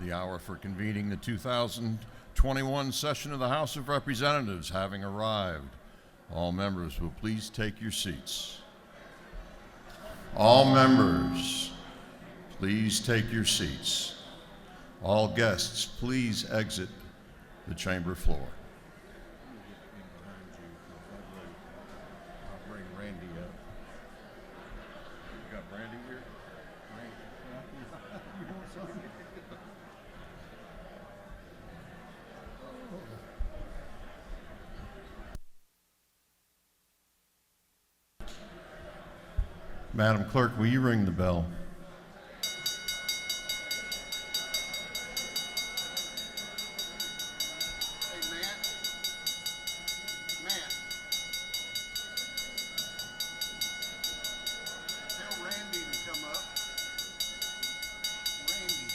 The hour for convening the 2021 session of the House of Representatives having arrived. All members will please take your seats. All members, please take your seats. All guests, please exit the chamber floor. I'll bring Randy up. You got Randy here? Madam Clerk, will you ring the bell? Hey, Matt, tell Randy to come up. Randy.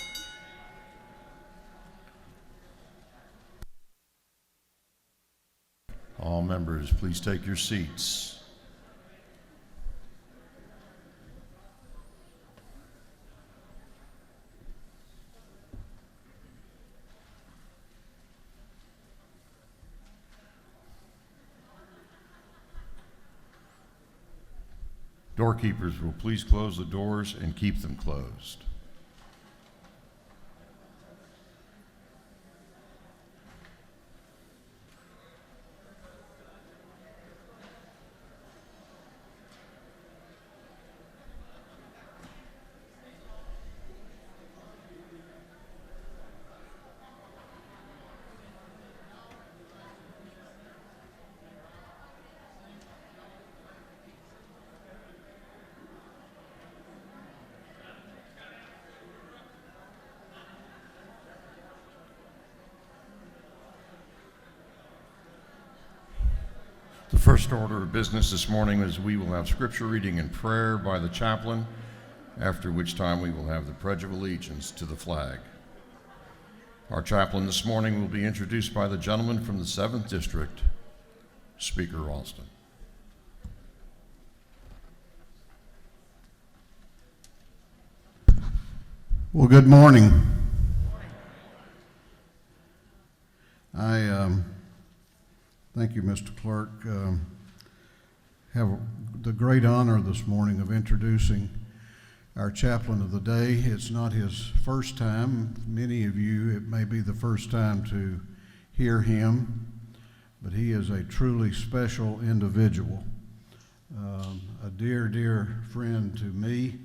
All members, please take your seats. Doorkeepers will please close the doors and keep them closed. The first order of business this morning is we will have scripture reading and prayer by the chaplain, after which time we will have the Pledge of Allegiance to the flag. Our chaplain this morning will be introduced by the gentleman from the 7th District, Speaker Ralston. Well, good morning. Thank you, Mr. Clerk. Have the great honor this morning of introducing our chaplain of the day. It's not his first time. Many of you, it may be the first time to hear him, but he is a truly special individual. A dear, dear friend to me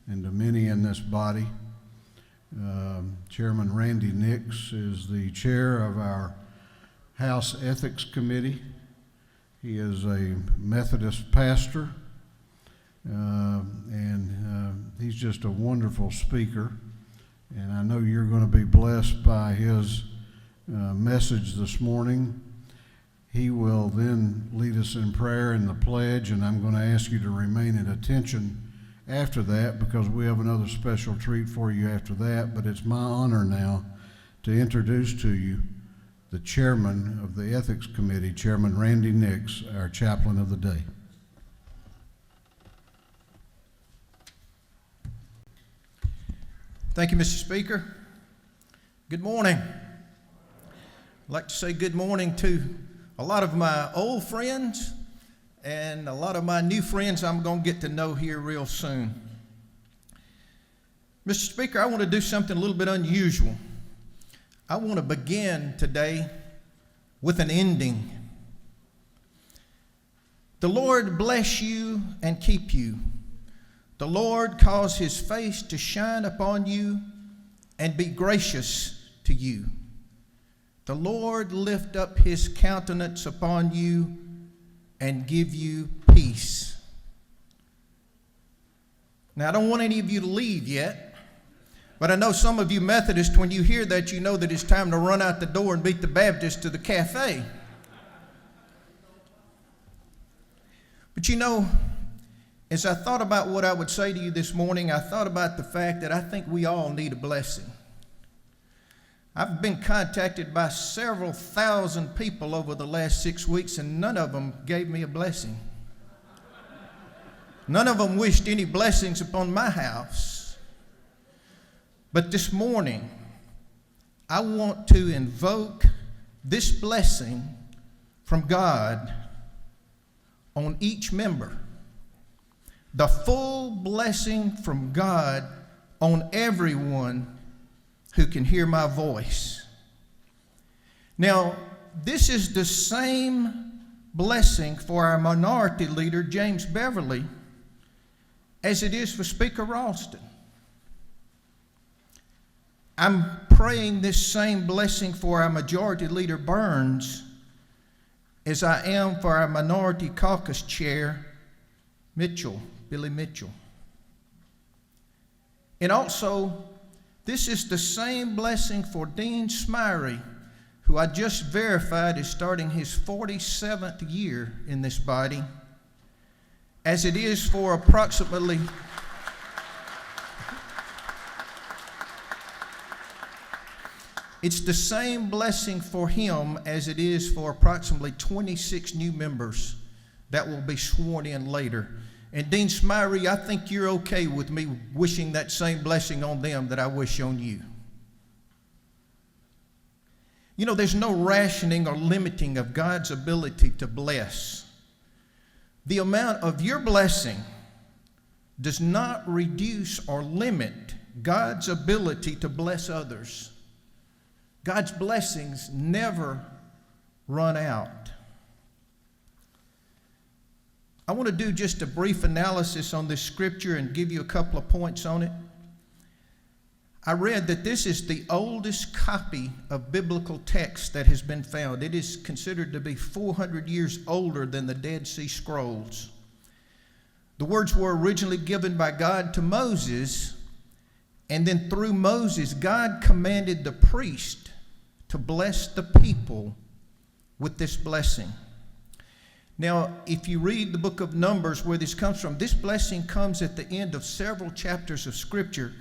and to many in this body. Chairman Randy Nix is the chair of our House Ethics Committee. He is a Methodist pastor, and he's just a wonderful speaker. And I know you're going to be blessed by his message this morning. He will then lead us in prayer and the pledge, and I'm going to ask you to remain at attention after that because we have another special treat for you after that. But it's my honor now to introduce to you the chairman of the Ethics Committee, Chairman Randy Nix, our chaplain of the day. Thank you, Mr. Speaker. Good morning. I'd like to say good morning to a lot of my old friends and a lot of my new friends I'm going to get to know here real soon. Mr. Speaker, I want to do something a little bit unusual. I want to begin today with an ending. The Lord bless you and keep you. The Lord cause his face to shine upon you and be gracious to you. The Lord lift up his countenance upon you and give you peace. Now, I don't want any of you to leave yet. But I know some of you Methodists, when you hear that, you know that it's time to run out the door and beat the Baptists to the cafe. But you know, as I thought about what I would say to you this morning, I thought about the fact that I think we all need a blessing. I've been contacted by several thousand people over the last 6 weeks, and none of them gave me a blessing. None of them wished any blessings upon my house. But this morning, I want to invoke this blessing from God on each member. The full blessing from God on everyone who can hear my voice. Now, this is the same blessing for our minority leader, James Beverly, as it is for Speaker Ralston. I'm praying this same blessing for our majority leader, Burns, as I am for our minority caucus chair, Billy Mitchell. And also, this is the same blessing for Dean Smyrie, who I just verified is starting his 47th year in this body, as it is for approximately it's the same blessing for him as it is for approximately 26 new members that will be sworn in later. And Dean Smyrie, I think you're okay with me wishing that same blessing on them that I wish on you. You know, there's no rationing or limiting of God's ability to bless. The amount of your blessing does not reduce or limit God's ability to bless others. God's blessings never run out. I want to do just a brief analysis on this scripture and give you a couple of points on it. I read that this is the oldest copy of biblical text that has been found. It is considered to be 400 years older than the Dead Sea Scrolls. The words were originally given by God to Moses, and then through Moses, God commanded the priest to bless the people with this blessing. Now, if you read the book of Numbers where this comes from, this blessing comes at the end of several chapters of Scripture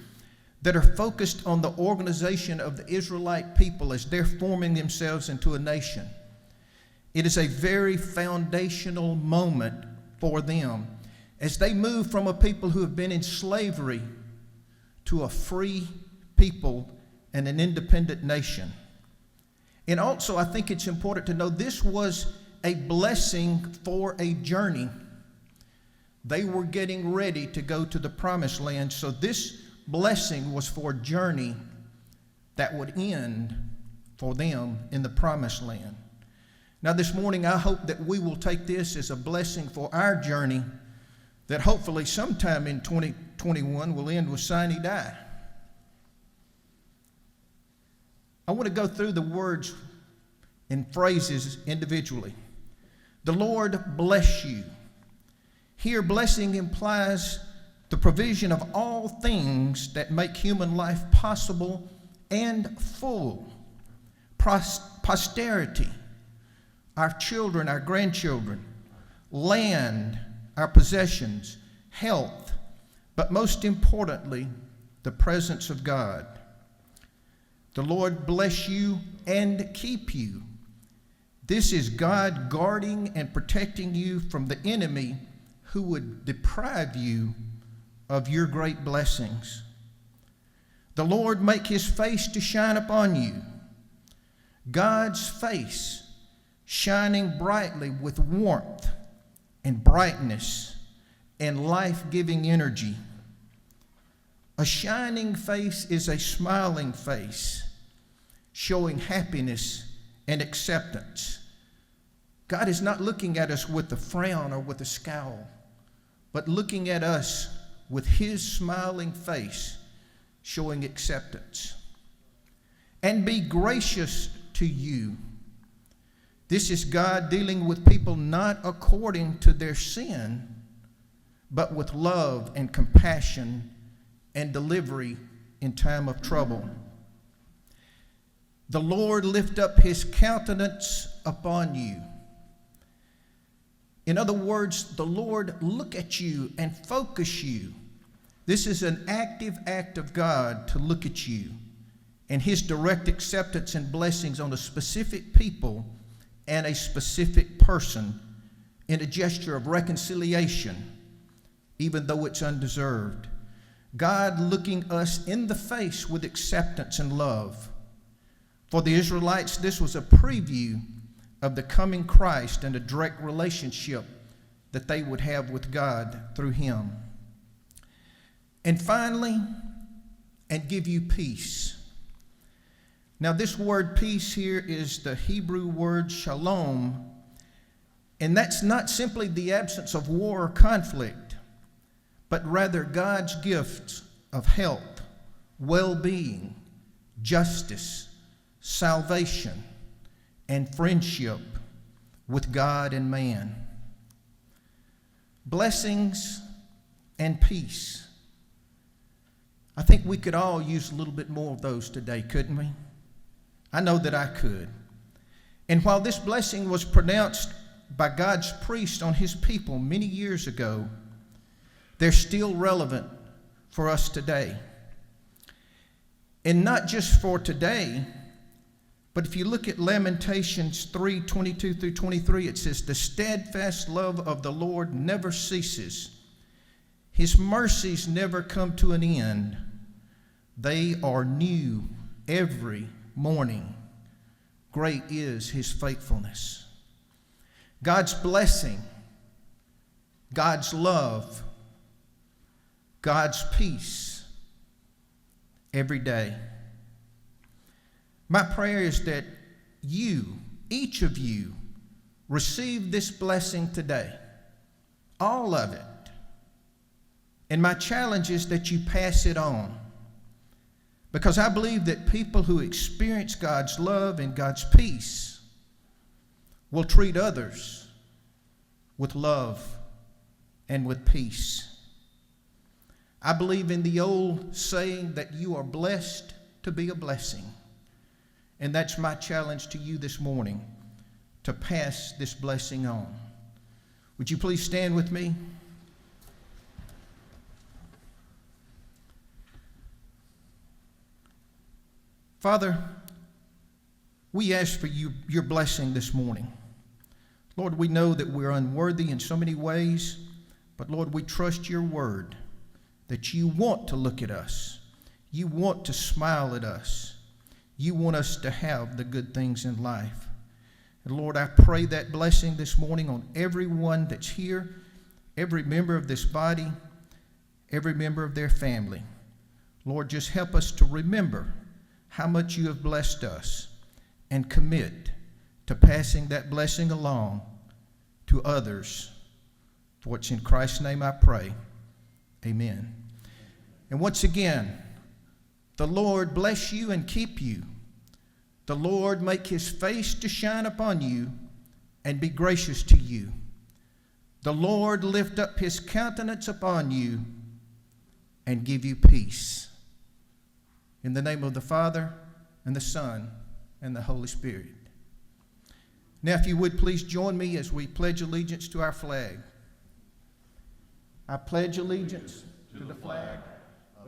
that are focused on the organization of the Israelite people as they're forming themselves into a nation. It is a very foundational moment for them as they move from a people who have been in slavery to a free people and an independent nation. And also, I think it's important to know this was a blessing for a journey. They were getting ready to go to the promised land, so this blessing was for a journey that would end for them in the promised land. Now this morning, I hope that we will take this as a blessing for our journey that hopefully sometime in 2021 will end with sine die. I want to go through the words and phrases individually. The Lord bless you. Here, blessing implies the provision of all things that make human life possible and full. Posterity, our children, our grandchildren, land, our possessions, health, but most importantly, the presence of God. The Lord bless you and keep you. This is God guarding and protecting you from the enemy who would deprive you of your great blessings. The Lord make his face to shine upon you. God's face shining brightly with warmth and brightness and life-giving energy. A shining face is a smiling face, showing happiness and acceptance. God is not looking at us with a frown or with a scowl, but looking at us with his smiling face, showing acceptance. And be gracious to you. This is God dealing with people not according to their sin, but with love and compassion and delivery in time of trouble. The Lord lift up his countenance upon you. In other words, the Lord look at you and focus you. This is an active act of God to look at you and his direct acceptance and blessings on a specific people and a specific person in a gesture of reconciliation, even though it's undeserved. God looking us in the face with acceptance and love. For the Israelites, this was a preview of the coming Christ and a direct relationship that they would have with God through him. And finally, and give you peace. Now, this word peace here is the Hebrew word shalom, and that's not simply the absence of war or conflict, but rather God's gift of health, well-being, justice, salvation, and friendship with God and man. Blessings and peace. I think we could all use a little bit more of those today, couldn't we? I know that I could. And while this blessing was pronounced by God's priest on his people many years ago, they're still relevant for us today. And not just for today, but if you look at Lamentations 3:22 through 23, it says, "The steadfast love of the Lord never ceases. His mercies never come to an end. They are new every morning. Great is his faithfulness." God's blessing, God's love, God's peace every day. My prayer is that you, each of you, receive this blessing today, all of it. And my challenge is that you pass it on. Because I believe that people who experience God's love and God's peace will treat others with love and with peace. I believe in the old saying that you are blessed to be a blessing. And that's my challenge to you this morning, to pass this blessing on. Would you please stand with me? Father, we ask for your blessing this morning. Lord, we know that we're unworthy in so many ways, but Lord, we trust your word that you want to look at us. You want to smile at us. You want us to have the good things in life. And Lord, I pray that blessing this morning on everyone that's here, every member of this body, every member of their family. Lord, just help us to remember how much you have blessed us and commit to passing that blessing along to others. For it's in Christ's name I pray. Amen. And once again, the Lord bless you and keep you. The Lord make his face to shine upon you and be gracious to you. The Lord lift up his countenance upon you and give you peace. In the name of the Father, and the Son, and the Holy Spirit. Now, if you would please join me as we pledge allegiance to our flag. I pledge allegiance To the flag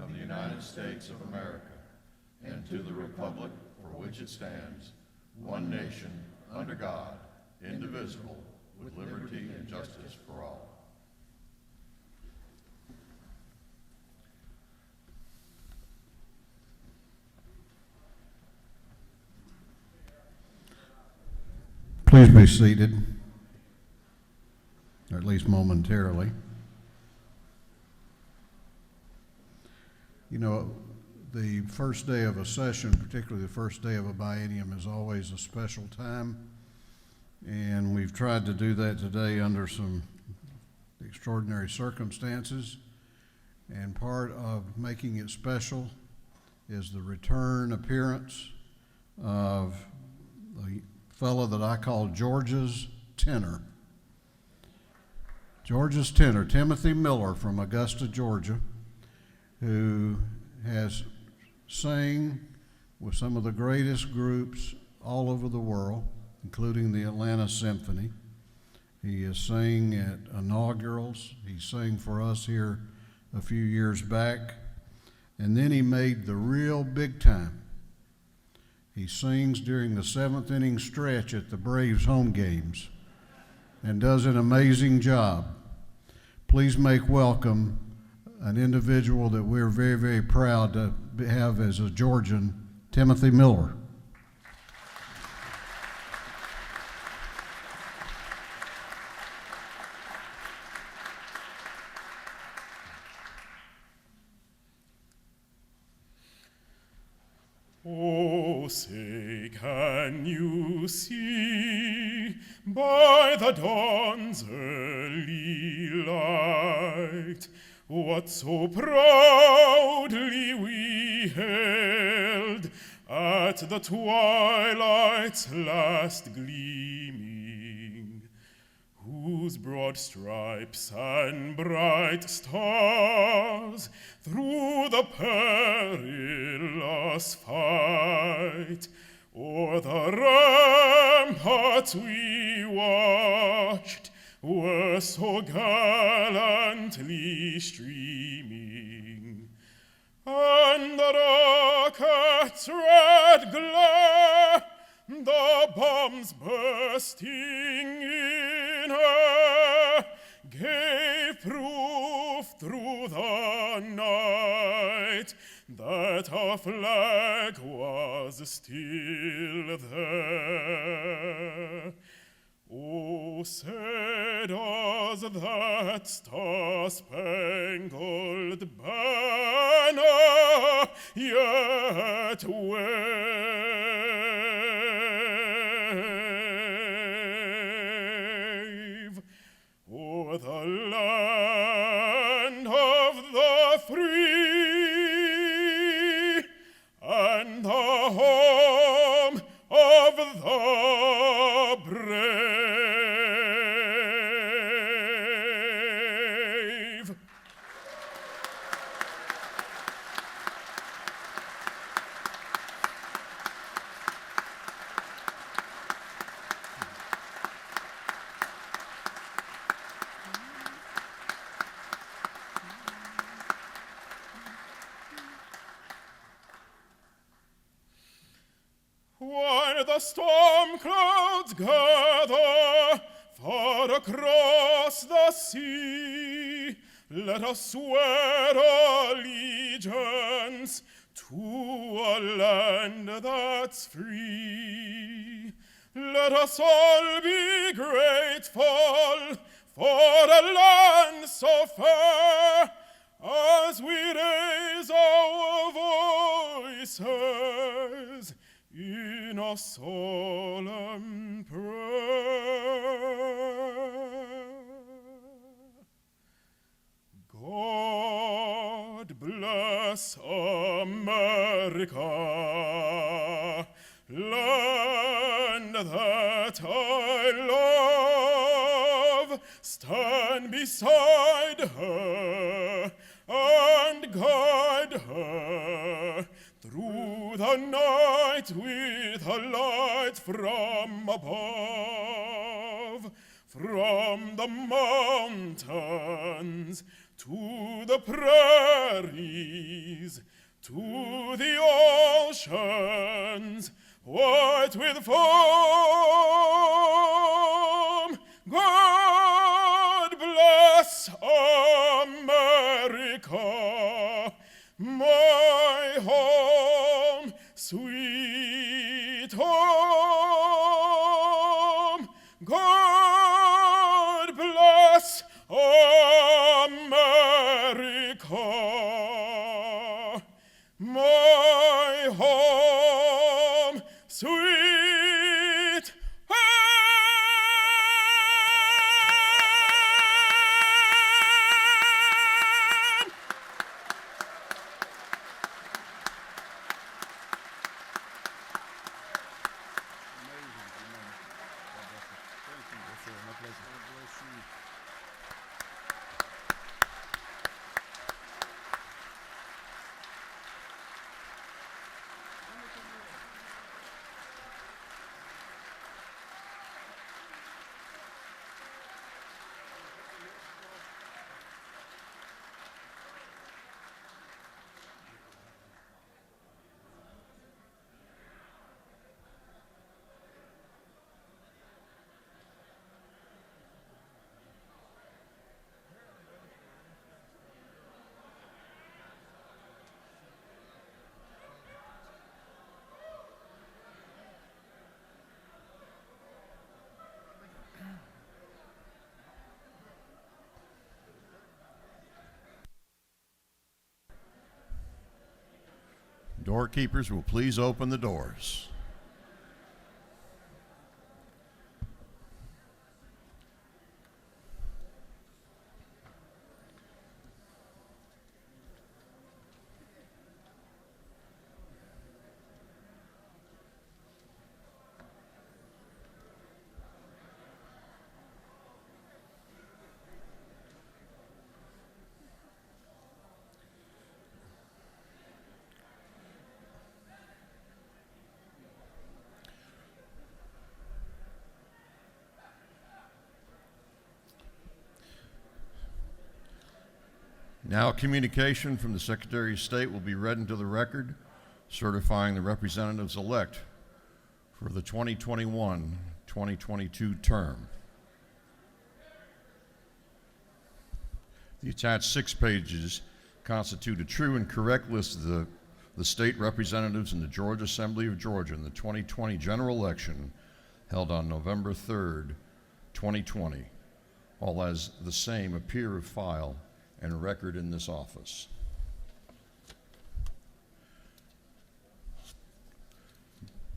of the United States of America and to the republic for which it stands, one nation, under God, indivisible, with liberty and justice for all. Please be seated, or at least momentarily. You know, the first day of a session, particularly the first day of a biennium, is always a special time, and we've tried to do that today under some extraordinary circumstances, and part of making it special is the return appearance of the fellow that I call Georgia's tenor. Georgia's tenor, Timothy Miller from Augusta, Georgia, who has sang with some of the greatest groups all over the world, including the Atlanta Symphony. He has sang at inaugurals. He sang for us here a few years back. And then he made the real big time. He sings during the seventh inning stretch at the Braves home games and does an amazing job. Please make welcome an individual that we're very, very proud to have as a Georgian, Timothy Miller. Oh, say, can you see by the dawn's early light what so proudly we hailed at the twilight's last gleaming, whose broad stripes and bright stars through the perilous fight o'er the ramparts we watched were so gallantly streaming, and the rocket's red glare, the bombs bursting in air, gave proof through the night that our flag was still there. Oh, say does that star-spangled banner yet wave o'er the land of the free and the home of the brave? While the storm clouds gather far across the sea, let us swear allegiance to a land that's free. Let us all be grateful for a land so fair, as we raise our voices in a solemn prayer. God bless America, land that I love. Stand beside her and guide her through the night with a light from above, from the mountains to the prairies, to the oceans white with foam. God bless America, my home, sweet home. God bless America, my home, sweet home. Doorkeepers will please open the doors. Now, a communication from the Secretary of State will be read into the record, certifying the representatives-elect for the 2021-2022 term. The attached 6 pages constitute a true and correct list of the state representatives in the Georgia Assembly of Georgia in the 2020 general election held on November 3rd, 2020, all as the same appear of file and record in this office.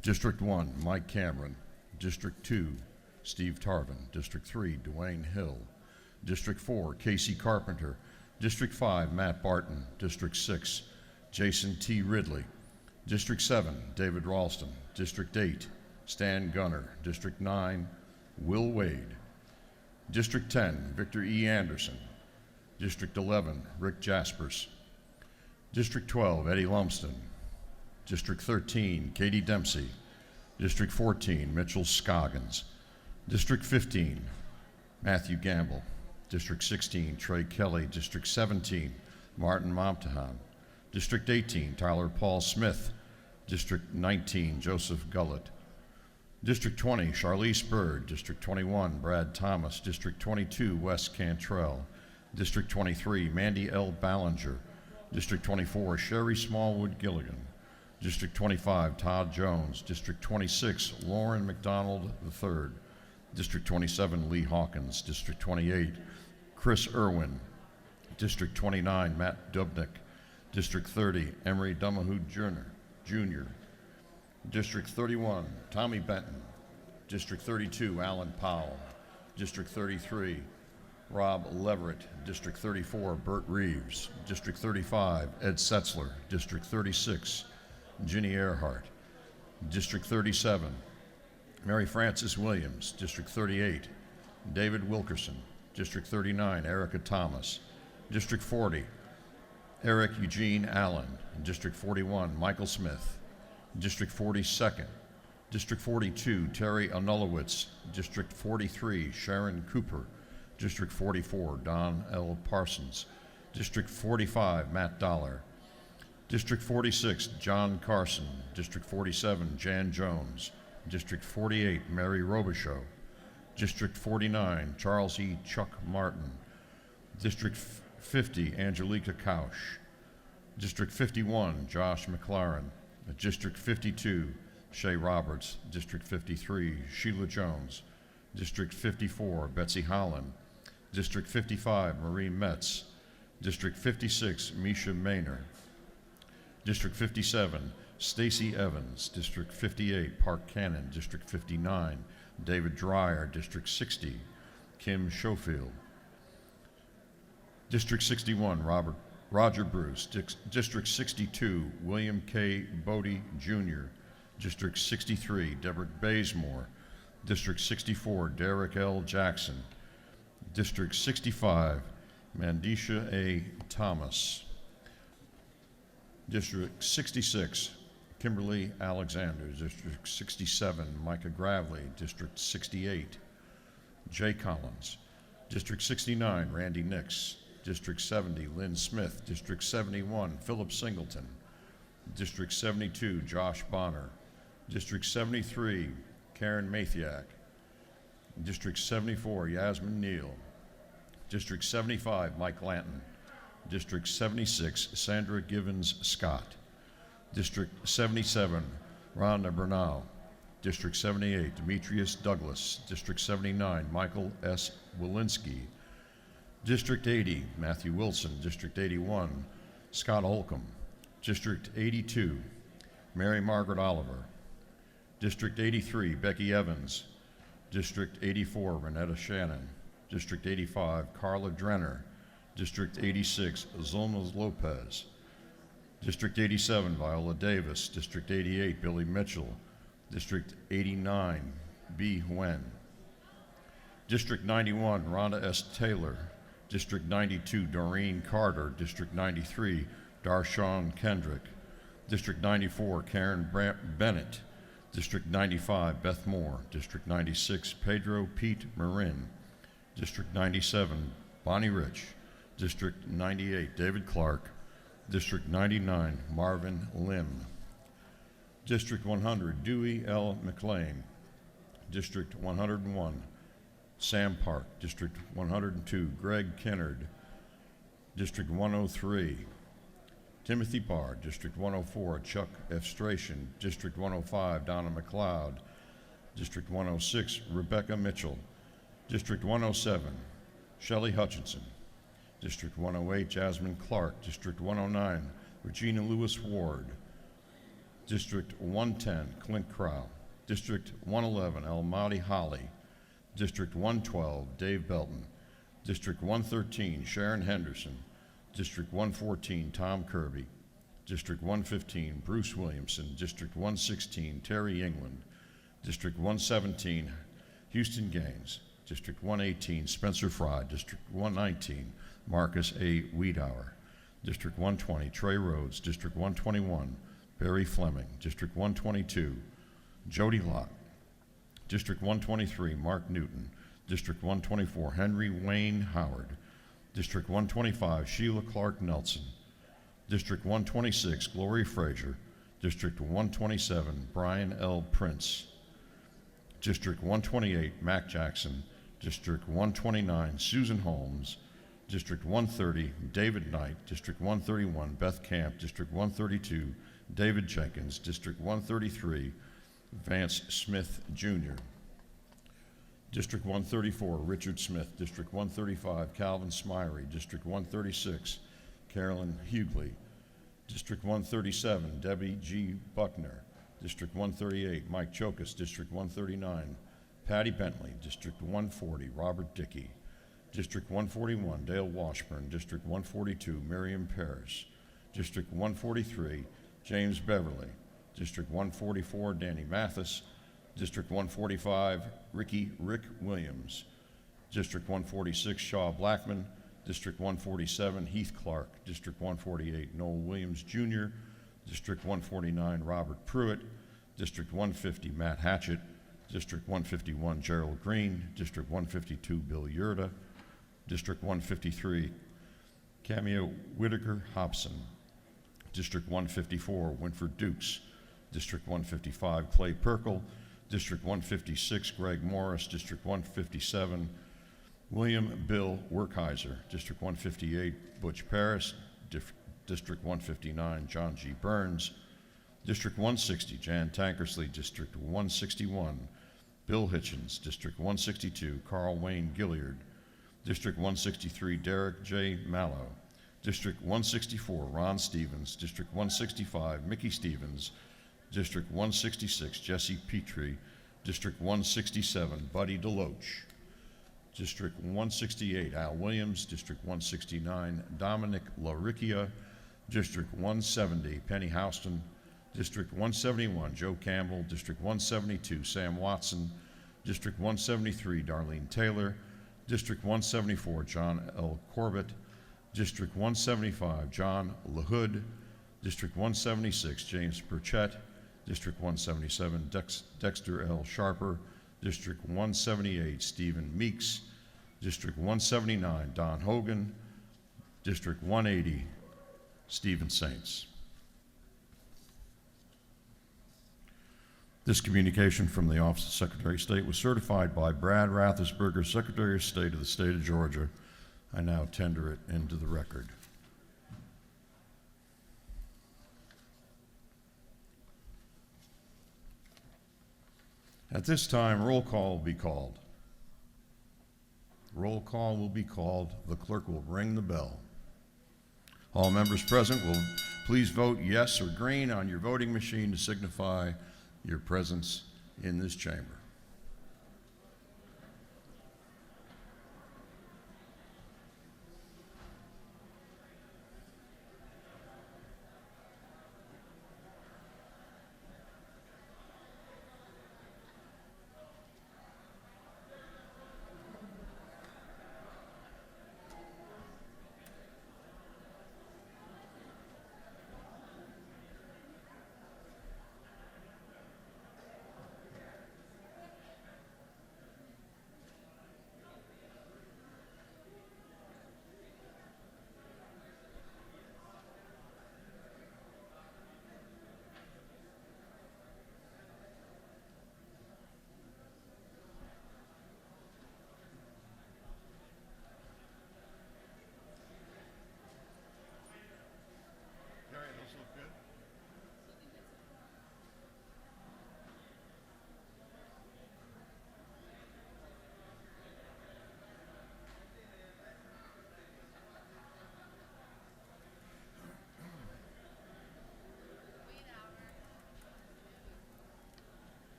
District 1, Mike Cameron. District 2, Steve Tarvin. District 3, Dwayne Hill. District 4, Casey Carpenter. District 5, Matt Barton. District 6, Jason T. Ridley. District 7, David Ralston. District 8, Stan Gunner. District 9, Will Wade. District 10, Victor E. Anderson. District 11, Rick Jaspers. District 12, Eddie Lumsden. District 13, Katie Dempsey. District 14, Mitchell Scoggins. District 15, Matthew Gamble. District 16, Trey Kelly. District 17, Martin Momtahan. District 18, Tyler Paul Smith. District 19, Joseph Gullett. District 20, Charlize Bird. District 21, Brad Thomas. District 22, Wes Cantrell. District 23, Mandy L. Ballinger. District 24, Sherry Smallwood Gilligan. District 25, Todd Jones. District 26, Lauren McDonald III. District 27, Lee Hawkins. District 28, Chris Irwin. District 29, Matt Dubnik. District 30, Emery Dumahoo Jr. District 31, Tommy Benton. District 32, Alan Powell. District 33, Rob Leverett. District 34, Bert Reeves. District 35, Ed Setzler. District 36, Ginny Earhart. District 37, Mary Frances Williams. District 38, David Wilkerson. District 39, Erica Thomas. District 40, Eric Eugene Allen. District 41, Michael Smith. District 42nd, District 42, Terry Anulowitz. District 43, Sharon Cooper. District 44, Don L. Parsons. District 45, Matt Dollar. District 46, John Carson. District 47, Jan Jones. District 48, Mary Robichaux. District 49, Charles E. Chuck Martin. District 50, Angelica Kausch. District 51, Josh McLaren. District 52, Shay Roberts. District 53, Sheila Jones. District 54, Betsy Holland. District 55, Marie Metz. District 56, Misha Maynor. District 57, Stacy Evans. District 58, Park Cannon. District 59, David Dreyer. District 60, Kim Schofield. District 61, Roger Bruce. District 62, William K. Bodie Jr. District 63, Deborah Bazemore. District 64, Derek L. Jackson. District 65, Mandisha A. Thomas. District 66, Kimberly Alexander. District 67, Micah Gravely. District 68, Jay Collins. District 69, Randy Nix. District 70, Lynn Smith. District 71, Philip Singleton. District 72, Josh Bonner. District 73, Karen Mathiak. District 74, Yasmin Neal. District 75, Mike Lanton. District 76, Sandra Givens Scott. District 77, Rhonda Bernal. District 78, Demetrius Douglas. District 79, Michael S. Walensky. District 80, Matthew Wilson. District 81, Scott Holcomb. District 82, Mary Margaret Oliver. District 83, Becky Evans. District 84, Renetta Shannon. District 85, Carla Drenner. District 86, Zulma Lopez. District 87, Viola Davis. District 88, Billy Mitchell. District 89, B. Huen. District 91, Rhonda S. Taylor. District 92, Doreen Carter. District 93, Darshawn Kendrick. District 94, Karen Bennett. District 95, Beth Moore. District 96, Pedro Pete Marin. District 97, Bonnie Rich. District 98, David Clark. District 99, Marvin Lim. District 100, Dewey L. McLean. District 101, Sam Park. District 102, Greg Kennard. District 103, Timothy Barr. District 104, Chuck F. Strachan. District 105, Donna McLeod. District 106, Rebecca Mitchell. District 107, Shelley Hutchinson. District 108, Jasmine Clark. District 109, Regina Lewis Ward. District 110, Clint Crow. District 111, Almaty Holly. District 112, Dave Belton. District 113, Sharon Henderson. District 114, Tom Kirby. District 115, Bruce Williamson. District 116, Terry England. District 117, Houston Gaines. District 118, Spencer Fry. District 119, Marcus A. Wiedauer. District 120, Trey Rhodes. District 121, Barry Fleming. District 122, Jody Lott. District 123, Mark Newton. District 124, Henry Wayne Howard. District 125, Sheila Clark Nelson. District 126, Gloria Frazier. District 127, Brian L. Prince. District 128, Mac Jackson. District 129, Susan Holmes. District 130, David Knight. District 131, Beth Camp. District 132, David Jenkins. District 133, Vance Smith Jr. District 134, Richard Smith. District 135, Calvin Smyrie. District 136, Carolyn Hughley. District 137, Debbie G. Buckner. District 138, Mike Chokas. District 139, Patty Bentley. District 140, Robert Dickey. District 141, Dale Washburn. District 142, Miriam Parrish. District 143, James Beverly. District 144, Danny Mathis. District 145, Rick Williams. District 146, Shaw Blackman. District 147, Heath Clark. District 148, Noel Williams Jr. District 149, Robert Pruitt. District 150, Matt Hatchett. District 151, Gerald Green. District 152, Bill Yurda. District 153, Cameo Whitaker Hobson. District 154, Winford Dukes. District 155, Clay Perkle. District 156, Greg Morris. District 157, William Bill Werkheiser. District 158, Butch Paris. District 159, John G. Burns. District 160, Jan Tankersley. District 161, Bill Hitchens. District 162, Carl Wayne Gilliard. District 163, Derek J. Mallow. District 164, Ron Stevens. District 165, Mickey Stevens. District 166, Jesse Petrie. District 167, Buddy DeLoach. District 168, Al Williams. District 169, Dominic LaRicchia. District 170, Penny Houston. District 171, Joe Campbell. District 172, Sam Watson. District 173, Darlene Taylor. District 174, John L. Corbett. District 175, John LaHood. District 176, James Burchett. District 177, Dexter L. Sharper. District 178, Stephen Meeks. District 179, Don Hogan. District 180, Stephen Saints. This communication from the Office of Secretary of State was certified by Brad Rathersberger, Secretary of State of the State of Georgia. I now tender it into the record. At this time, roll call will be called. Roll call will be called. The clerk will ring the bell. All members present will Please vote yes or green on your voting machine to signify your presence in this chamber.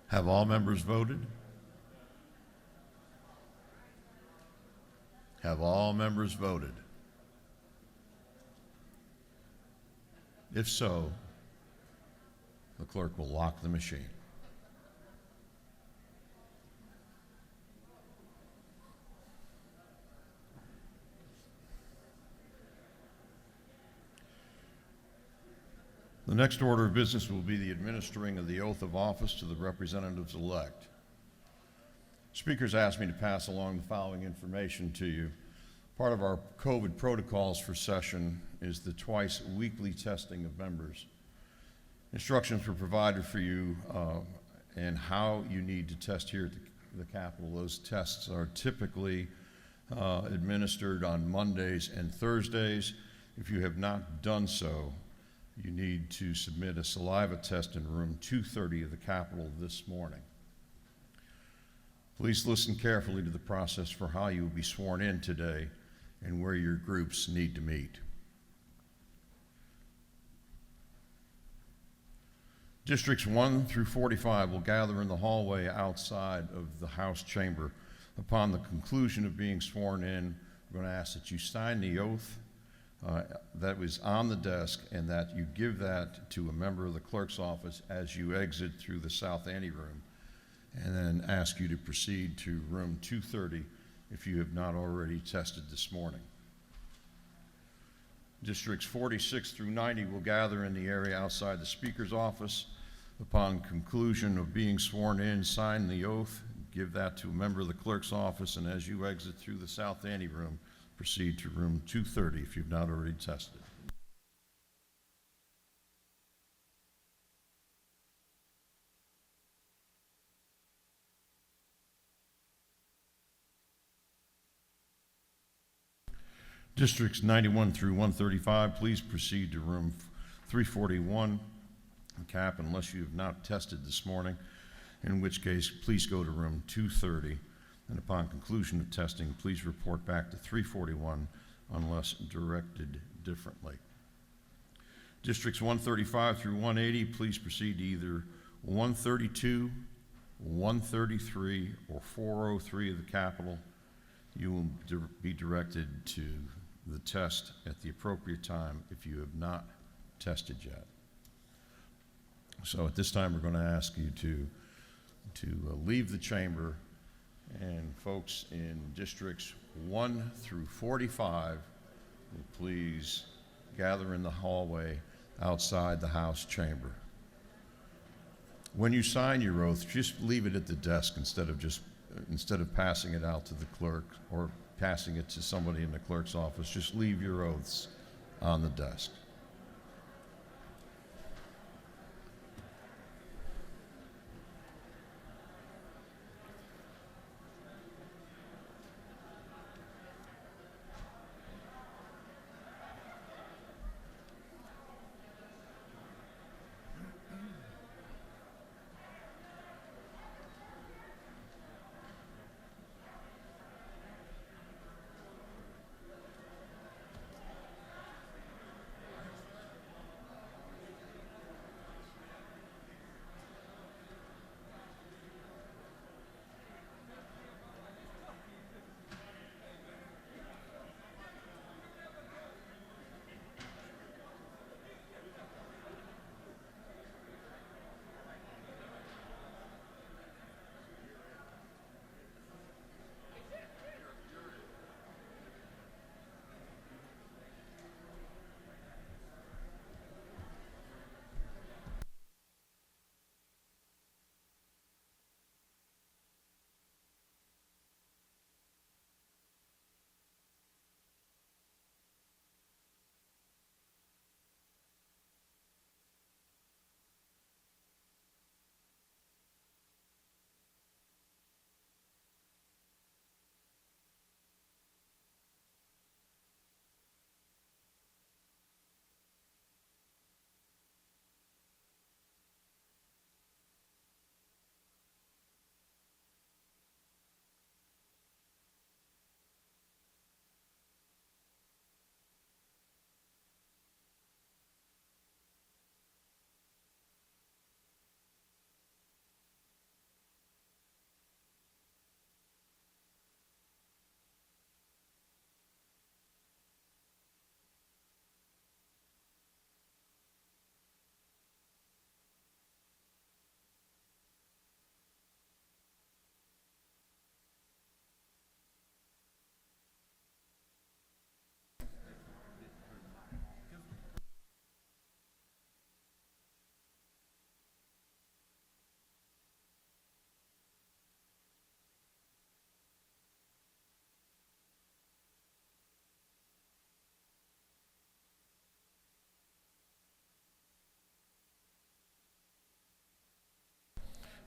Have all members voted? Have all members voted? If so, the clerk will lock the machine. The next order of business will be the administering of the oath of office to the representatives-elect. Speakers asked me to pass along the following information to you. Part of our COVID protocols for session is the twice weekly testing of members. Instructions were provided for you and how you need to test here at the Capitol. Those tests are typically administered on Mondays and Thursdays. If you have not done so, you need to submit a saliva test in room 230 of the Capitol this morning. Please listen carefully to the process for how you will be sworn in today and where your groups need to meet. Districts 1 through 45 will gather in the hallway outside of the House chamber. Upon the conclusion of being sworn in, we're going to ask that you sign the oath that was on the desk and that you give that to a member of the clerk's office as you exit through the south anteroom, and then ask you to proceed to room 230 if you have not already tested this morning. Districts 46 through 90 will gather in the area outside the Speaker's office. Upon conclusion of being sworn in, sign the oath, give that to a member of the clerk's office, and as you exit through the south anteroom, proceed to room 230 if you've not already tested. Districts 91 through 135, please proceed to room 341, cap, unless you have not tested this morning, in which case please go to room 230. And upon conclusion of testing, please report back to 341 unless directed differently. Districts 135 through 180, please proceed to either 132, 133, or 403 of the Capitol. You will be directed to the test at the appropriate time if you have not tested yet. So at this time, we're going to ask you to leave the chamber. And folks in districts 1 through 45 will please gather in the hallway outside the House chamber. When you sign your oath, just leave it at the desk instead of just instead of passing it out to the clerk or passing it to somebody in the clerk's office, just leave your oaths on the desk.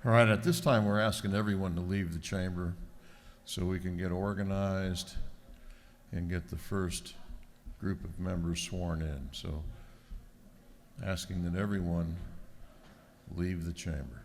All right, at this time, we're asking everyone to leave the chamber so we can get organized and get the first group of members sworn in. So, asking that everyone leave the chamber.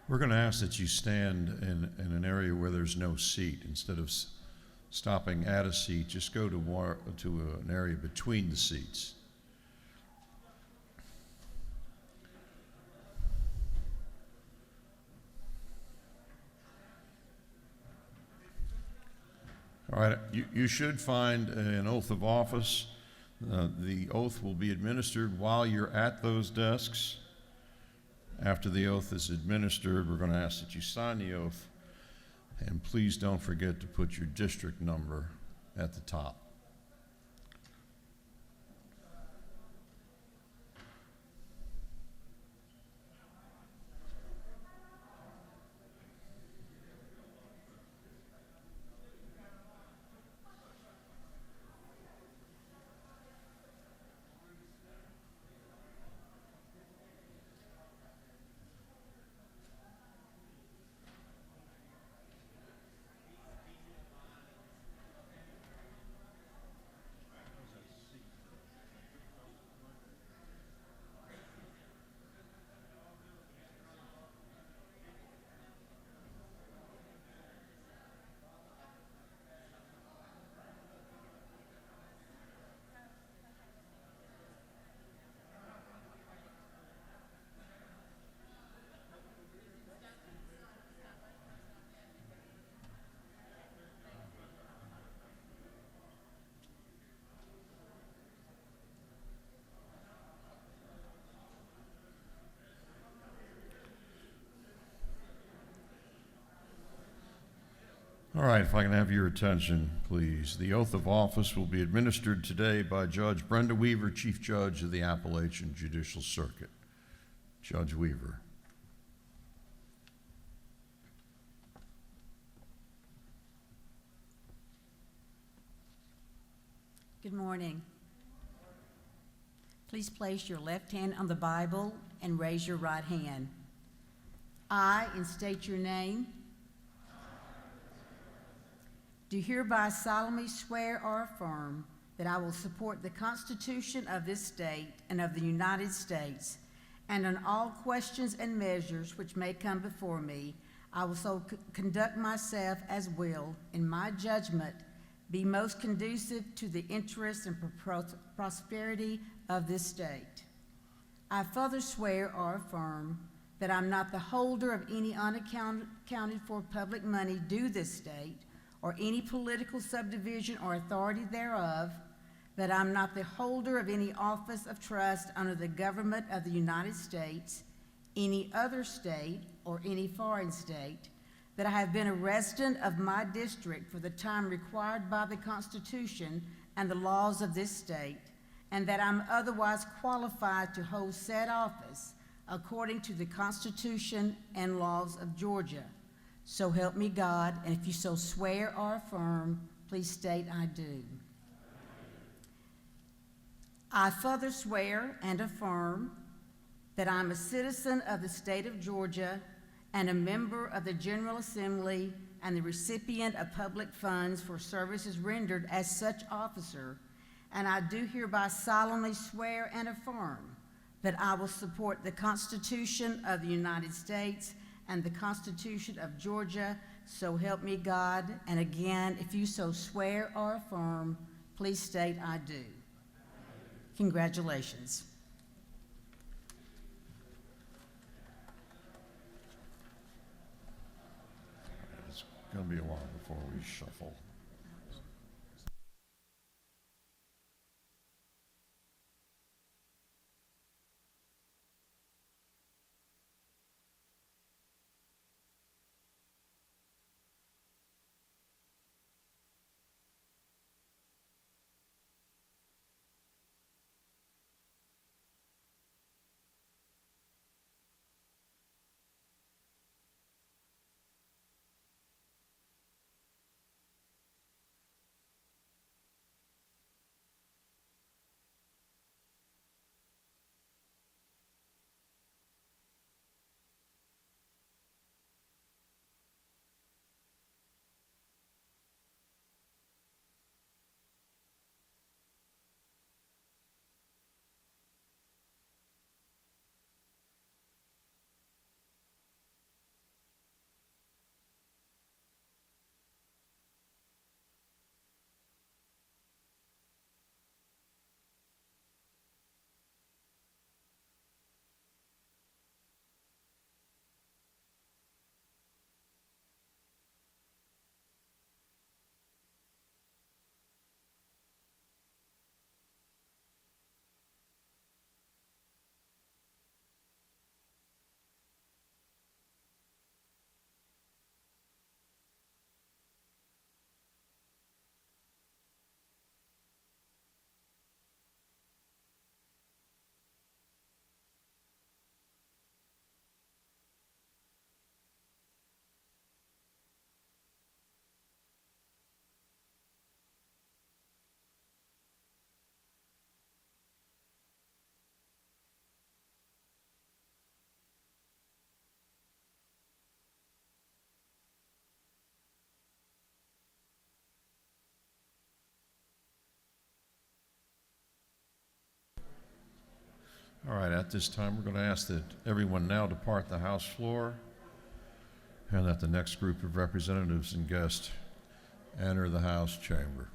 We're going to ask that you stand in an area where there's no seat. Instead of stopping at a seat, just go to an area between the seats. All right, you should find an oath of office. The oath will be administered while you're at those desks. After the oath is administered, we're going to ask that you sign the oath, and please don't forget to put your district number at the top. All right, if I can have your attention, please. The oath of office will be administered today by Judge Brenda Weaver, Chief Judge of the Appalachian Judicial Circuit. Judge Weaver. Good morning. Please place your left hand on the Bible and raise your right hand. I, and state your name, do hereby solemnly swear or affirm that I will support the Constitution of this state and of the United States, and on all questions and measures which may come before me, I will so conduct myself as will, in my judgment, be most conducive to the interests and prosperity of this state. I further swear or affirm that I'm not the holder of any unaccounted for public money due this state, or any political subdivision or authority thereof, that I'm not the holder of any office of trust under the government of the United States, any other state, or any foreign state, that I have been a resident of my district for the time required by the Constitution and the laws of this state, and that I'm otherwise qualified to hold said office according to the Constitution and laws of Georgia. So help me God, and if you so swear or affirm, please state I do. I further swear and affirm that I'm a citizen of the state of Georgia and a member of the General Assembly and the recipient of public funds for services rendered as such officer, and I do hereby solemnly swear and affirm that I will support the Constitution of the United States and the Constitution of Georgia, so help me God. And again, if you so swear or affirm, please state I do. Congratulations. It's going to be a while before we shuffle. All right, at this time, we're going to ask that everyone now depart the House floor and that the next group of representatives and guests enter the House chamber.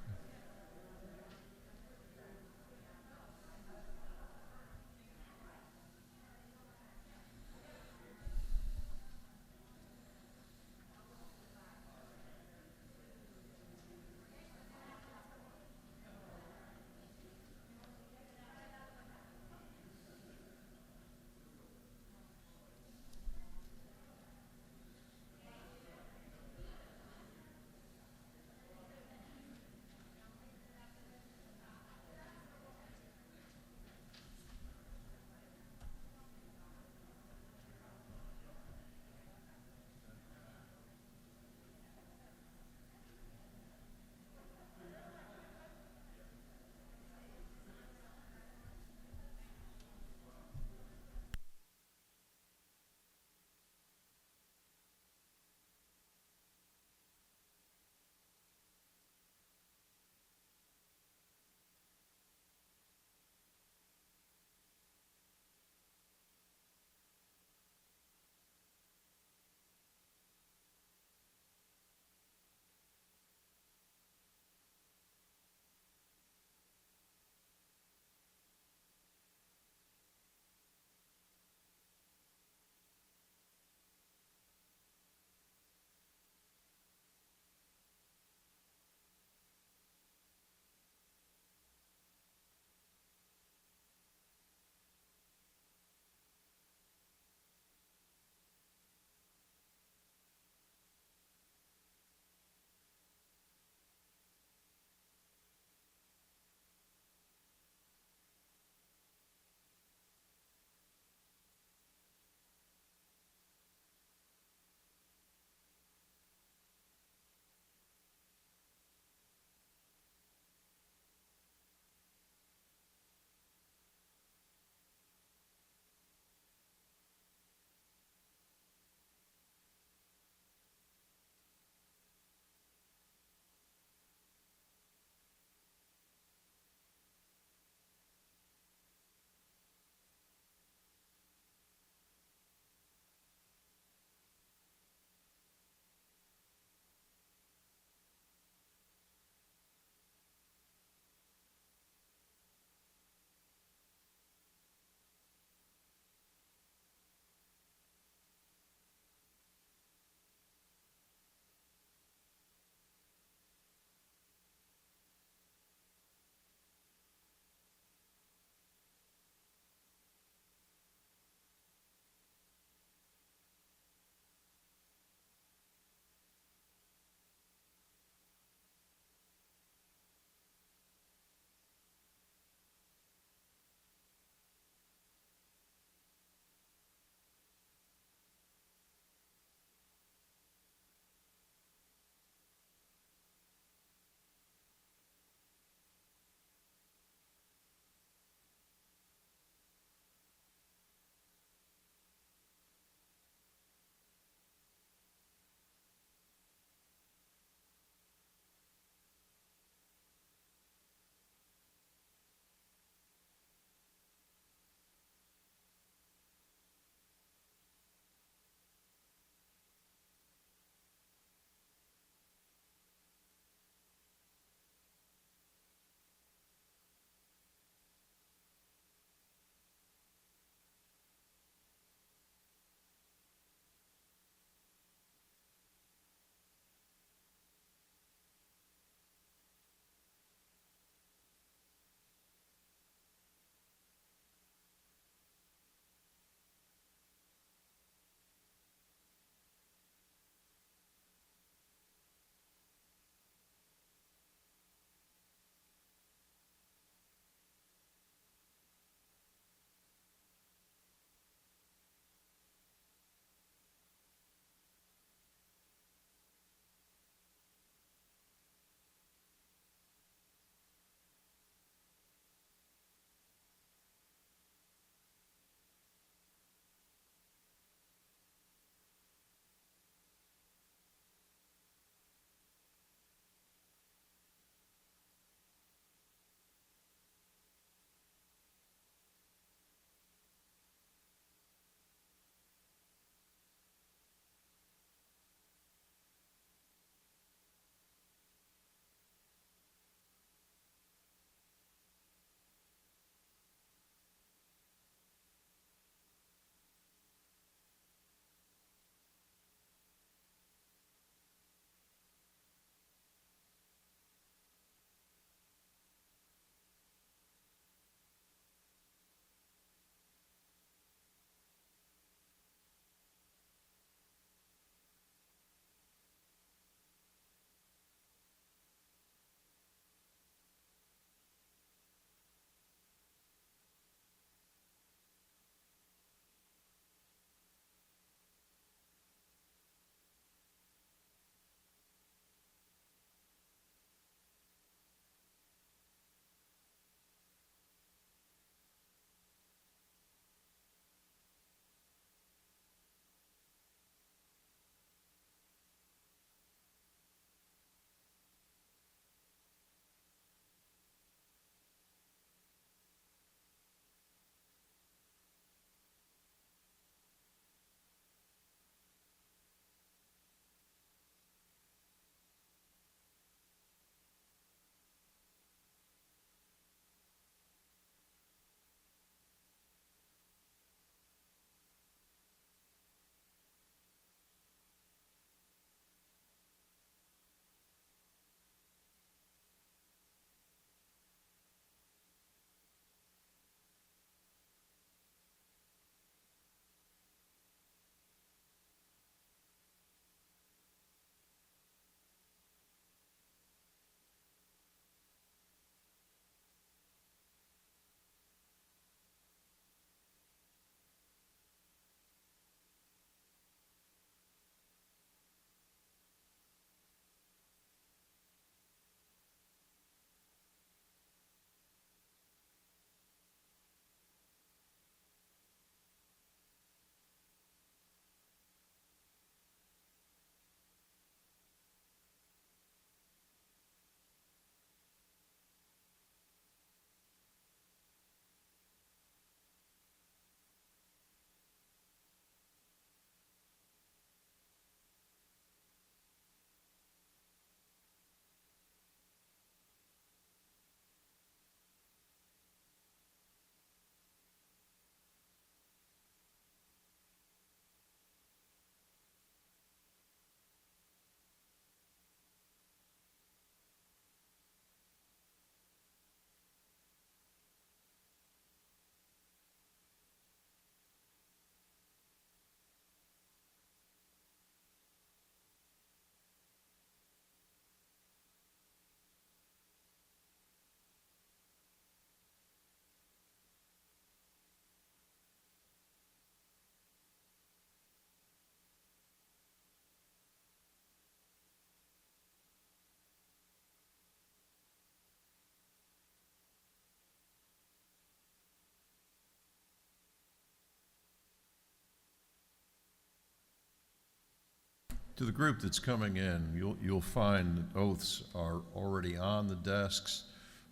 To the group that's coming in, you'll find that oaths are already on the desks.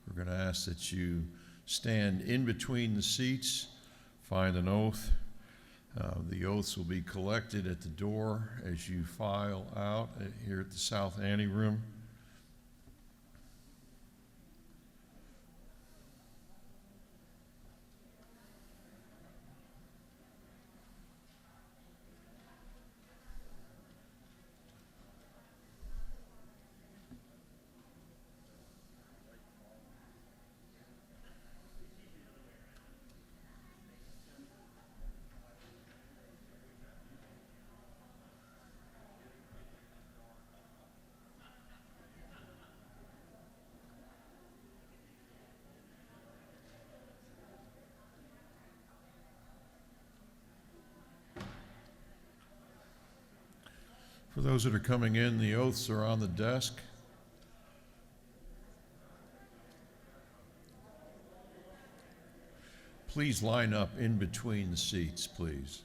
We're going to ask that you stand in between the seats, find an oath. The oaths will be collected at the door as you file out here at the South Ante Room. For those that are coming in, the oaths are on the desk. Please line up in between the seats, please.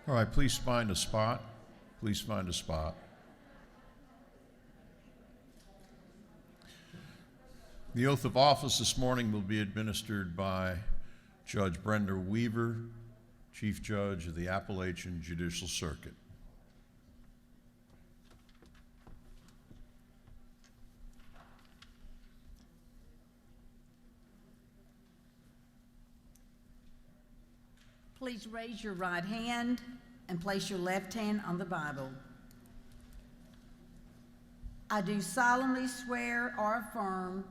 All right, please find a spot. Please find a spot. The oath of office this morning will be administered by Judge Brenda Weaver, Chief Judge of the Appalachian Judicial Circuit. Please raise your right hand and place your left hand on the Bible. I do solemnly swear or affirm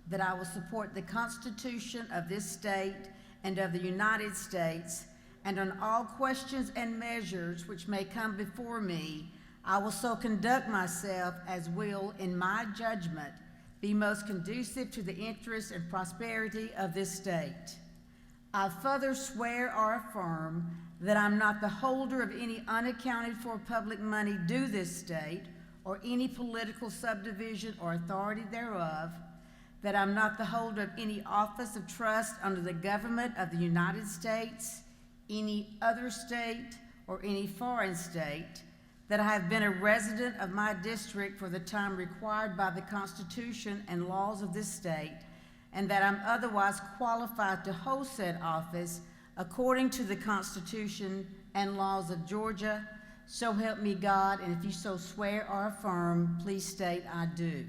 that I will support the Constitution of this state and of the United States, and on all questions and measures which may come before me, I will so conduct myself as will, in my judgment, be most conducive to the interests and prosperity of this state. I further swear or affirm that I'm not the holder of any unaccounted for public money due this state or any political subdivision or authority thereof, that I'm not the holder of any office of trust under the government of the United States, any other state, or any foreign state, that I have been a resident of my district for the time required by the Constitution and laws of this state, and that I'm otherwise qualified to hold said office according to the Constitution and laws of Georgia, so help me God, and if you so swear or affirm, please state I do.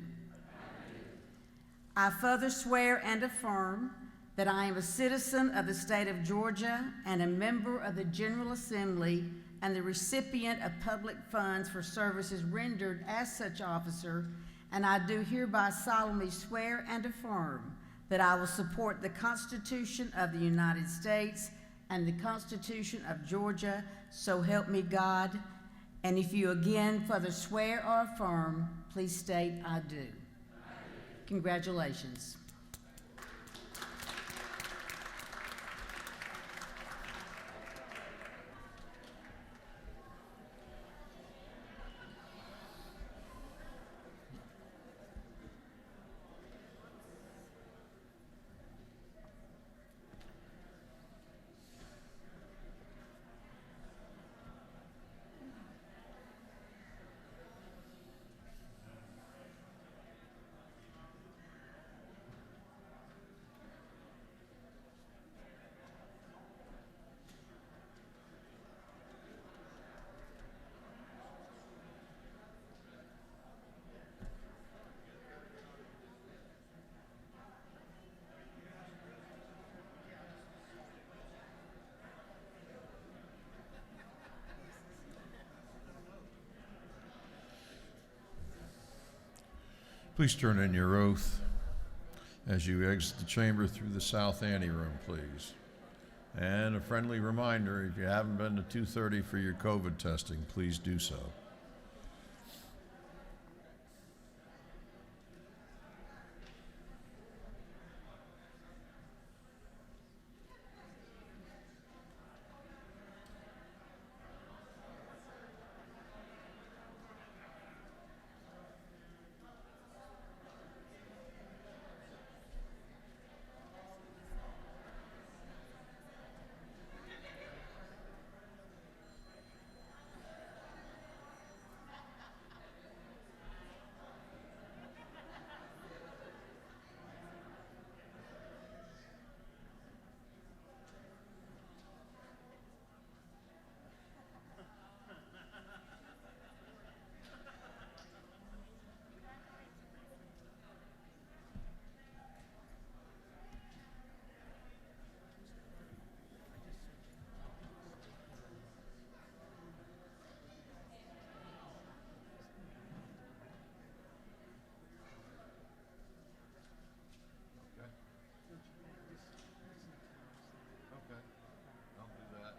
I further swear and affirm that I am a citizen of the state of Georgia and a member of the General Assembly and the recipient of public funds for services rendered as such officer, and I do hereby solemnly swear and affirm that I will support the Constitution of the United States and the Constitution of Georgia, so help me God. And if you again further swear or affirm, please state I do. Congratulations. Please turn in your oath as you exit the chamber through the south anteroom, please. And a friendly reminder, if you haven't been to 2:30 for your COVID testing, please do so. Okay, I'll do that.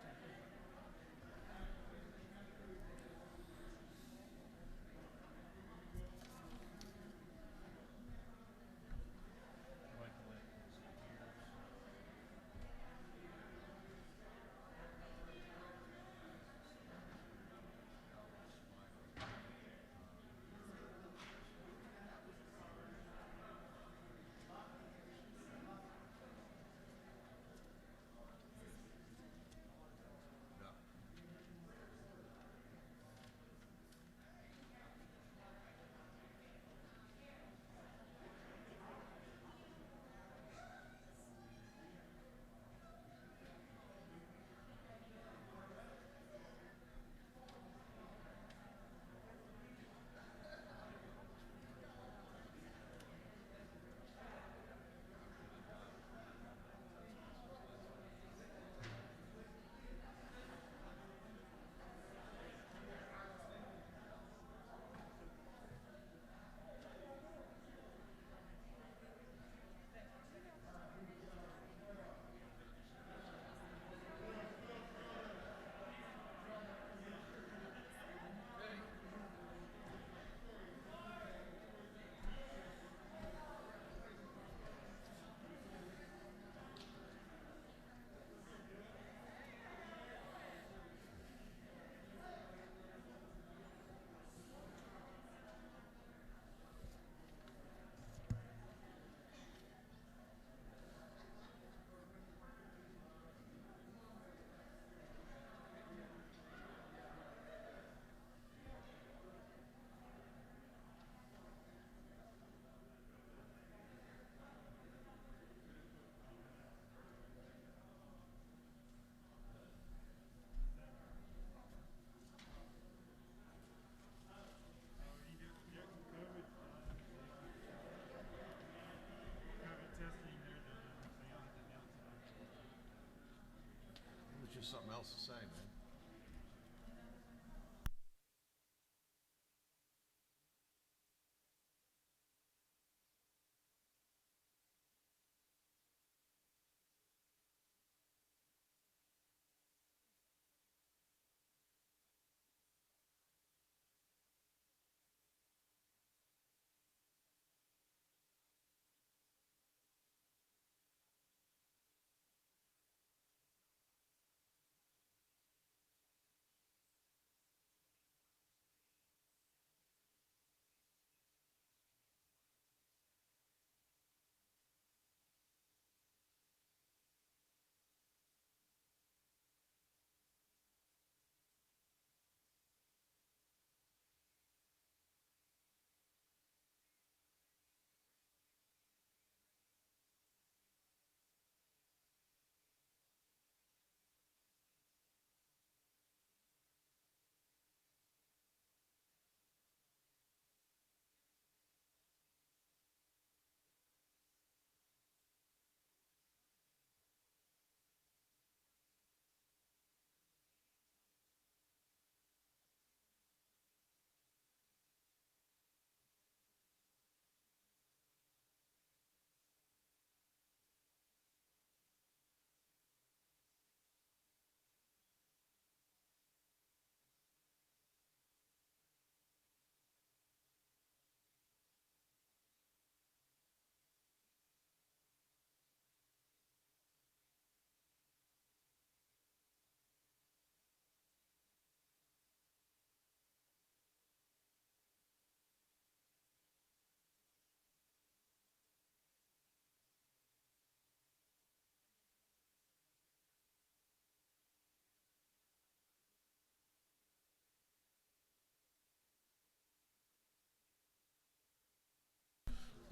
There's just something else to say, man.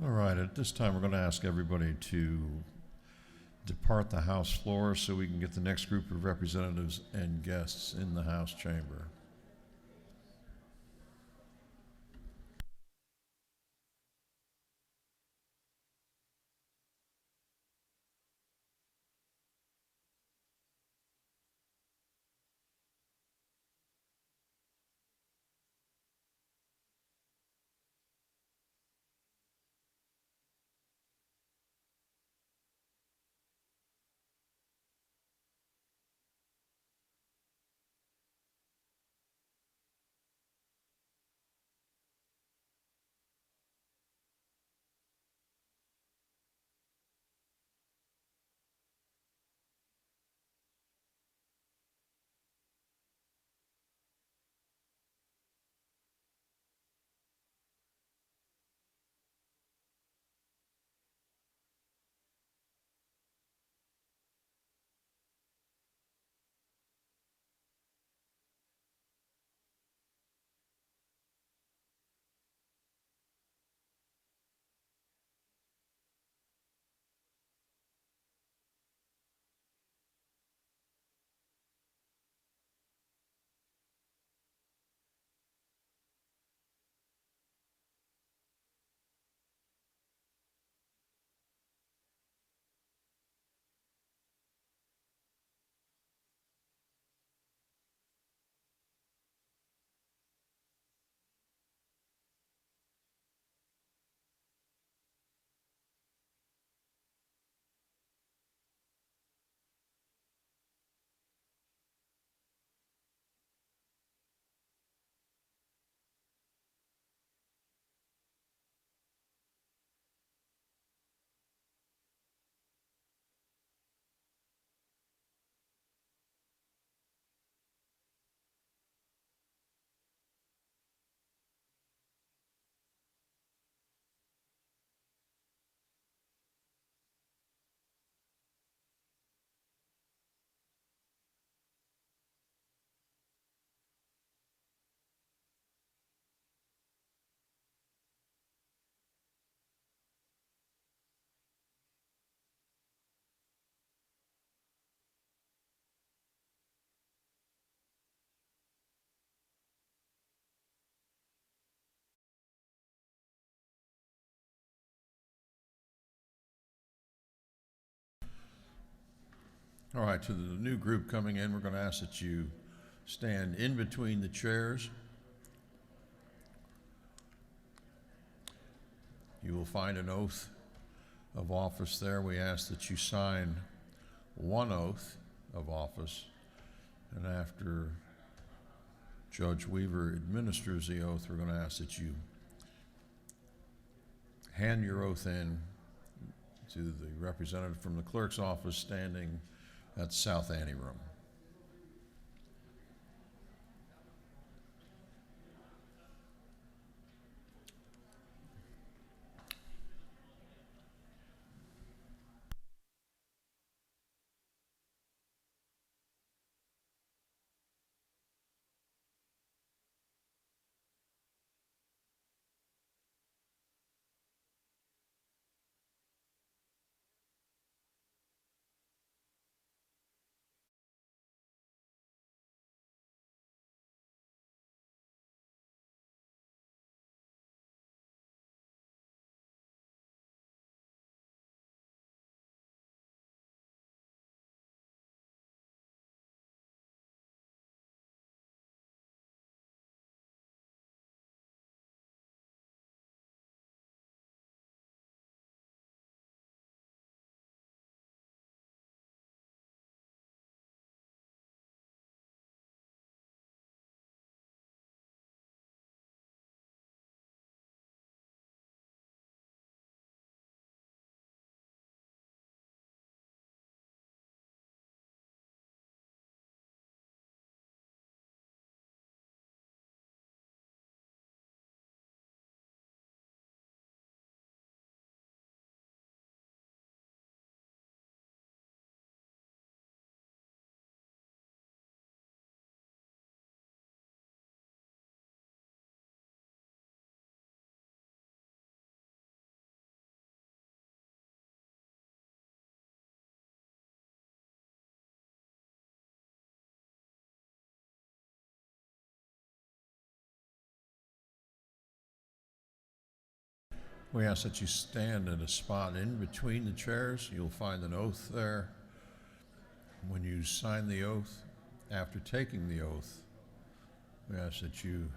All right, at this time, we're going to ask everybody to depart the House floor so we can get the next group of representatives and guests in the House chamber. All right, to the new group coming in, we're going to ask that you stand in between the chairs. You will find an oath of office there. We ask that you sign one oath of office, and after Judge Weaver administers the oath, we're going to ask that you hand your oath in to the representative from the clerk's office standing at the South Anteroom. We ask that you stand in a spot in between the chairs. You'll find an oath there. When you sign the oath, after taking the oath, we ask that you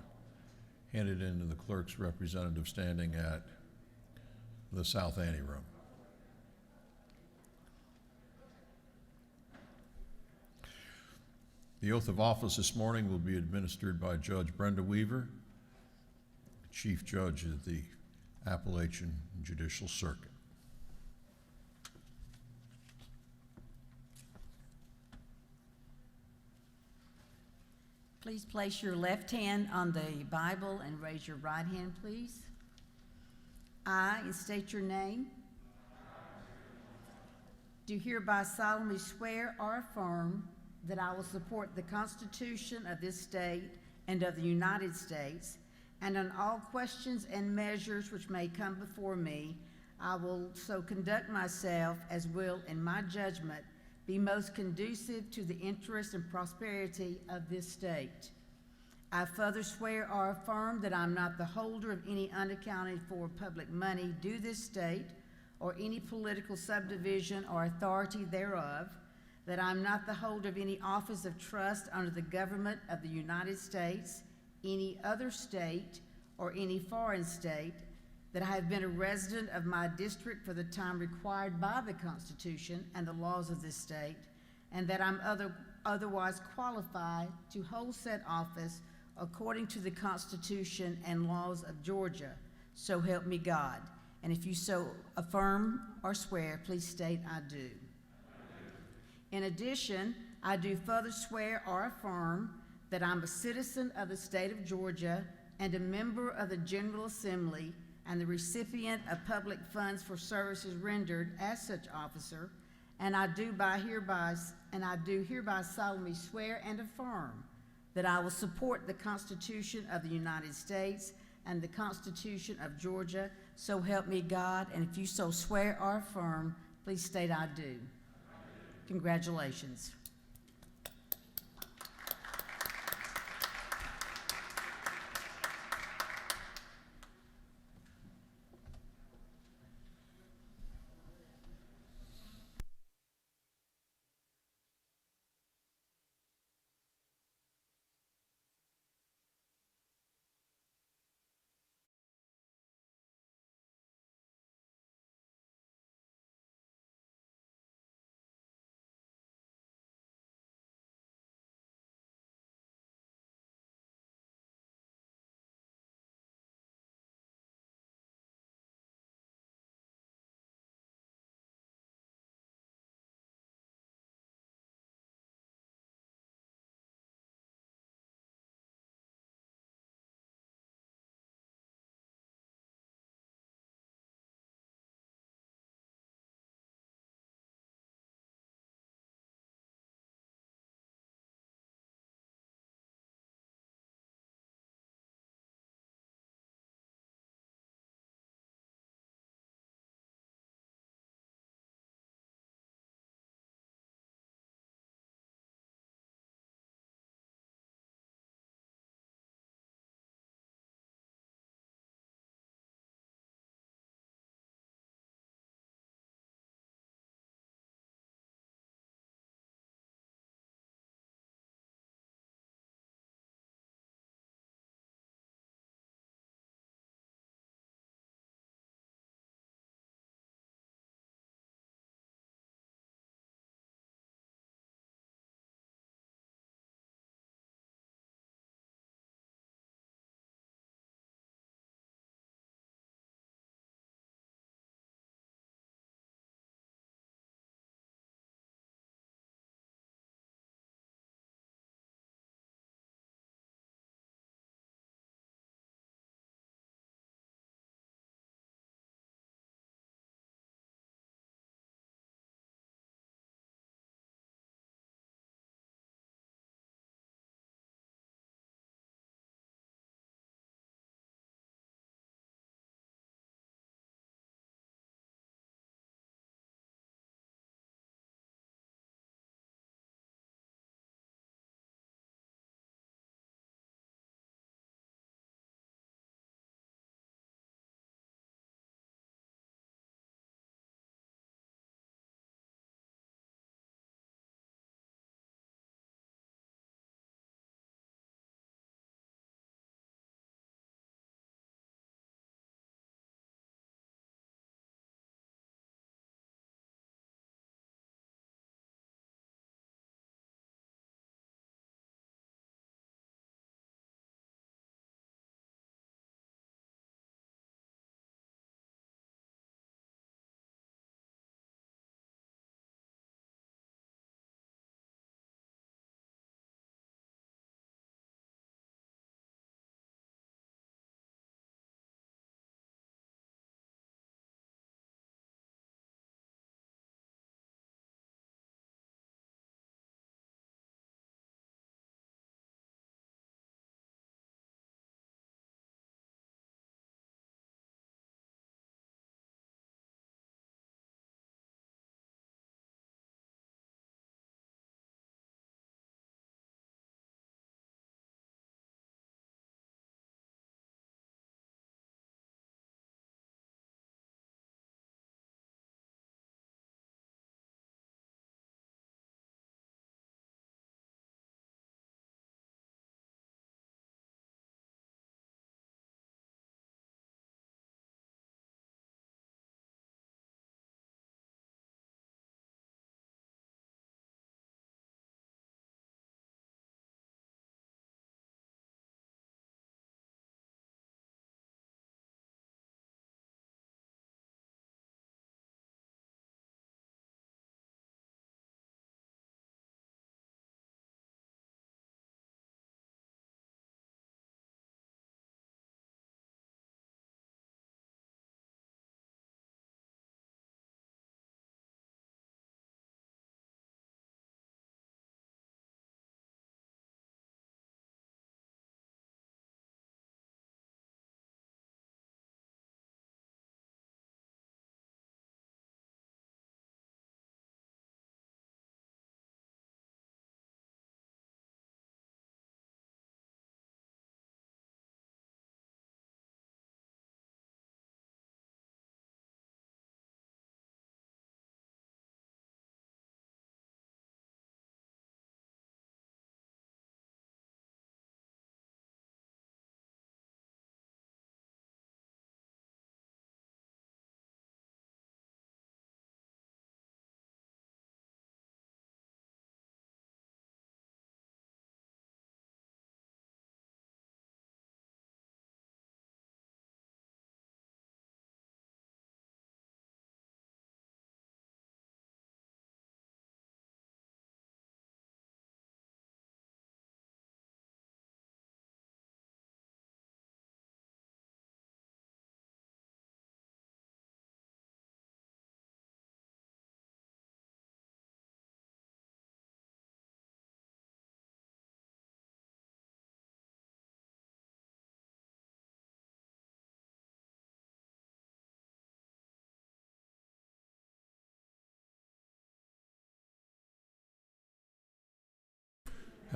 hand it in to the clerk's representative standing at the South Anteroom. The oath of office this morning will be administered by Judge Brenda Weaver, Chief Judge of the Appalachian Judicial Circuit. Please place your left hand on the Bible and raise your right hand, please. I, and state your name, do hereby solemnly swear or affirm that I will support the Constitution of this state and of the United States, and on all questions and measures which may come before me, I will so conduct myself as will, in my judgment, be most conducive to the interest and prosperity of this state. I further swear or affirm that I am not the holder of any unaccounted for public money due this state or any political subdivision or authority thereof, that I am not the holder of any office of trust under the government of the United States, any other state, or any foreign state, that I have been a resident of my district for the time required by the Constitution and the laws of this state, and that I'm otherwise qualified to hold said office according to the Constitution and laws of Georgia. So help me God. And if you so affirm or swear, please state I do. In addition, I do further swear or affirm that I'm a citizen of the state of Georgia and a member of the General Assembly and the recipient of public funds for services rendered as such officer, and I do hereby solemnly swear and affirm that I will support the Constitution of the United States and the Constitution of Georgia, so help me God. And if you so swear or affirm, please state I do. Congratulations.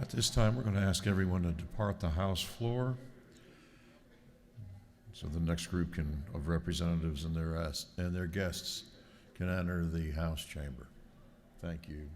At this time, we're going to ask everyone to depart the House floor so the next group of representatives and their guests can enter the House chamber. Thank you.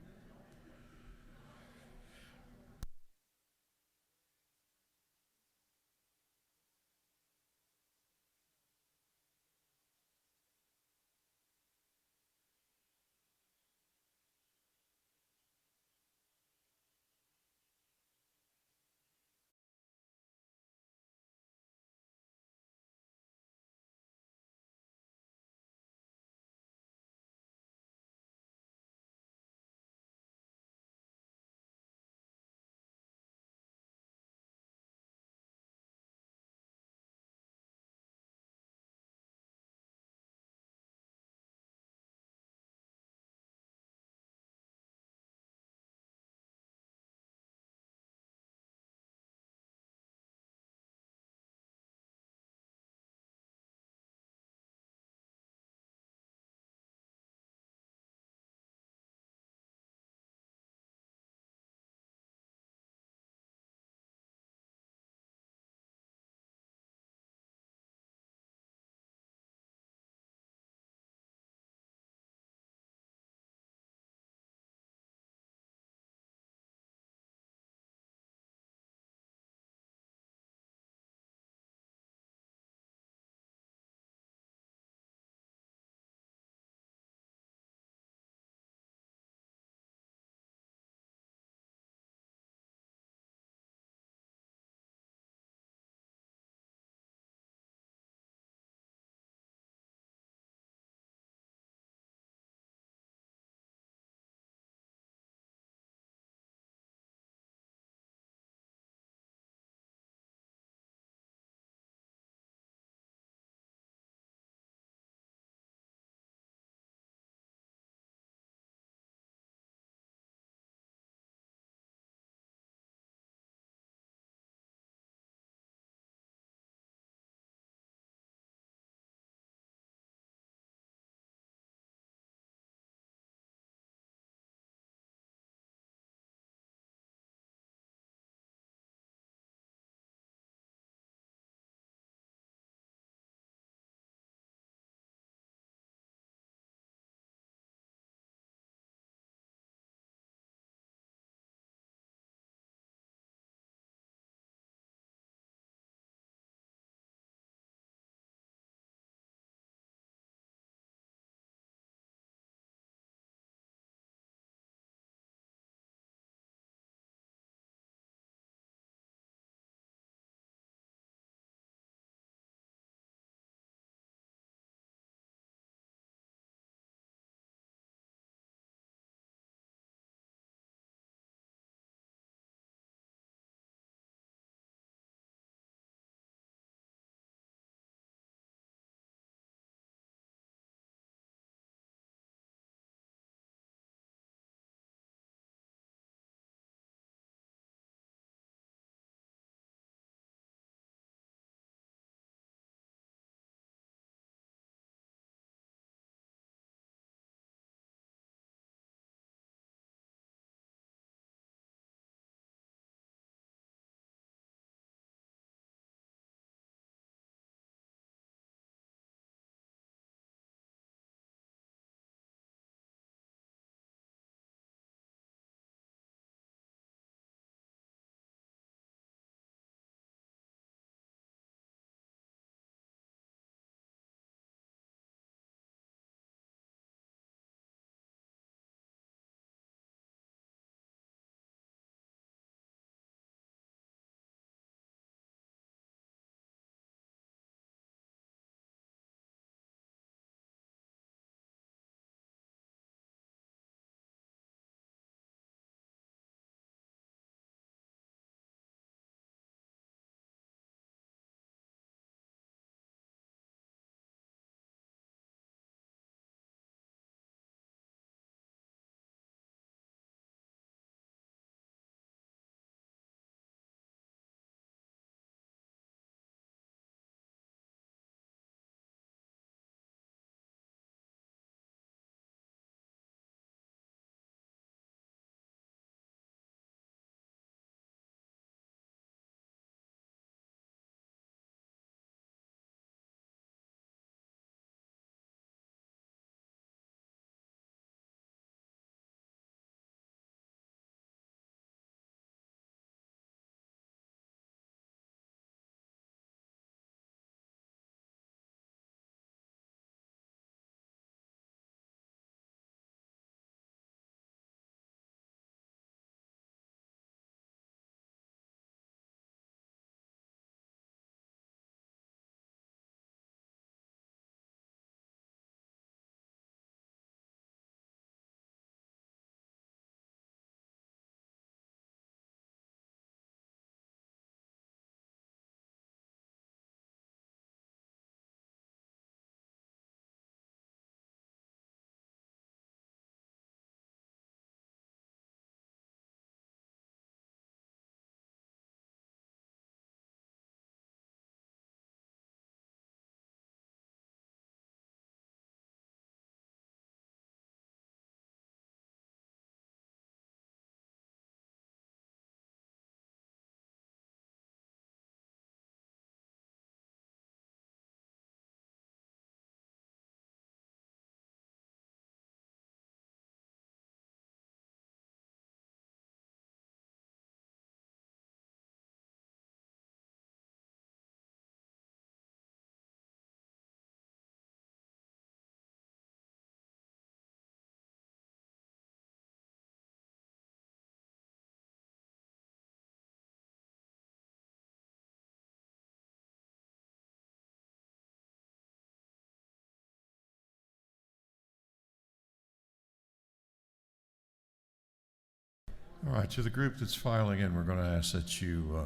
All right, to the group that's filing in, we're going to ask that you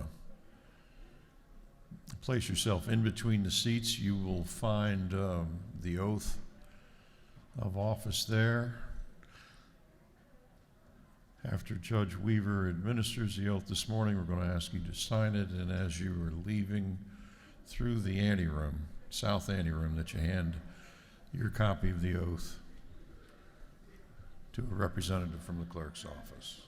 place yourself in between the seats. You will find the oath of office there. After Judge Weaver administers the oath this morning, we're going to ask you to sign it, and as you are leaving through the anteroom, south anteroom, that you hand your copy of the oath to a representative from the clerk's office.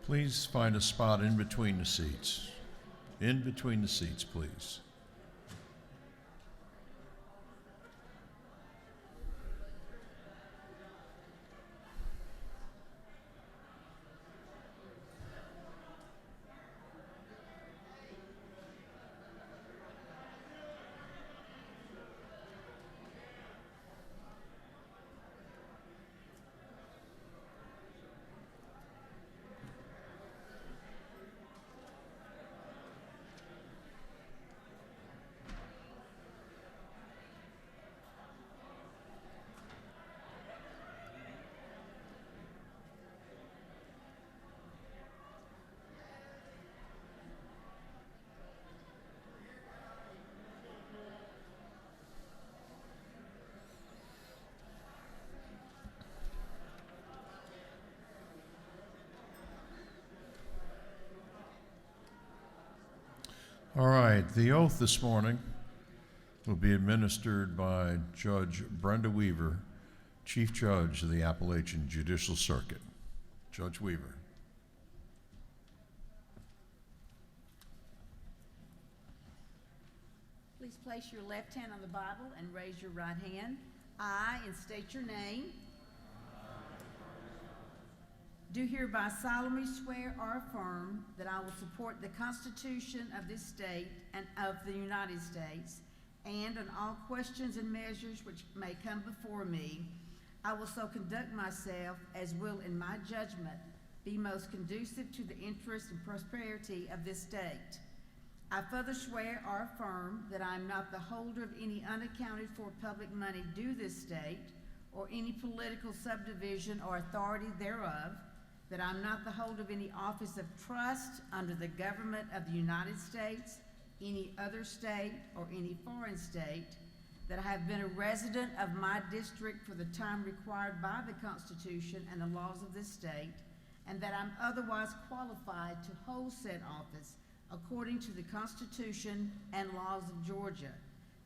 Please find a spot in between the seats. In between the seats, please. All right, the oath this morning will be administered by Judge Brenda Weaver, Chief Judge of the Appalachian Judicial Circuit. Judge Weaver. Please place your left hand on the Bible and raise your right hand. I, and state your name, do hereby solemnly swear or affirm that I will support the Constitution of this state and of the United States, and on all questions and measures which may come before me, I will so conduct myself as will in my judgment be most conducive to the interest and prosperity of this state. I further swear or affirm that I am not the holder of any unaccounted for public money due this state, or any political subdivision or authority thereof, that I am not the holder of any office of trust under the government of the United States, any other state, or any foreign state, that I have been a resident of my district for the time required by the Constitution and the laws of this state, and that I'm otherwise qualified to hold said office according to the Constitution and laws of Georgia.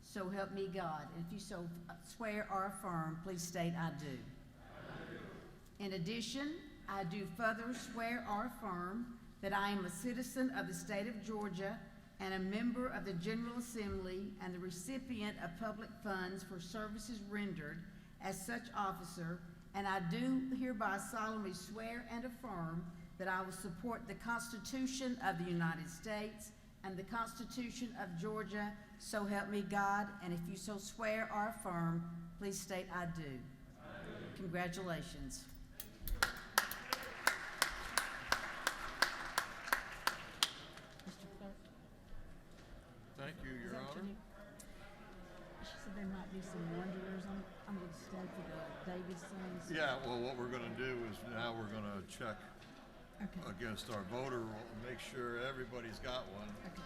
So help me God. And if you so swear or affirm, please state I do. In addition, I do further swear or affirm that I am a citizen of the state of Georgia and a member of the General Assembly and the recipient of public funds for services rendered as such officer, and I do hereby solemnly swear and affirm that I will support the Constitution of the United States and the Constitution of Georgia, so help me God. And if you so swear or affirm, please state I do. Congratulations. Mr. Clerk. Thank you, Your Honor. She said there might be some wanderers. I'm going to stand for the Davis things. Yeah, well, what we're going to do is now we're going to check against our voter roll and make sure everybody's got one. Okay.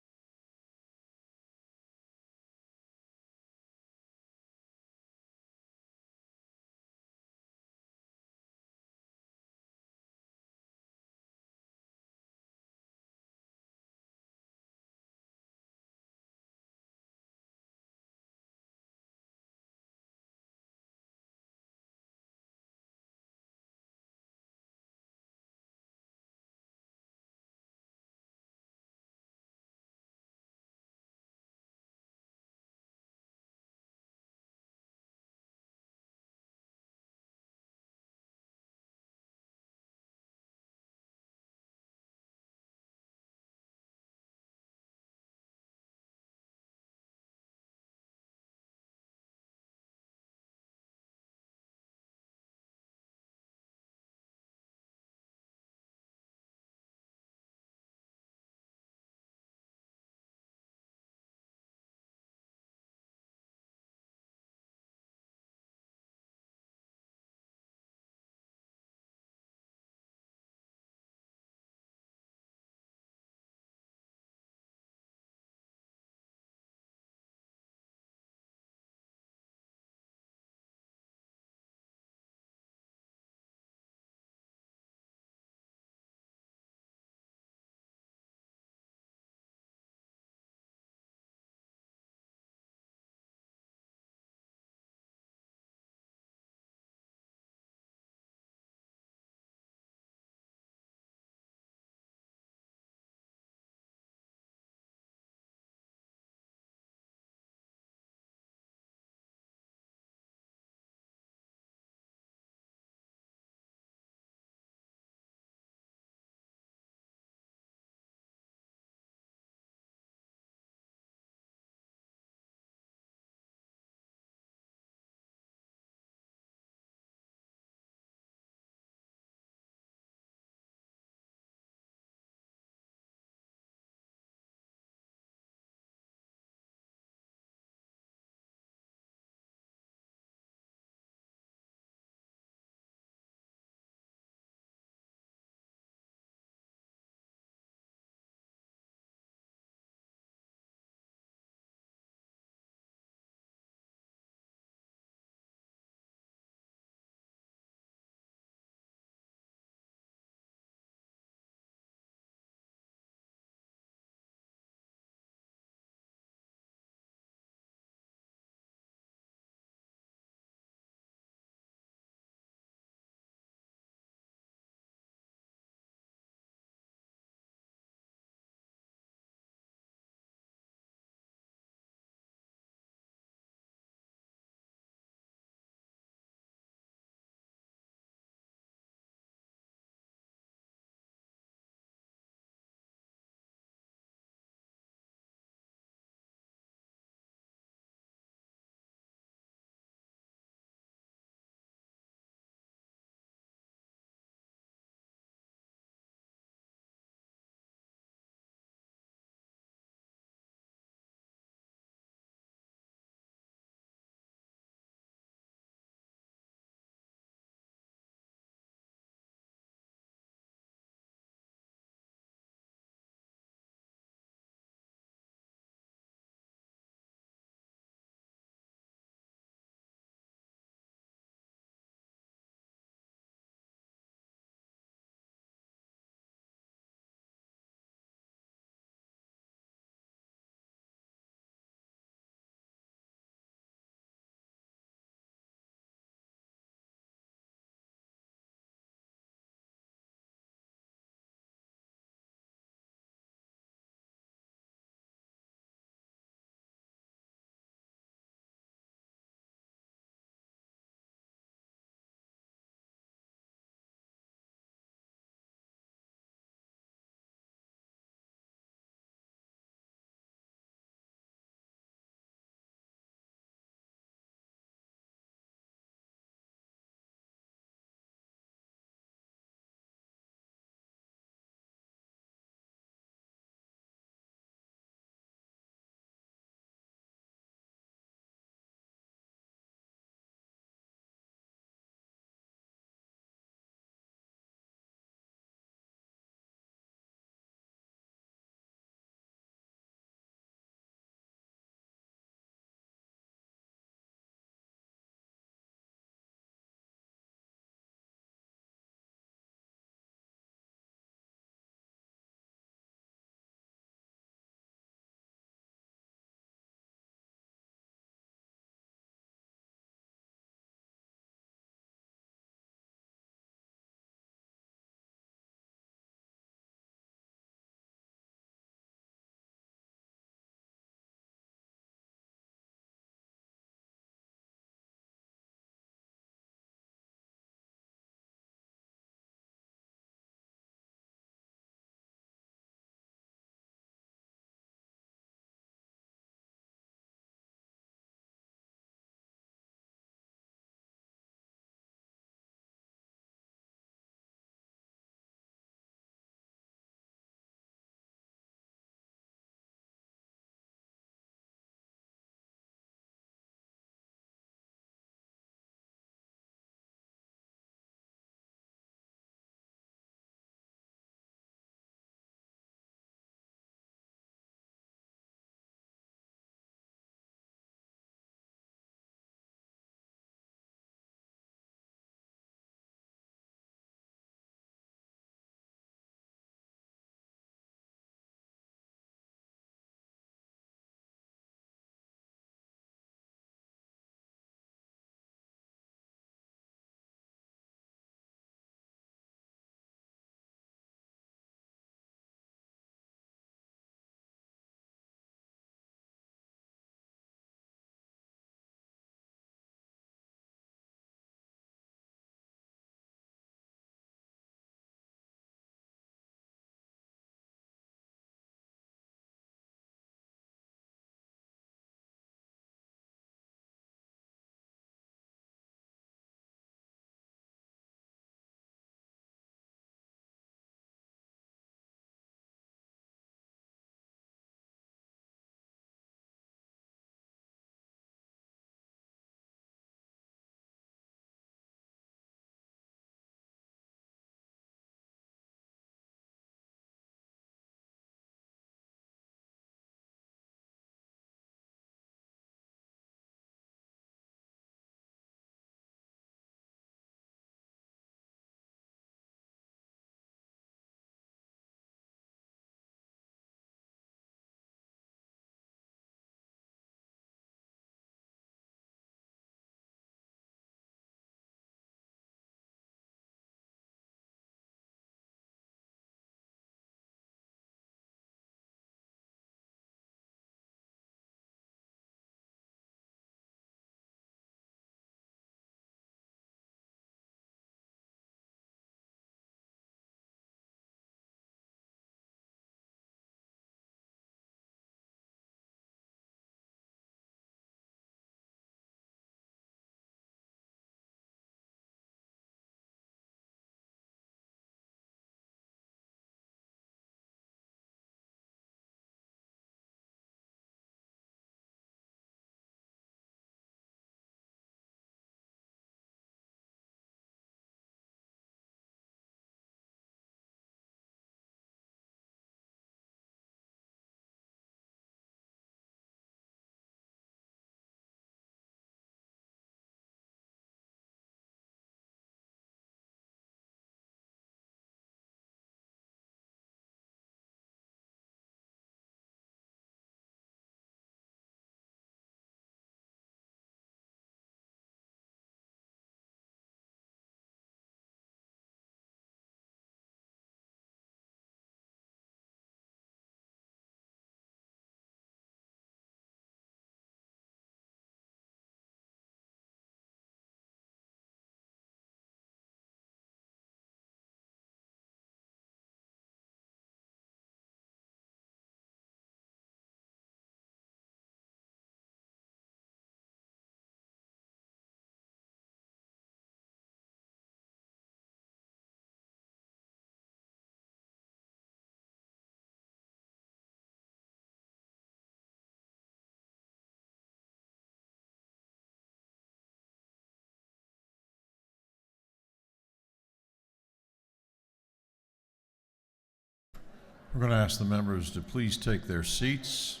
We're going to ask the members to please take their seats.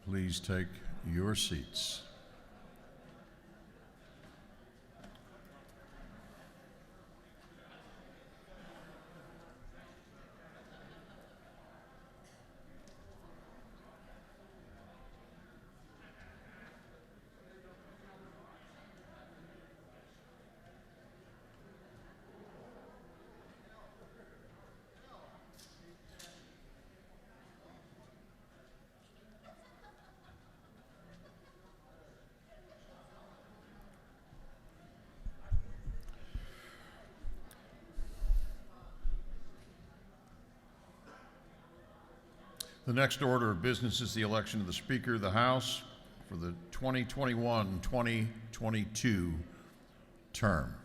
Please take your seats. The next order of business is the election of the Speaker of the House for the 2021-2022 term.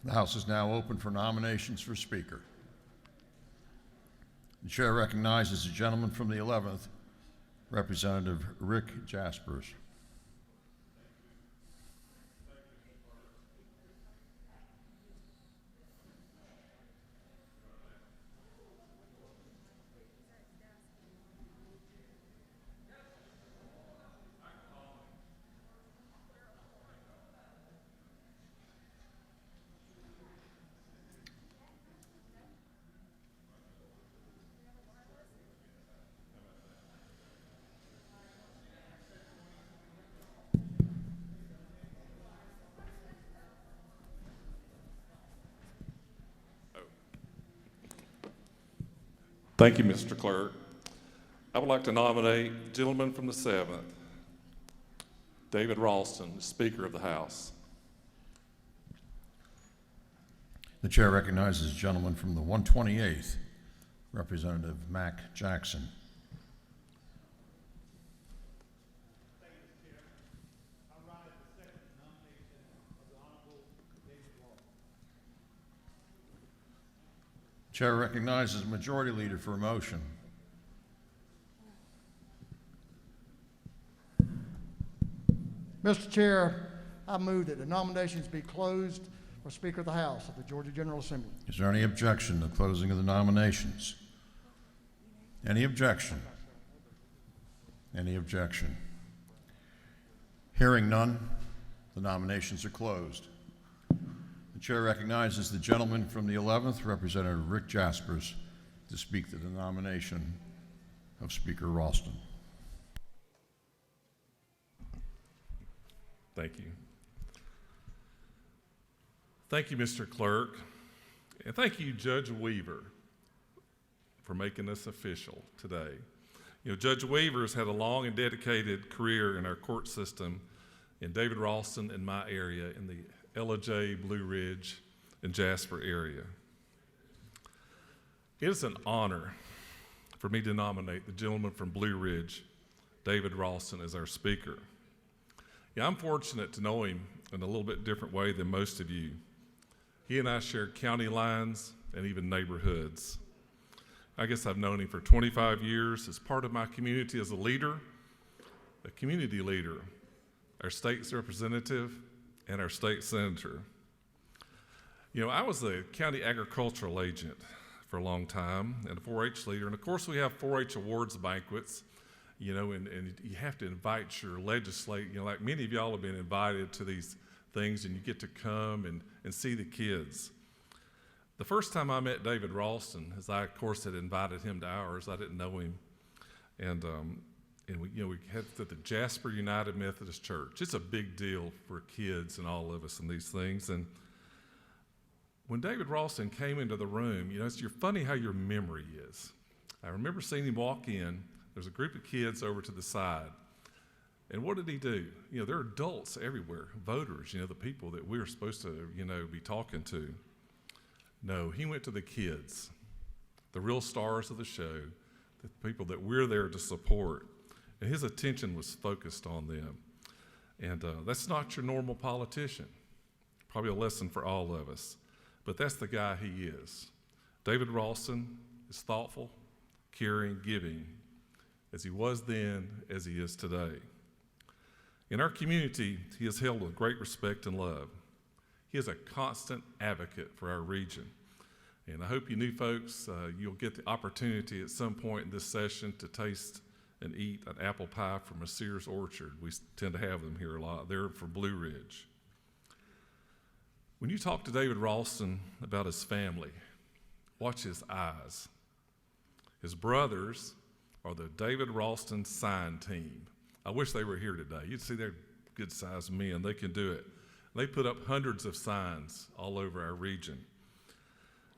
The House is now open for nominations for Speaker. The Chair recognizes the gentleman from the 11th, Representative Rick Jaspers. Thank you, Mr. Clerk. I would like to nominate the gentleman from the 7th, David Ralston, Speaker of the House. The Chair recognizes the gentleman from the 128th, Representative Mac Jackson. Chair recognizes Majority Leader for a motion. Mr. Chair, I move that the nominations be closed for Speaker of the House of the Georgia General Assembly. Is there any objection to closing of the nominations? Any objection? Any objection? Hearing none, the nominations are closed. The Chair recognizes the gentleman from the 11th, Representative Rick Jaspers, to speak to the nomination of Speaker Ralston. Thank you. Thank you, Mr. Clerk. And thank you, Judge Weaver, for making this official today. You know, Judge Weaver has had a long and dedicated career in our court system in David Ralston and my area in the LJ, Blue Ridge, and Jasper area. It is an honor for me to nominate the gentleman from Blue Ridge, David Ralston, as our speaker. Yeah, I'm fortunate to know him in a little bit different way than most of you. He and I share county lines and even neighborhoods. I guess I've known him for 25 years as part of my community as a leader, a community leader, our state's representative, and our state senator. You know, I was a county agricultural agent for a long time and a 4-H leader. And of course we have 4-H awards banquets, you know, and you have to invite your legislate, you know, like many of y'all have been invited to these things and you get to come and see the kids. The first time I met David Ralston, as I, of course, had invited him to ours, I didn't know him. And we, you know, we had at the Jasper United Methodist Church. It's a big deal for kids and all of us in these things. And when David Ralston came into the room, you know, you're funny how your memory is. I remember seeing him walk in. There's a group of kids over to the side. And what did he do? You know, there are adults everywhere, voters, you know, the people that we're supposed to, you know, be talking to. No, he went to the kids, the real stars of the show, the people that we're there to support. And his attention was focused on them. And that's not your normal politician. Probably a lesson for all of us. But that's the guy he is. David Ralston is thoughtful, caring, giving, as he was then, as he is today. In our community, he is held with great respect and love. He is a constant advocate for our region. And I hope you new folks, you'll get the opportunity at some point in this session to taste and eat an apple pie from a Sears orchard. We tend to have them here a lot. They're from Blue Ridge. When you talk to David Ralston about his family, watch his eyes. His brothers are the David Ralston sign team. I wish they were here today. You'd see they're good-sized men. They can do it. They put up hundreds of signs all over our region.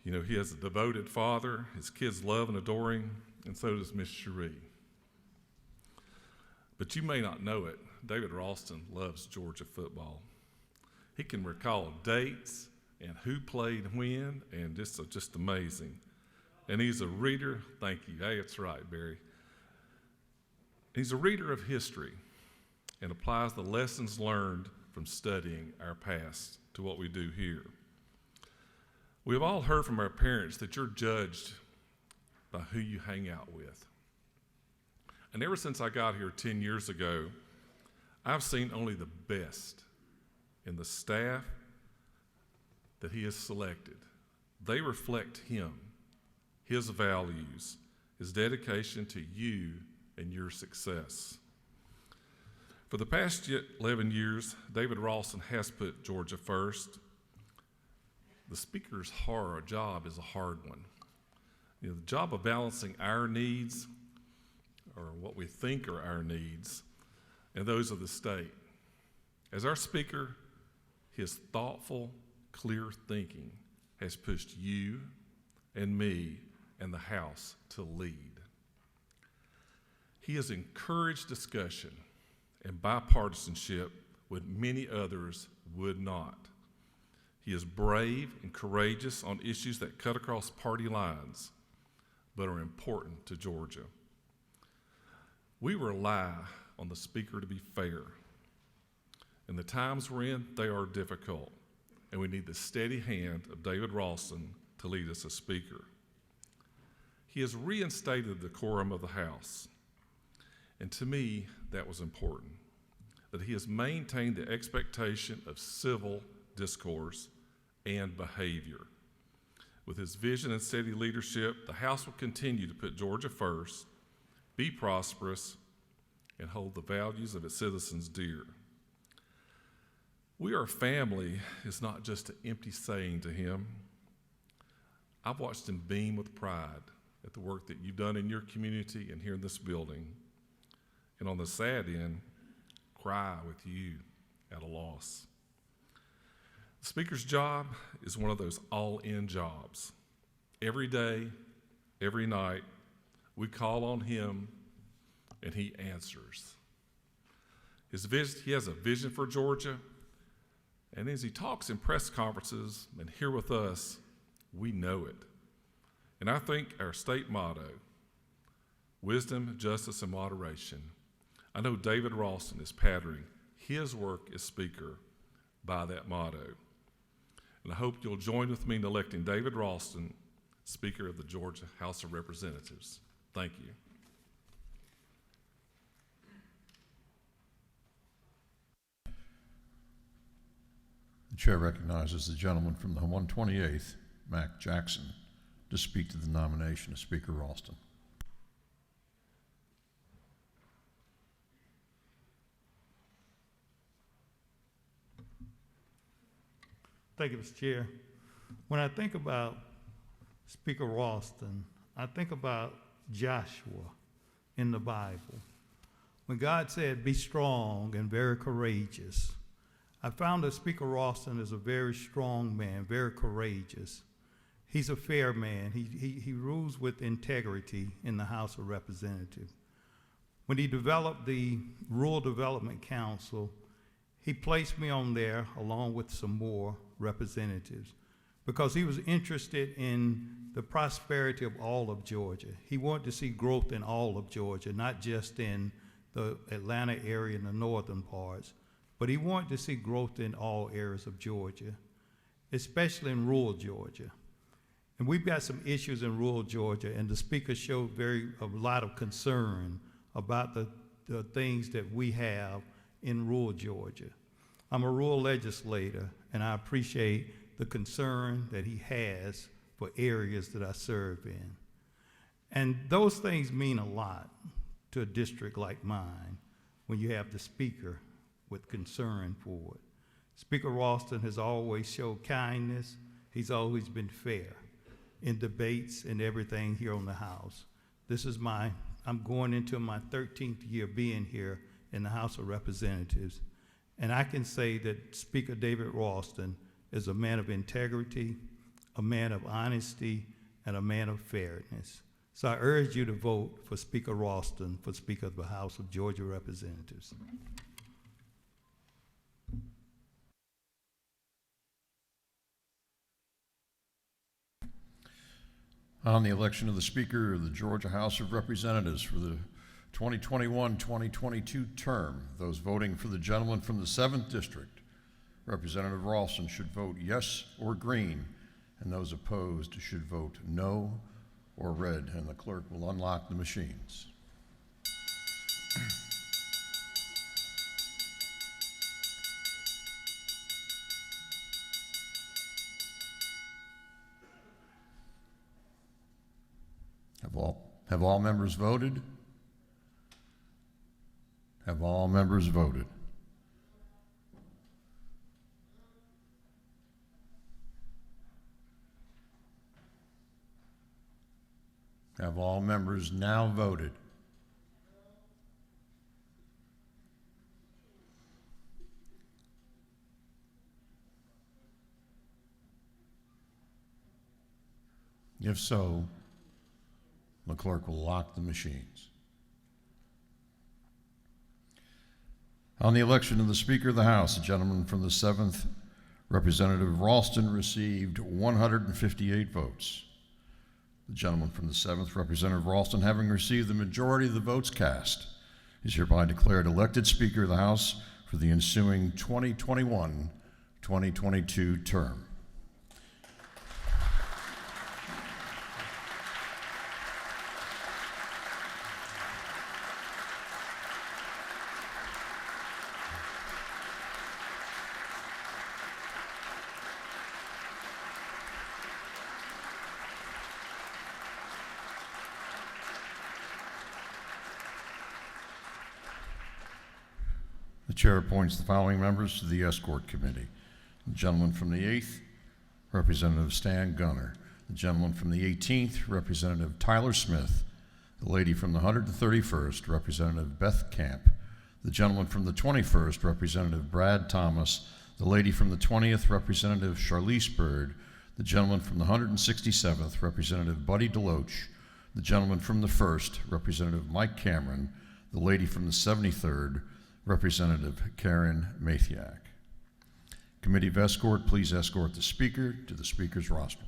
You know, he has a devoted father. His kids love and adore him, and so does Miss Cherie. But you may not know it, David Ralston loves Georgia football. He can recall dates and who played when, and just amazing. And he's a reader. Thank you. Hey, that's right, Barry. He's a reader of history and applies the lessons learned from studying our past to what we do here. We have all heard from our parents that you're judged by who you hang out with. And ever since I got here 10 years ago, I've seen only the best in the staff that he has selected. They reflect him, his values, his dedication to you and your success. For the past 11 years, David Ralston has put Georgia first. The speaker's job is a hard one. You know, the job of balancing our needs, or what we think are our needs, and those of the state. As our speaker, his thoughtful, clear thinking has pushed you and me and the House to lead. He has encouraged discussion and bipartisanship when many others would not. He is brave and courageous on issues that cut across party lines, but are important to Georgia. We rely on the speaker to be fair. And the times we're in, they are difficult, and we need the steady hand of David Ralston to lead us as speaker. He has reinstated the decorum of the House, and to me, that was important, that he has maintained the expectation of civil discourse and behavior. With his vision and steady leadership, the House will continue to put Georgia first, be prosperous, and hold the values of its citizens dear. We are family is not just an empty saying to him. I've watched him beam with pride at the work that you've done in your community and here in this building, and on the sad end, cry with you at a loss. The speaker's job is one of those all-in jobs. Every day, every night, we call on him and he answers. He has a vision for Georgia, and as he talks in press conferences and here with us, we know it. And I think our state motto, wisdom, justice, and moderation, I know David Ralston is patterning his work as speaker by that motto. And I hope you'll join with me in electing David Ralston, Speaker of the Georgia House of Representatives. Thank you. The chair recognizes the gentleman from the 128th, Mac Jackson, to speak to the nomination of Speaker Ralston. Thank you, Mr. Chair. When I think about Speaker Ralston, I think about Joshua in the Bible. When God said, "Be strong and very courageous," I found that Speaker Ralston is a very strong man, very courageous. He's a fair man. He rules with integrity in the House of Representatives. When he developed the Rural Development Council, he placed me on there along with some more representatives because he was interested in the prosperity of all of Georgia. He wanted to see growth in all of Georgia, not just in the Atlanta area and the northern parts, but he wanted to see growth in all areas of Georgia, especially in rural Georgia. And we've got some issues in rural Georgia, and the speaker showed a lot of concern about the things that we have in rural Georgia. I'm a rural legislator, and I appreciate the concern that he has for areas that I serve in. And those things mean a lot to a district like mine when you have the speaker with concern for it. Speaker Ralston has always showed kindness. He's always been fair in debates and everything here on the House. I'm going into my 13th year being here in the House of Representatives, and I can say that Speaker David Ralston is a man of integrity, a man of honesty, and a man of fairness. So I urge you to vote for Speaker Ralston for Speaker of the House of Georgia Representatives. On the election of the Speaker of the Georgia House of Representatives for the 2021-2022 term, those voting for the gentleman from the 7th District, Representative Ralston, should vote yes or green, and those opposed should vote no or red, and the clerk will unlock the machines. Have all members voted? Have all members voted? Have all members now voted? If so, the clerk will lock the machines. On the election of the Speaker of the House, the gentleman from the 7th, Representative Ralston, received 158 votes. The gentleman from the 7th, Representative Ralston, having received the majority of the votes cast, is hereby declared elected Speaker of the House for the ensuing 2021-2022 term. The chair appoints the following members to the Escort Committee. The gentleman from the 8th, Representative Stan Gunner. The gentleman from the 18th, Representative Tyler Smith. The lady from the 131st, Representative Beth Camp. The gentleman from the 21st, Representative Brad Thomas. The lady from the 20th, Representative Charlize Byrd. The gentleman from the 167th, Representative Buddy Deloach. The gentleman from the 1st, Representative Mike Cameron. The lady from the 73rd, Representative Karen Mathiak. Committee of Escort, please escort the Speaker to the Speaker's rostrum.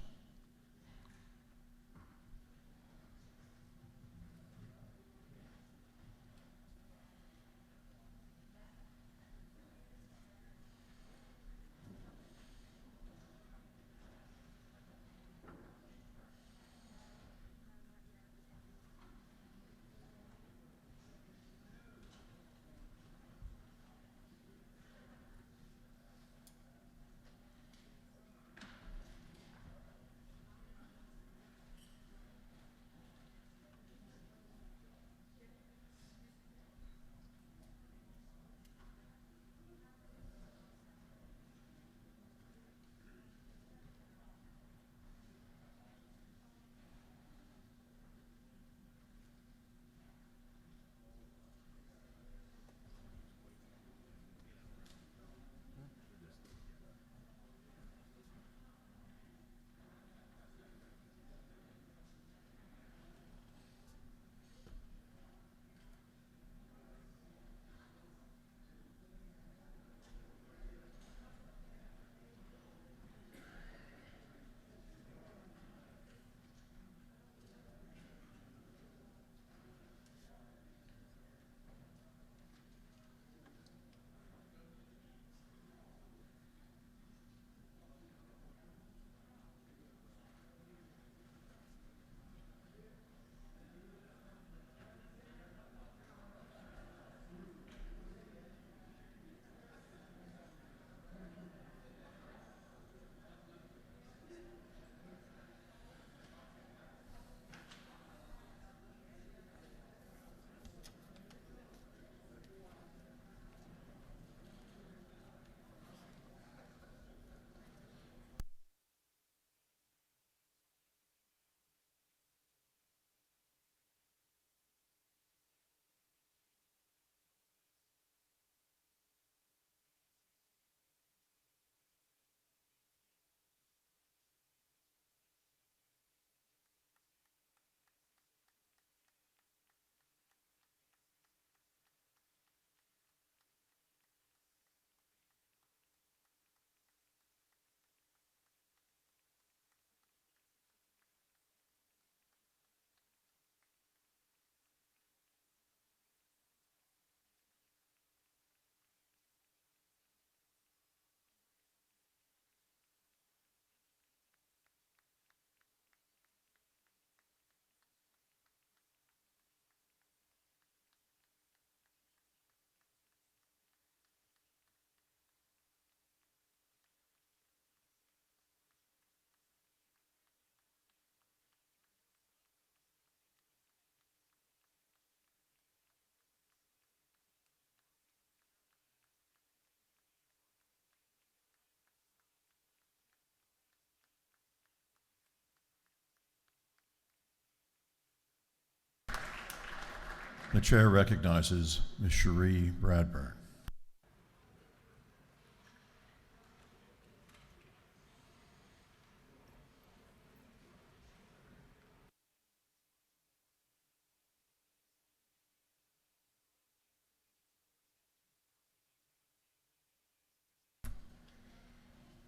The chair recognizes Ms. Cherie Bradburn.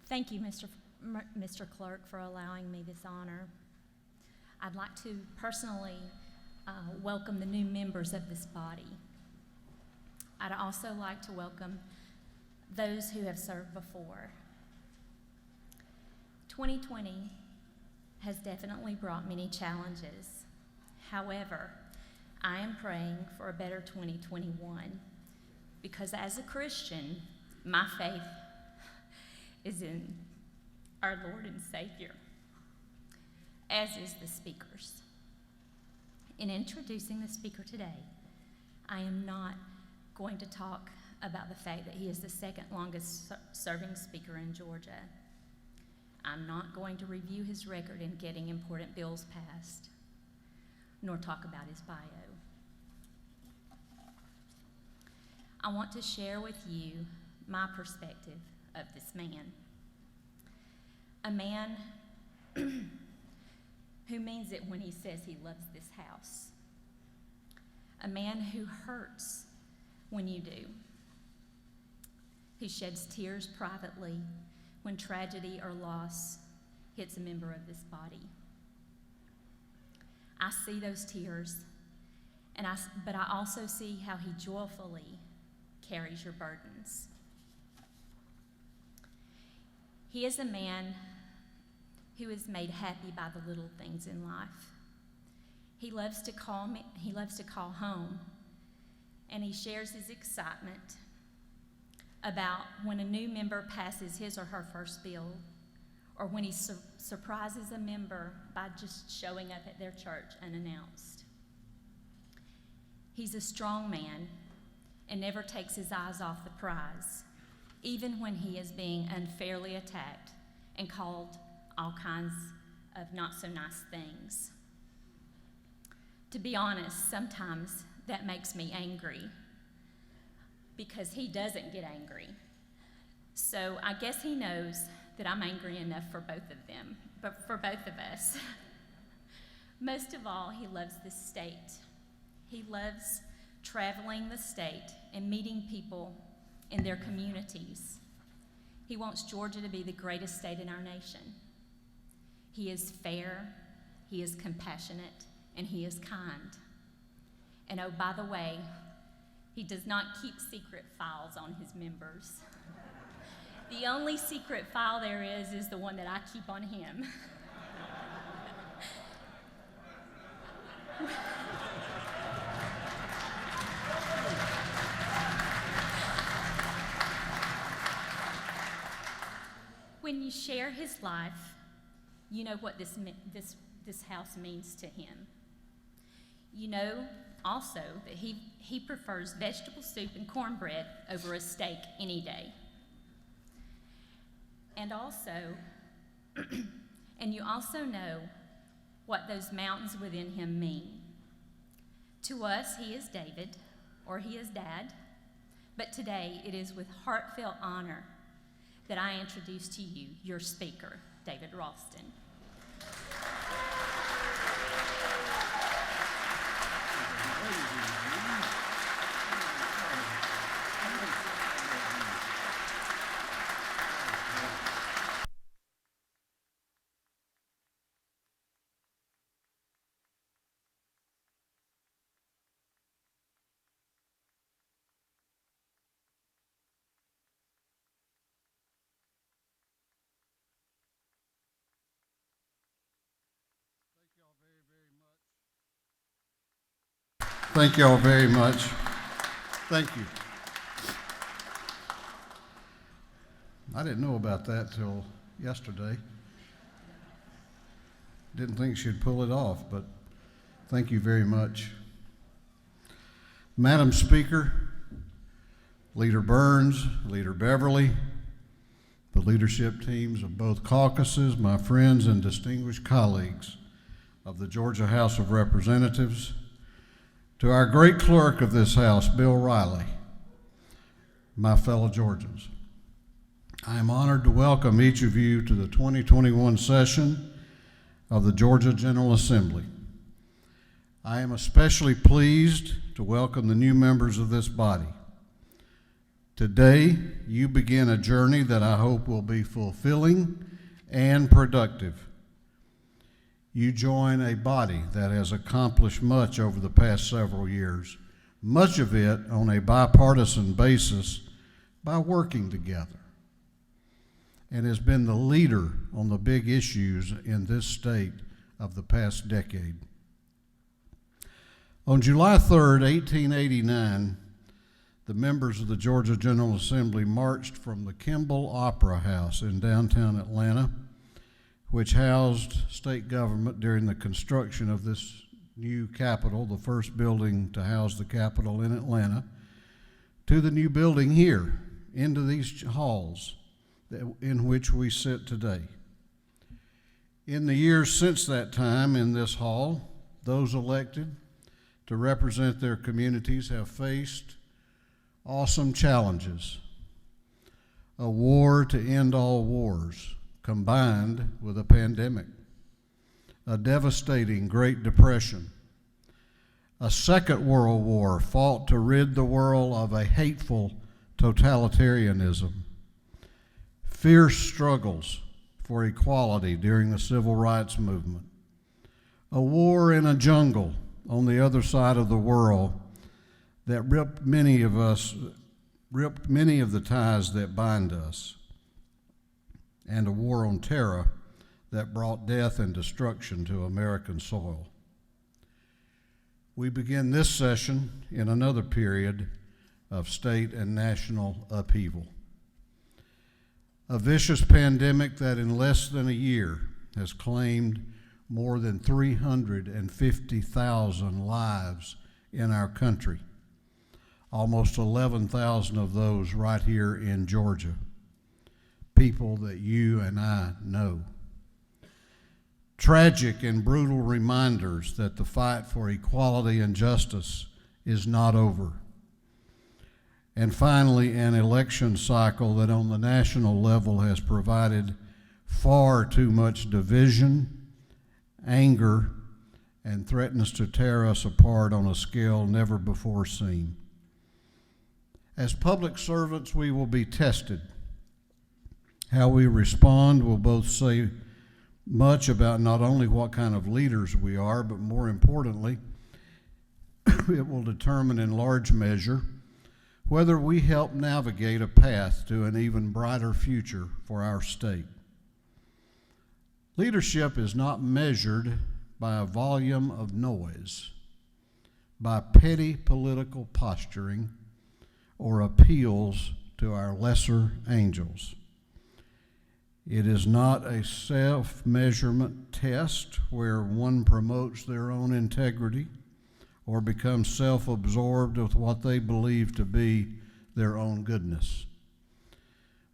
Thank you, Mr. Clerk, for allowing me this honor. I'd like to personally welcome the new members of this body. I'd also like to welcome those who have served before. 2020 has definitely brought many challenges. However, I am praying for a better 2021 because as a Christian, my faith is in our Lord and Savior, as is the speaker's. In introducing the speaker today, I am not going to talk about the fact that he is the second longest serving speaker in Georgia. I'm not going to review his record in getting important bills passed, nor talk about his bio. I want to share with you my perspective of this man. A man who means it when he says he loves this house. A man who hurts when you do. Who sheds tears privately when tragedy or loss hits a member of this body. I see those tears, but I also see how he joyfully carries your burdens. He is a man who is made happy by the little things in life. He loves to call home, and he shares his excitement about when a new member passes his or her first bill, or when he surprises a member by just showing up at their church unannounced. He's a strong man and never takes his eyes off the prize, even when he is being unfairly attacked and called all kinds of not so nice things. To be honest, sometimes that makes me angry because he doesn't get angry. So I guess he knows that I'm angry enough for both of them, but for both of us. Most of all, he loves this state. He loves traveling the state and meeting people in their communities. He wants Georgia to be the greatest state in our nation. He is fair, he is compassionate, and he is kind. And oh, by the way, he does not keep secret files on his members. The only secret file there is the one that I keep on him. When you share his life, you know what this house means to him. You know also that he prefers vegetable soup and cornbread over a steak any day. And you also know what those mountains within him mean. To us, he is David, or he is Dad, but today it is with heartfelt honor that I introduce to you your speaker, David Ralston. Thank y'all very much. Thank you. I didn't know about that till yesterday. Didn't think she'd pull it off, but thank you very much. Madam Speaker, Leader Burns, Leader Beverly, the leadership teams of both caucuses, my friends and distinguished colleagues of the Georgia House of Representatives, To our great clerk of this house, Bill Riley, my fellow Georgians, I am honored to welcome each of you to the 2021 session of the Georgia General Assembly. I am especially pleased to welcome the new members of this body. Today, you begin a journey that I hope will be fulfilling and productive. You join a body that has accomplished much over the past several years, much of it on a bipartisan basis by working together, and has been the leader on the big issues in this state of the past decade. On July 3rd, 1889, the members of the Georgia General Assembly marched from the Kimball Opera House in downtown Atlanta, which housed state government during the construction of this new capitol, the first building to house the capitol in Atlanta, to the new building here, into these halls in which we sit today. In the years since that time in this hall, those elected to represent their communities have faced awesome challenges. A war to end all wars, combined with a pandemic, a devastating Great Depression, a Second World War fought to rid the world of a hateful totalitarianism, fierce struggles for equality during the Civil Rights Movement, a war in a jungle on the other side of the world that ripped many of the ties that bind us, and a war on terror that brought death and destruction to American soil. We begin this session in another period of state and national upheaval. A vicious pandemic that in less than a year has claimed more than 350,000 lives in our country, almost 11,000 of those right here in Georgia, people that you and I know. Tragic and brutal reminders that the fight for equality and justice is not over. And finally, an election cycle that on the national level has provided far too much division, anger, and threatens to tear us apart on a scale never before seen. As public servants, we will be tested. How we respond will both say much about not only what kind of leaders we are, but more importantly, it will determine in large measure whether we help navigate a path to an even brighter future for our state. Leadership is not measured by a volume of noise, by petty political posturing, or appeals to our lesser angels. It is not a self-measurement test where one promotes their own integrity or becomes self-absorbed with what they believe to be their own goodness.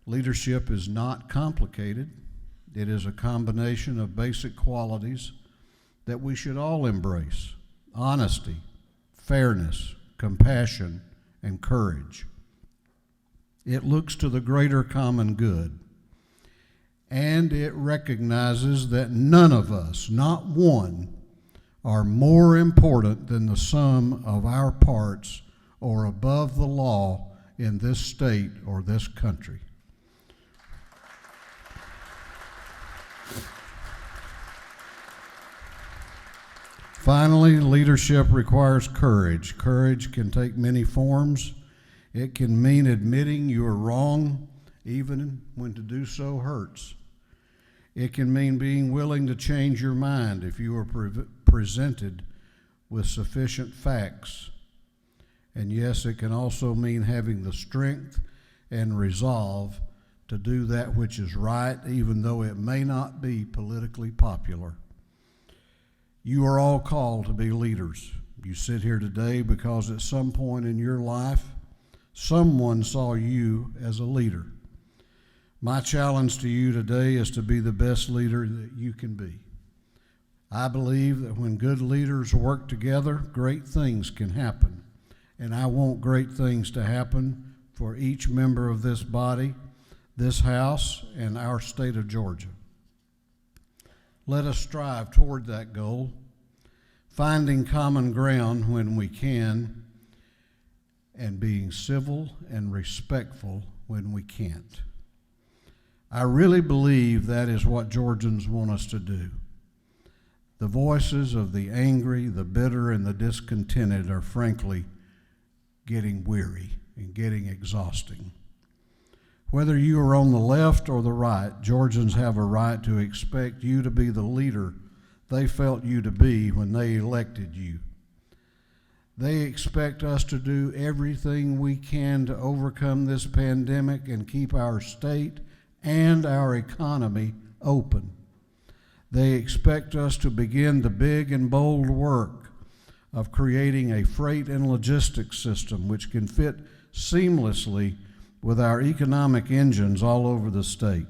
Leadership is not complicated. It is a combination of basic qualities that we should all embrace: honesty, fairness, compassion, and courage. It looks to the greater common good, and it recognizes that none of us, not one, are more important than the sum of our parts or above the law in this state or this country. Finally, leadership requires courage. Courage can take many forms. It can mean admitting you are wrong, even when to do so hurts. It can mean being willing to change your mind if you are presented with sufficient facts. And yes, it can also mean having the strength and resolve to do that which is right, even though it may not be politically popular. You are all called to be leaders. You sit here today because at some point in your life, someone saw you as a leader. My challenge to you today is to be the best leader that you can be. I believe that when good leaders work together, great things can happen. And I want great things to happen for each member of this body, this House, and our state of Georgia. Let us strive toward that goal, finding common ground when we can, and being civil and respectful when we can't. I really believe that is what Georgians want us to do. The voices of the angry, the bitter, and the discontented are frankly getting weary and getting exhausting. Whether you are on the left or the right, Georgians have a right to expect you to be the leader they felt you to be when they elected you. They expect us to do everything we can to overcome this pandemic and keep our state and our economy open. They expect us to begin the big and bold work of creating a freight and logistics system which can fit seamlessly with our economic engines all over the state.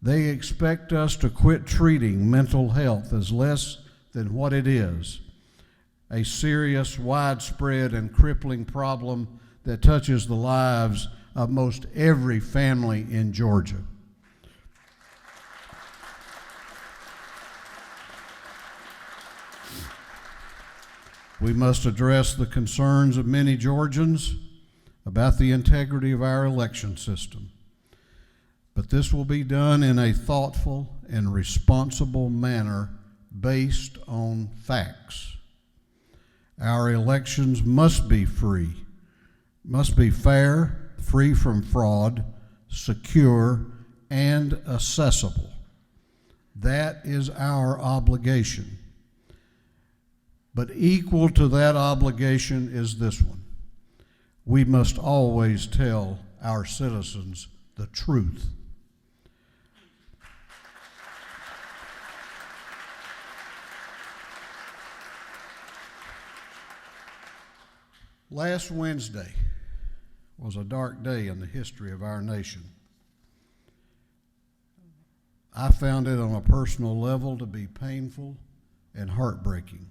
They expect us to quit treating mental health as less than what it is, a serious, widespread, and crippling problem that touches the lives of most every family in Georgia. We must address the concerns of many Georgians about the integrity of our election system. But this will be done in a thoughtful and responsible manner based on facts. Our elections must be free, must be fair, free from fraud, secure, and accessible. That is our obligation. But equal to that obligation is this one. We must always tell our citizens the truth. Last Wednesday was a dark day in the history of our nation. I found it on a personal level to be painful and heartbreaking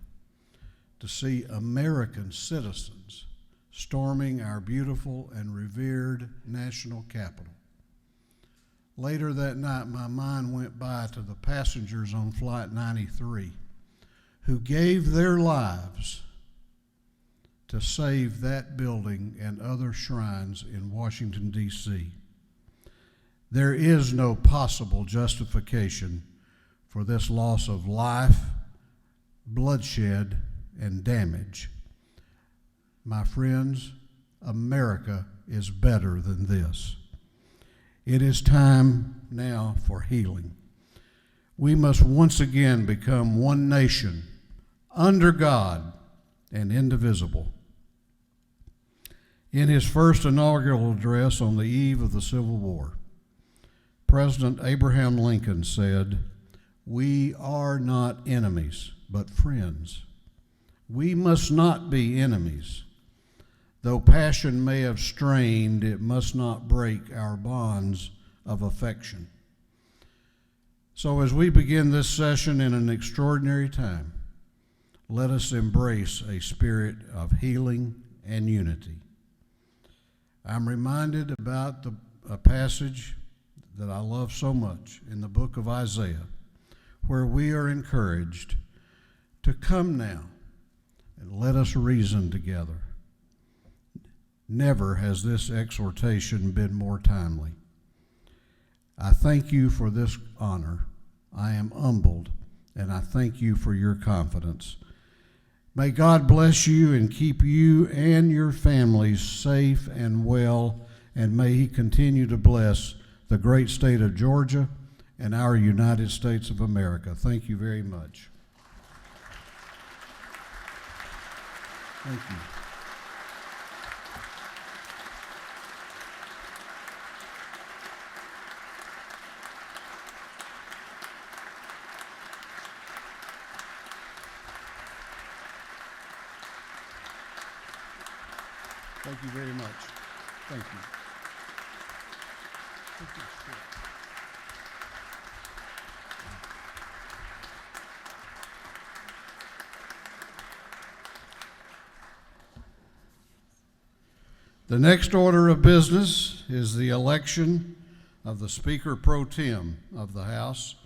to see American citizens storming our beautiful and revered national capital. Later that night, my mind went by to the passengers on Flight 93 who gave their lives to save that building and other shrines in Washington, D.C. There is no possible justification for this loss of life, bloodshed, and damage. My friends, America is better than this. It is time now for healing. We must once again become one nation, under God and indivisible. In his first inaugural address on the eve of the Civil War, President Abraham Lincoln said, "We are not enemies, but friends. We must not be enemies. Though passion may have strained, it must not break our bonds of affection." So as we begin this session in an extraordinary time, let us embrace a spirit of healing and unity. I'm reminded about a passage that I love so much in the book of Isaiah, where we are encouraged to come now and let us reason together. Never has this exhortation been more timely. I thank you for this honor. I am humbled, and I thank you for your confidence. May God bless you and keep you and your families safe and well, and may He continue to bless the great state of Georgia and our United States of America. Thank you very much. Thank you. Thank you very much. Thank you. Thank you. The next order of business is the election of the Speaker Pro Tem of the House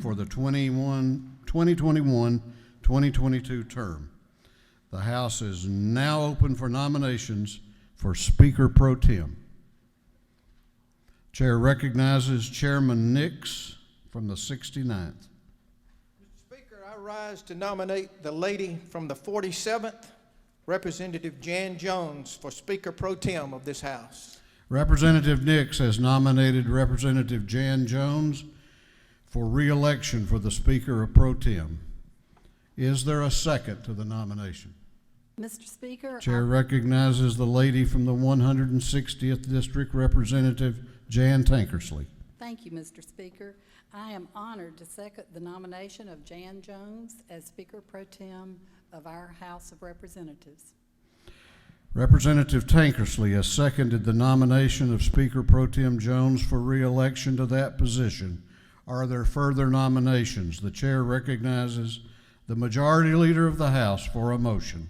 for the 2021-2022 term. The House is now open for nominations for Speaker Pro Tem. Chair recognizes Chairman Nix from the 69th. Mr. Speaker, I rise to nominate the lady from the 47th, Representative Jan Jones, for Speaker Pro Tem of this House. Representative Nix has nominated Representative Jan Jones for re-election for the Speaker of Pro Tem. Is there a second to the nomination? Mr. Speaker, Chair recognizes the lady from the 160th District, Representative Jan Tankersley. thank you, Mr. Speaker. I am honored to second the nomination of Jan Jones as Speaker Pro Tem of our House of Representatives. Representative Tankersley has seconded the nomination of Speaker Pro Tem Jones for re-election to that position. Are there further nominations? The chair recognizes the Majority Leader of the House for a motion.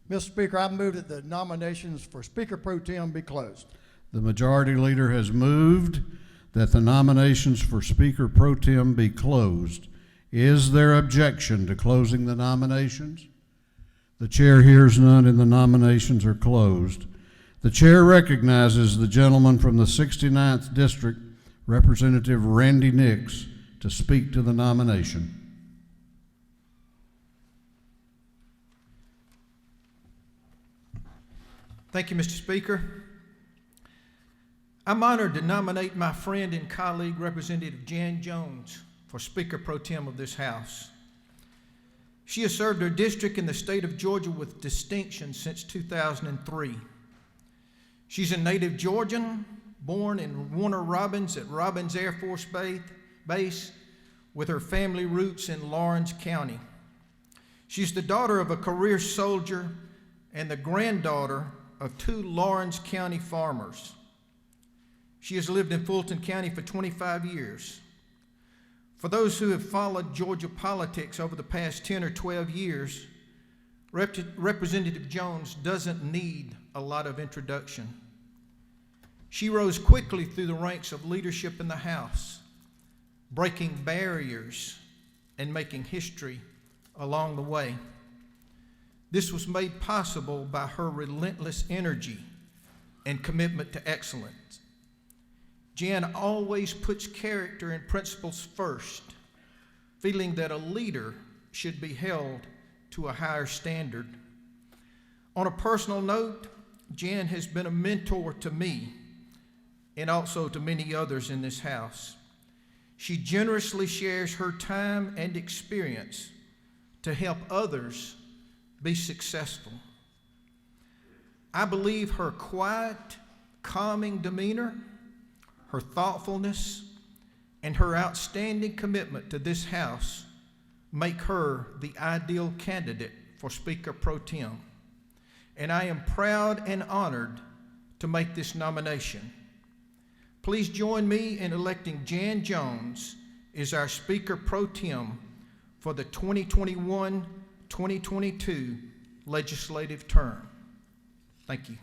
Mr. Speaker, I move that the nominations for Speaker Pro Tem be closed. The Majority Leader has moved that the nominations for Speaker Pro Tem be closed. Is there objection to closing the nominations? The chair hears none and the nominations are closed. The chair recognizes the gentleman from the 69th District, Representative Randy Nix, to speak to the nomination. Thank you, Mr. Speaker. I'm honored to nominate my friend and colleague, Representative Jan Jones, for Speaker Pro Tem of this House. She has served her district in the state of Georgia with distinction since 2003. She's a native Georgian, born in Warner Robins at Robins Air Force Base, with her family roots in Lawrence County. She's the daughter of a career soldier and the granddaughter of 2 Lawrence County farmers. She has lived in Fulton County for 25 years. For those who have followed Georgia politics over the past 10 or 12 years, Representative Jones doesn't need a lot of introduction. She rose quickly through the ranks of leadership in the House, breaking barriers and making history along the way. This was made possible by her relentless energy and commitment to excellence. Jan always puts character and principles first, feeling that a leader should be held to a higher standard. On a personal note, Jan has been a mentor to me and also to many others in this house. She generously shares her time and experience to help others be successful. I believe her quiet, calming demeanor, her thoughtfulness, and her outstanding commitment to this House make her the ideal candidate for Speaker Pro Tem. And I am proud and honored to make this nomination. Please join me in electing Jan Jones as our Speaker Pro Tem for the 2021-2022 legislative term. Thank you.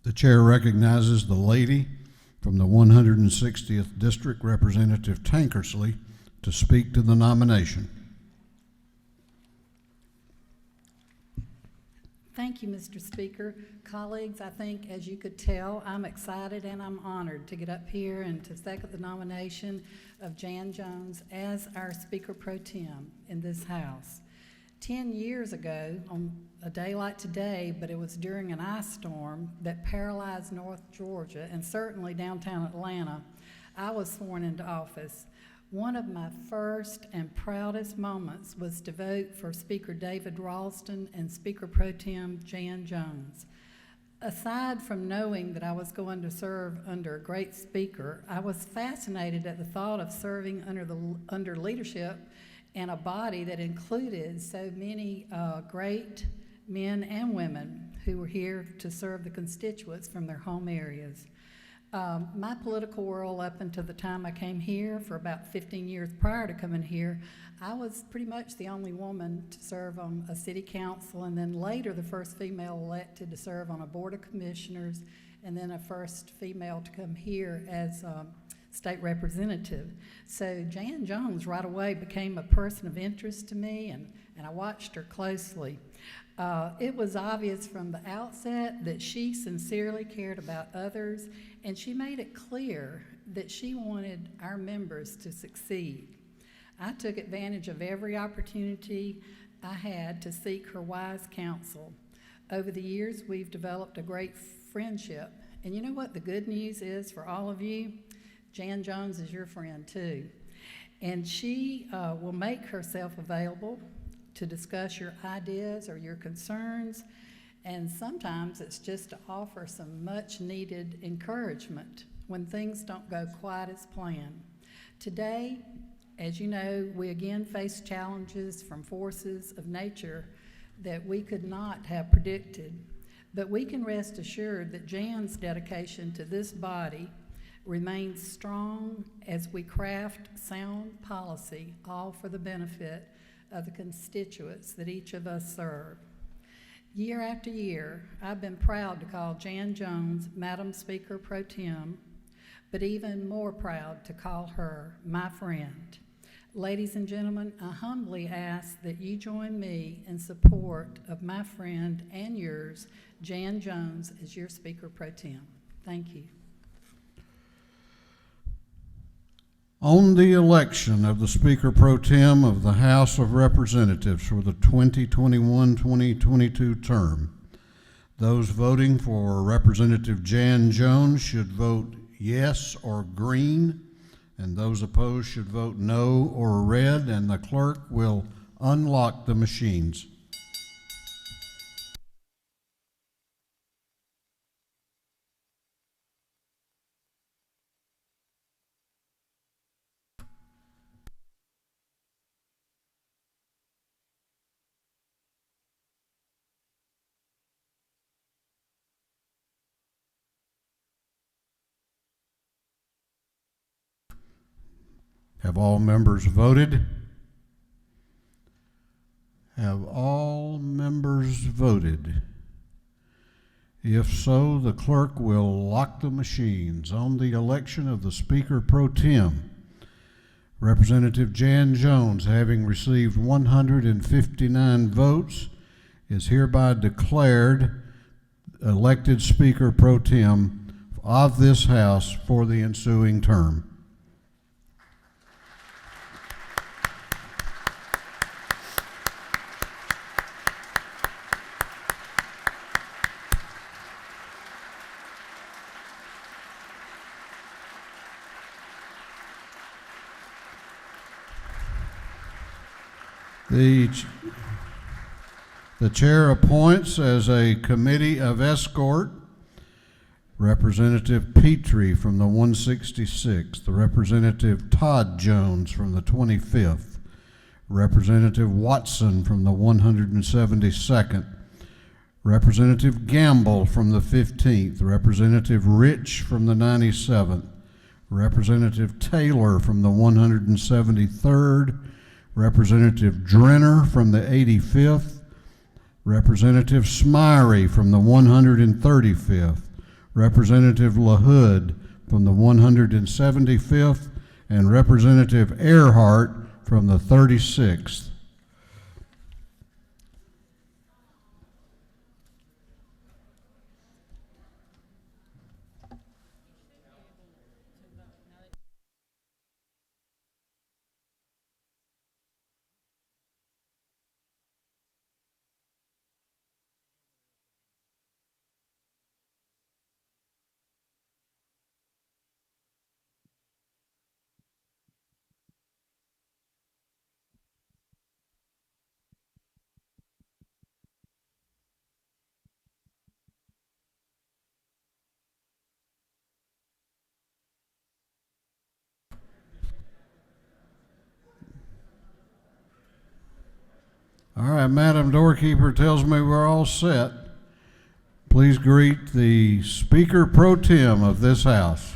The chair recognizes the lady from the 160th District, Representative Tankersley, to speak to the nomination. Thank you, Mr. Speaker. Colleagues, I think, as you could tell, I'm excited and I'm honored to get up here and to second the nomination of Jan Jones as our Speaker Pro Tem in this House. 10 years ago, on a day like today, but it was during an ice storm that paralyzed North Georgia and certainly downtown Atlanta, I was sworn into office. One of my first and proudest moments was to vote for Speaker David Ralston and Speaker Pro Tem Jan Jones. Aside from knowing that I was going to serve under a great speaker, I was fascinated at the thought of serving under leadership and a body that included so many great men and women who were here to serve the constituents from their home areas. My political world up until the time I came here, for about 15 years prior to coming here, I was pretty much the only woman to serve on a city council, and then later the first female elected to serve on a board of commissioners, and then a first female to come here as state representative. So Jan Jones right away became a person of interest to me, and I watched her closely. It was obvious from the outset that she sincerely cared about others, and she made it clear that she wanted our members to succeed. I took advantage of every opportunity I had to seek her wise counsel. Over the years, we've developed a great friendship. And you know what the good news is for all of you? Jan Jones is your friend too. And she will make herself available to discuss your ideas or your concerns. And sometimes it's just to offer some much needed encouragement when things don't go quite as planned. Today, as you know, we again face challenges from forces of nature that we could not have predicted. But we can rest assured that Jan's dedication to this body remains strong as we craft sound policy, all for the benefit of the constituents that each of us serve. Year after year, I've been proud to call Jan Jones Madam Speaker Pro Tem, but even more proud to call her my friend. Ladies and gentlemen, I humbly ask that you join me in support of my friend and yours, Jan Jones, as your Speaker Pro Tem. Thank you. On the election of the Speaker Pro Tem of the House of Representatives for the 2021-2022 term, those voting for Representative Jan Jones should vote yes or green, and those opposed should vote no or red, and the clerk will unlock the machines. Have all members voted? Have all members voted? If so, the clerk will lock the machines. On the election of the Speaker Pro Tem, Representative Jan Jones, having received 159 votes, is hereby declared elected Speaker Pro Tem of this House for the ensuing term. The chair appoints as a committee of escort Representative Petrie from the 166th, Representative Todd Jones from the 25th, Representative Watson from the 172nd, Representative Gamble from the 15th, Representative Rich from the 97th, Representative Taylor from the 173rd, Representative Drenner from the 85th, Representative Smyrie from the 135th, Representative LaHood from the 175th, and Representative Earhart from the 36th. All right, Madam Doorkeeper tells me we're all set. Please greet the Speaker Pro Tem of this House.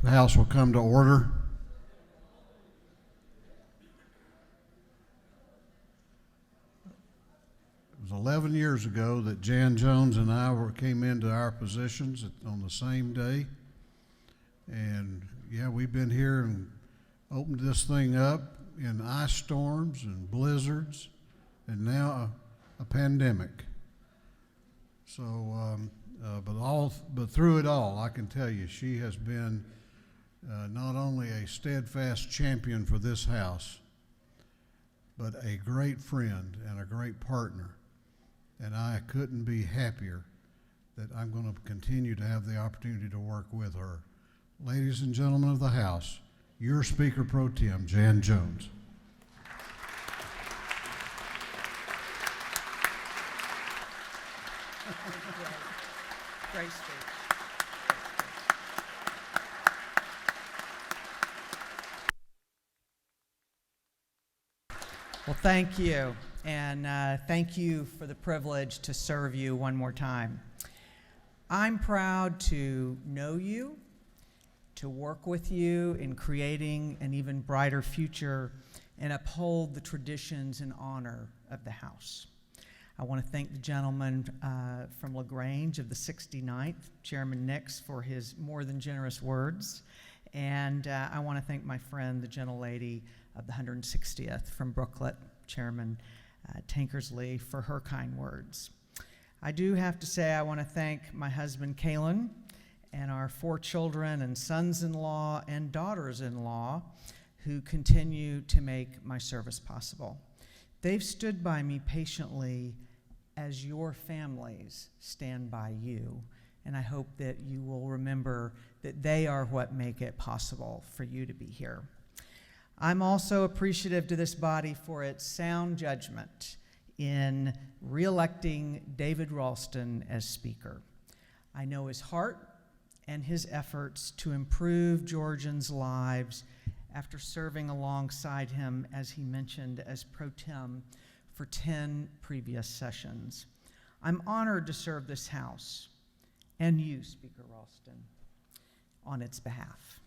The House will come to order. It was 11 years ago that Jan Jones and I came into our positions on the same day. And yeah, we've been here and opened this thing up in ice storms and blizzards and now a pandemic. So, but through it all, I can tell you, she has been not only a steadfast champion for this house, but a great friend and a great partner. And I couldn't be happier that I'm going to continue to have the opportunity to work with her. Ladies and gentlemen of the House, your Speaker Pro Tem, Jan Jones. Great speech. Well, thank you, and thank you for the privilege to serve you one more time. I'm proud to know you, to work with you in creating an even brighter future and uphold the traditions and honor of the House. I want to thank the gentleman from LaGrange of the 69th, Chairman Nix, for his more than generous words. And I want to thank my friend, the gentlelady of the 160th from Brooklet, Chairman Tankersley, for her kind words. I do have to say I want to thank my husband, Kalen, and our 4 children and sons-in-law and daughters-in-law who continue to make my service possible. They've stood by me patiently as your families stand by you, and I hope that you will remember that they are what make it possible for you to be here. I'm also appreciative to this body for its sound judgment in re-electing David Ralston as Speaker. I know his heart and his efforts to improve Georgians' lives after serving alongside him, as he mentioned, as pro tem for 10 previous sessions. I'm honored to serve this House and you, Speaker Ralston, on its behalf.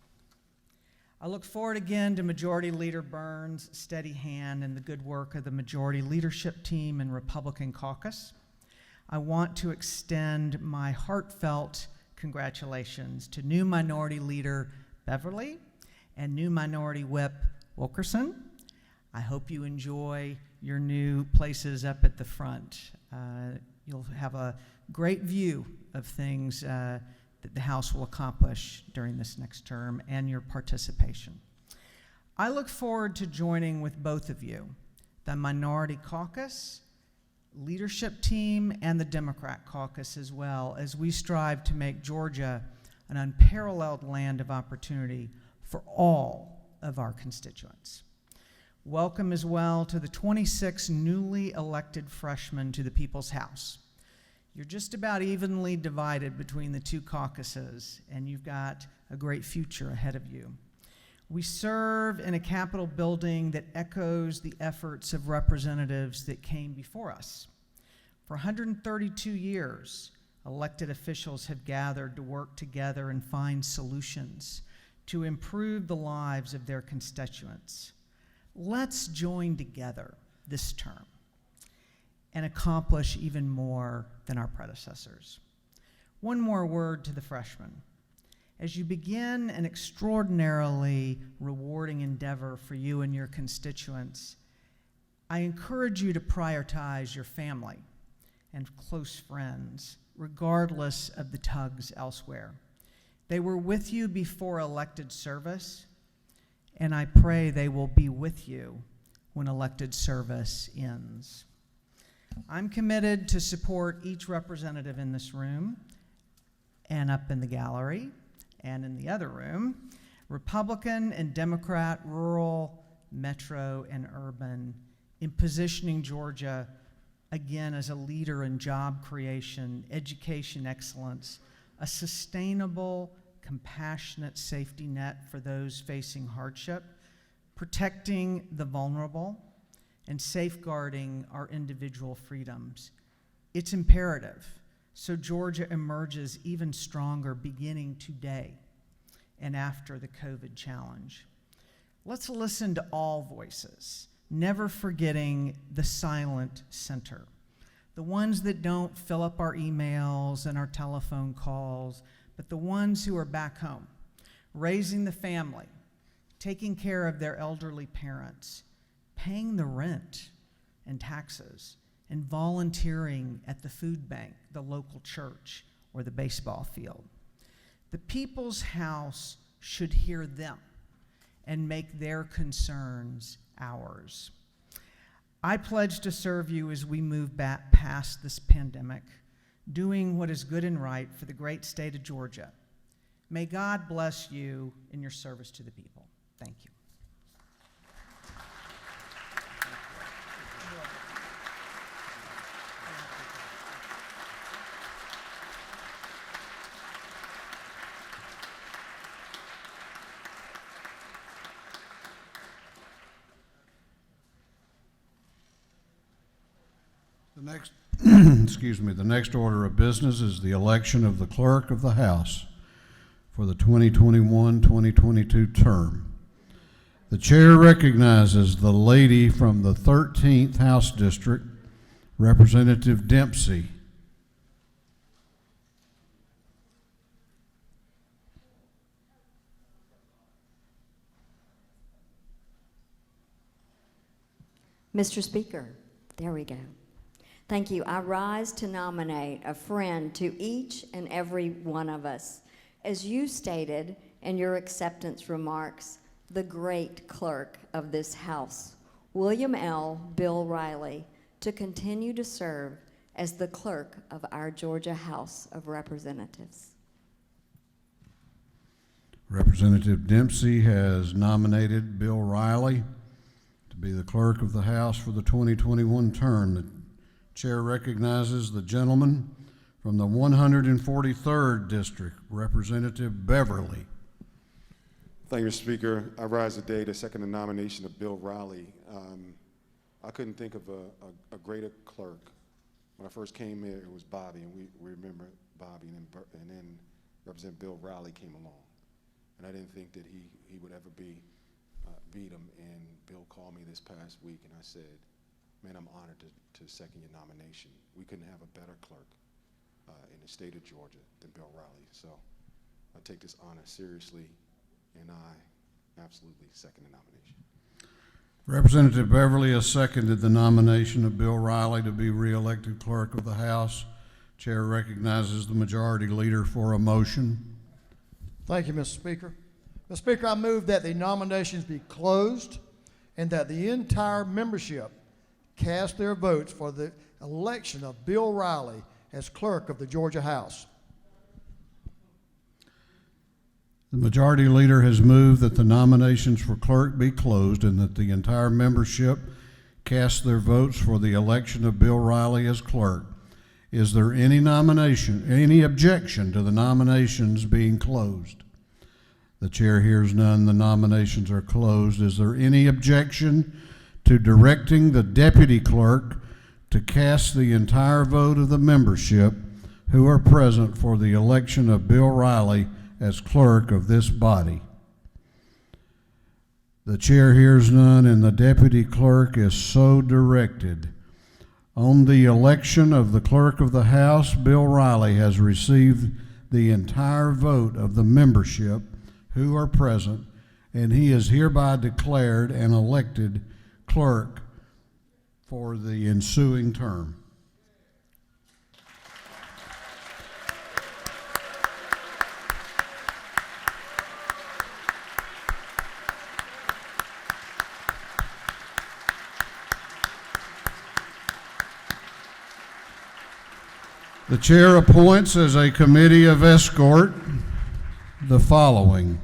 I look forward again to Majority Leader Burns' steady hand and the good work of the Majority Leadership Team and Republican Caucus. I want to extend my heartfelt congratulations to new Minority Leader Beverly and new Minority Whip Wilkerson. I hope you enjoy your new places up at the front. You'll have a great view of things that the House will accomplish during this next term and your participation. I look forward to joining with both of you, the Minority Caucus, Leadership Team, and the Democrat Caucus as well, as we strive to make Georgia an unparalleled land of opportunity for all of our constituents. Welcome as well to the 26 newly elected freshmen to the People's House. You're just about evenly divided between the 2 caucuses, and you've got a great future ahead of you. We serve in a Capitol building that echoes the efforts of representatives that came before us. For 132 years, elected officials have gathered to work together and find solutions to improve the lives of their constituents. Let's join together this term and accomplish even more than our predecessors. One more word to the freshmen. As you begin an extraordinarily rewarding endeavor for you and your constituents, I encourage you to prioritize your family and close friends, regardless of the tugs elsewhere. They were with you before elected service, and I pray they will be with you when elected service ends. I'm committed to support each representative in this room and up in the gallery and in the other room, Republican and Democrat, rural, metro, and urban, in positioning Georgia again as a leader in job creation, education excellence, a sustainable, compassionate safety net for those facing hardship, protecting the vulnerable, and safeguarding our individual freedoms. It's imperative so Georgia emerges even stronger beginning today and after the COVID challenge. Let's listen to all voices, never forgetting the silent center, the ones that don't fill up our emails and our telephone calls, but the ones who are back home, raising the family, taking care of their elderly parents, paying the rent and taxes, and volunteering at the food bank, the local church, or the baseball field. The people's house should hear them and make their concerns ours. I pledge to serve you as we move back past this pandemic, doing what is good and right for the great state of Georgia. May God bless you in your service to the people. Thank you. The next, the next order of business is the election of the Clerk of the House for the 2021-2022 term. The chair recognizes the lady from the 13th House District, Representative Dempsey. Mr. Speaker, there we go. Thank you. I rise to nominate a friend to each and every one of us. As you stated in your acceptance remarks, the great clerk of this House, William L. Bill Riley, to continue to serve as the clerk of our Georgia House of Representatives. Representative Dempsey has nominated Bill Riley to be the clerk of the House for the 2021 term. The chair recognizes the gentleman from the 143rd District, Representative Beverly. Thank you, Mr. Speaker. I rise today to second the nomination of Bill Riley. I couldn't think of a greater clerk. When I first came here, it was Bobby, and we remember Bobby, and then Representative Bill Riley came along. And I didn't think that he would ever beat him, and Bill called me this past week, and I said, man, I'm honored to second your nomination. We couldn't have a better clerk in the state of Georgia than Bill Riley. So I take this honor seriously, and I absolutely second the nomination. Representative Beverly has seconded the nomination of Bill Riley to be re-elected clerk of the House. Chair recognizes the majority leader for a motion. Thank you, Mr. Speaker. Mr. Speaker, I move that the nominations be closed and that the entire membership cast their votes for the election of Bill Riley as clerk of the Georgia House. The majority leader has moved that the nominations for clerk be closed and that the entire membership cast their votes for the election of Bill Riley as clerk. Is there any objection to the nominations being closed? The chair hears none. The nominations are closed. Is there any objection to directing the deputy clerk to cast the entire vote of the membership who are present for the election of Bill Riley as clerk of this body? The chair hears none, and the deputy clerk is so directed. On the election of the clerk of the House, Bill Riley has received the entire vote of the membership who are present, and he is hereby declared an elected clerk for the ensuing term. The chair appoints as a committee of escort the following: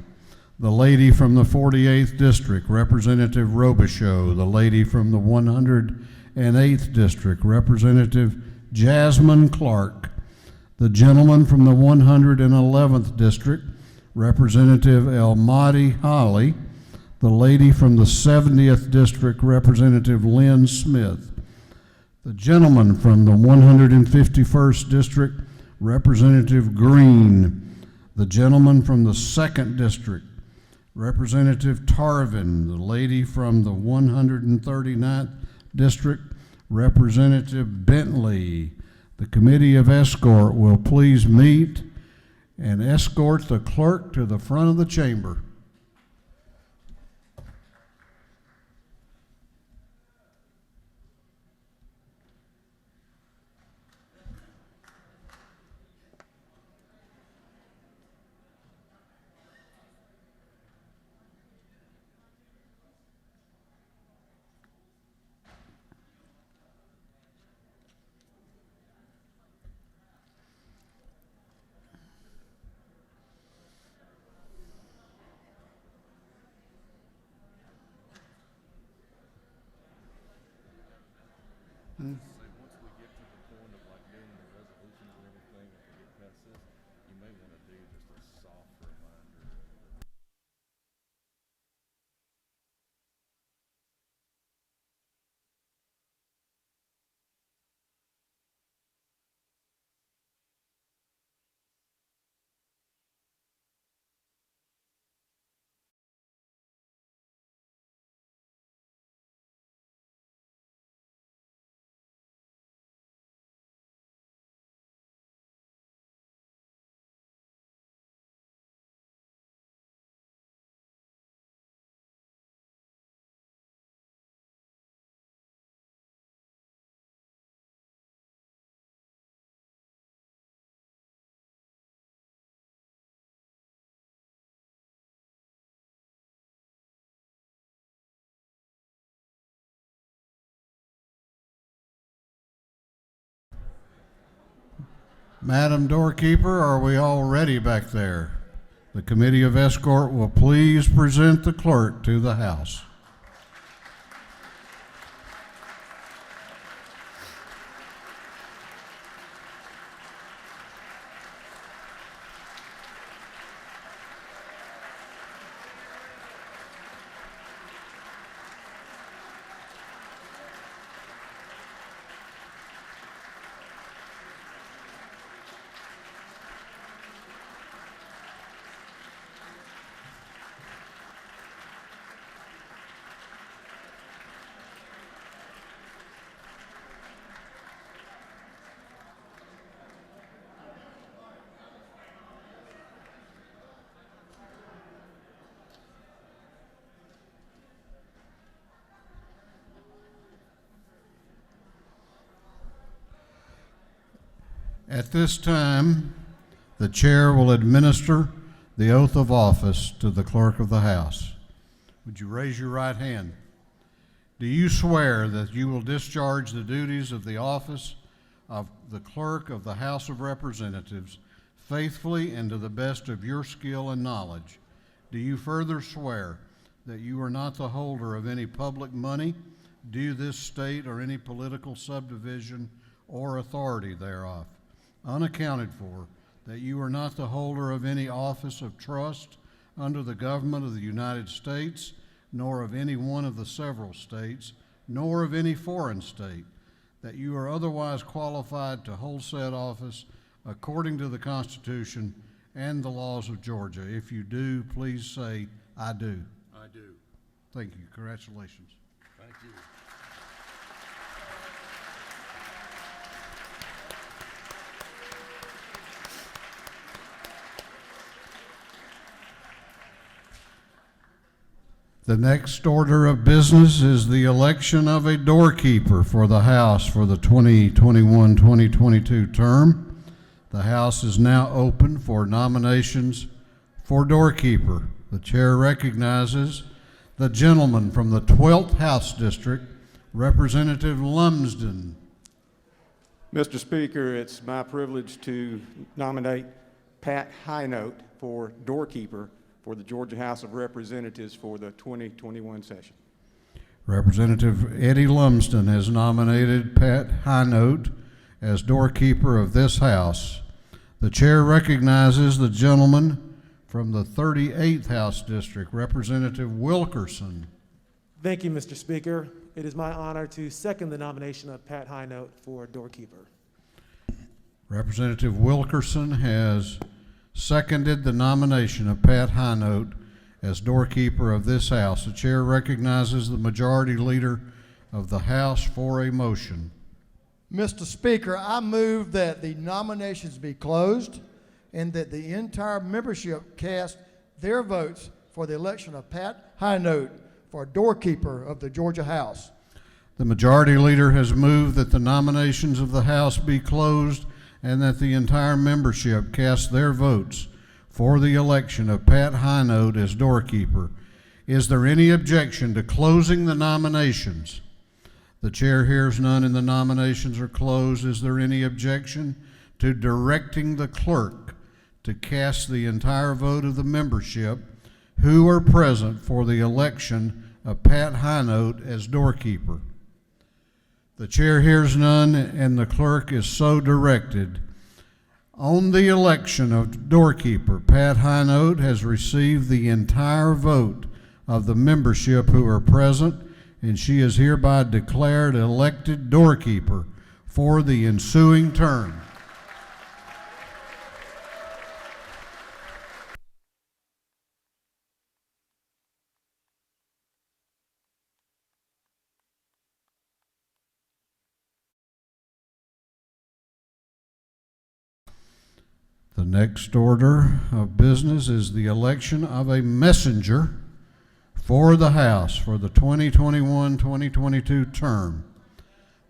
the lady from the 48th District, Representative Robichaux; the lady from the 108th District, Representative Jasmine Clark; the gentleman from the 111th District, Representative Elmadi Holly; the lady from the 70th District, Representative Lynn Smith; the gentleman from the 151st District, Representative Green; the gentleman from the 2nd District, Representative Tarvin; the lady from the 139th District, Representative Bentley. The Committee of Escort will please meet and escort the clerk to the front of the chamber. Madam Doorkeeper, are we all ready back there? The Committee of Escort will please present the clerk to the House. At this time, the chair will administer the oath of office to the clerk of the House. Would you raise your right hand? Do you swear that you will discharge the duties of the office of the clerk of the House of Representatives faithfully and to the best of your skill and knowledge? Do you further swear that you are not the holder of any public money due this state or any political subdivision or authority thereof, unaccounted for, that you are not the holder of any office of trust under the government of the United States, nor of any one of the several states, nor of any foreign state, that you are otherwise qualified to hold said office according to the Constitution and the laws of Georgia? If you do, please say, "I do." I do. Thank you. Congratulations. Thank you. The next order of business is the election of a doorkeeper for the House for the 2021-2022 term. The House is now open for nominations for doorkeeper. The chair recognizes the gentleman from the 12th House District, Representative Lumsden. Mr. Speaker, it's my privilege to nominate Pat Highnote for doorkeeper for the Georgia House of Representatives for the 2021 session. Representative Eddie Lumsden has nominated Pat Highnote as doorkeeper of this House. The chair recognizes the gentleman from the 38th House District, Representative Wilkerson. Thank you, Mr. Speaker. It is my honor to second the nomination of Pat Highnote for doorkeeper. Representative Wilkerson has seconded the nomination of Pat Highnote as doorkeeper of this House. The chair recognizes the majority leader of the House for a motion. Mr. Speaker, I move that the nominations be closed and that the entire membership cast their votes for the election of Pat Highnote for doorkeeper of the Georgia House. The majority leader has moved that the nominations of the House be closed and that the entire membership cast their votes for the election of Pat Highnote as doorkeeper. Is there any objection to closing the nominations? The chair hears none and the nominations are closed. Is there any objection to directing the clerk to cast the entire vote of the membership who are present for the election of Pat Highnote as doorkeeper? The chair hears none and the clerk is so directed. On the election of doorkeeper, Pat Highnote has received the entire vote of the membership who are present, and she is hereby declared elected doorkeeper for the ensuing term. The next order of business is the election of a messenger for the House for the 2021-2022 term.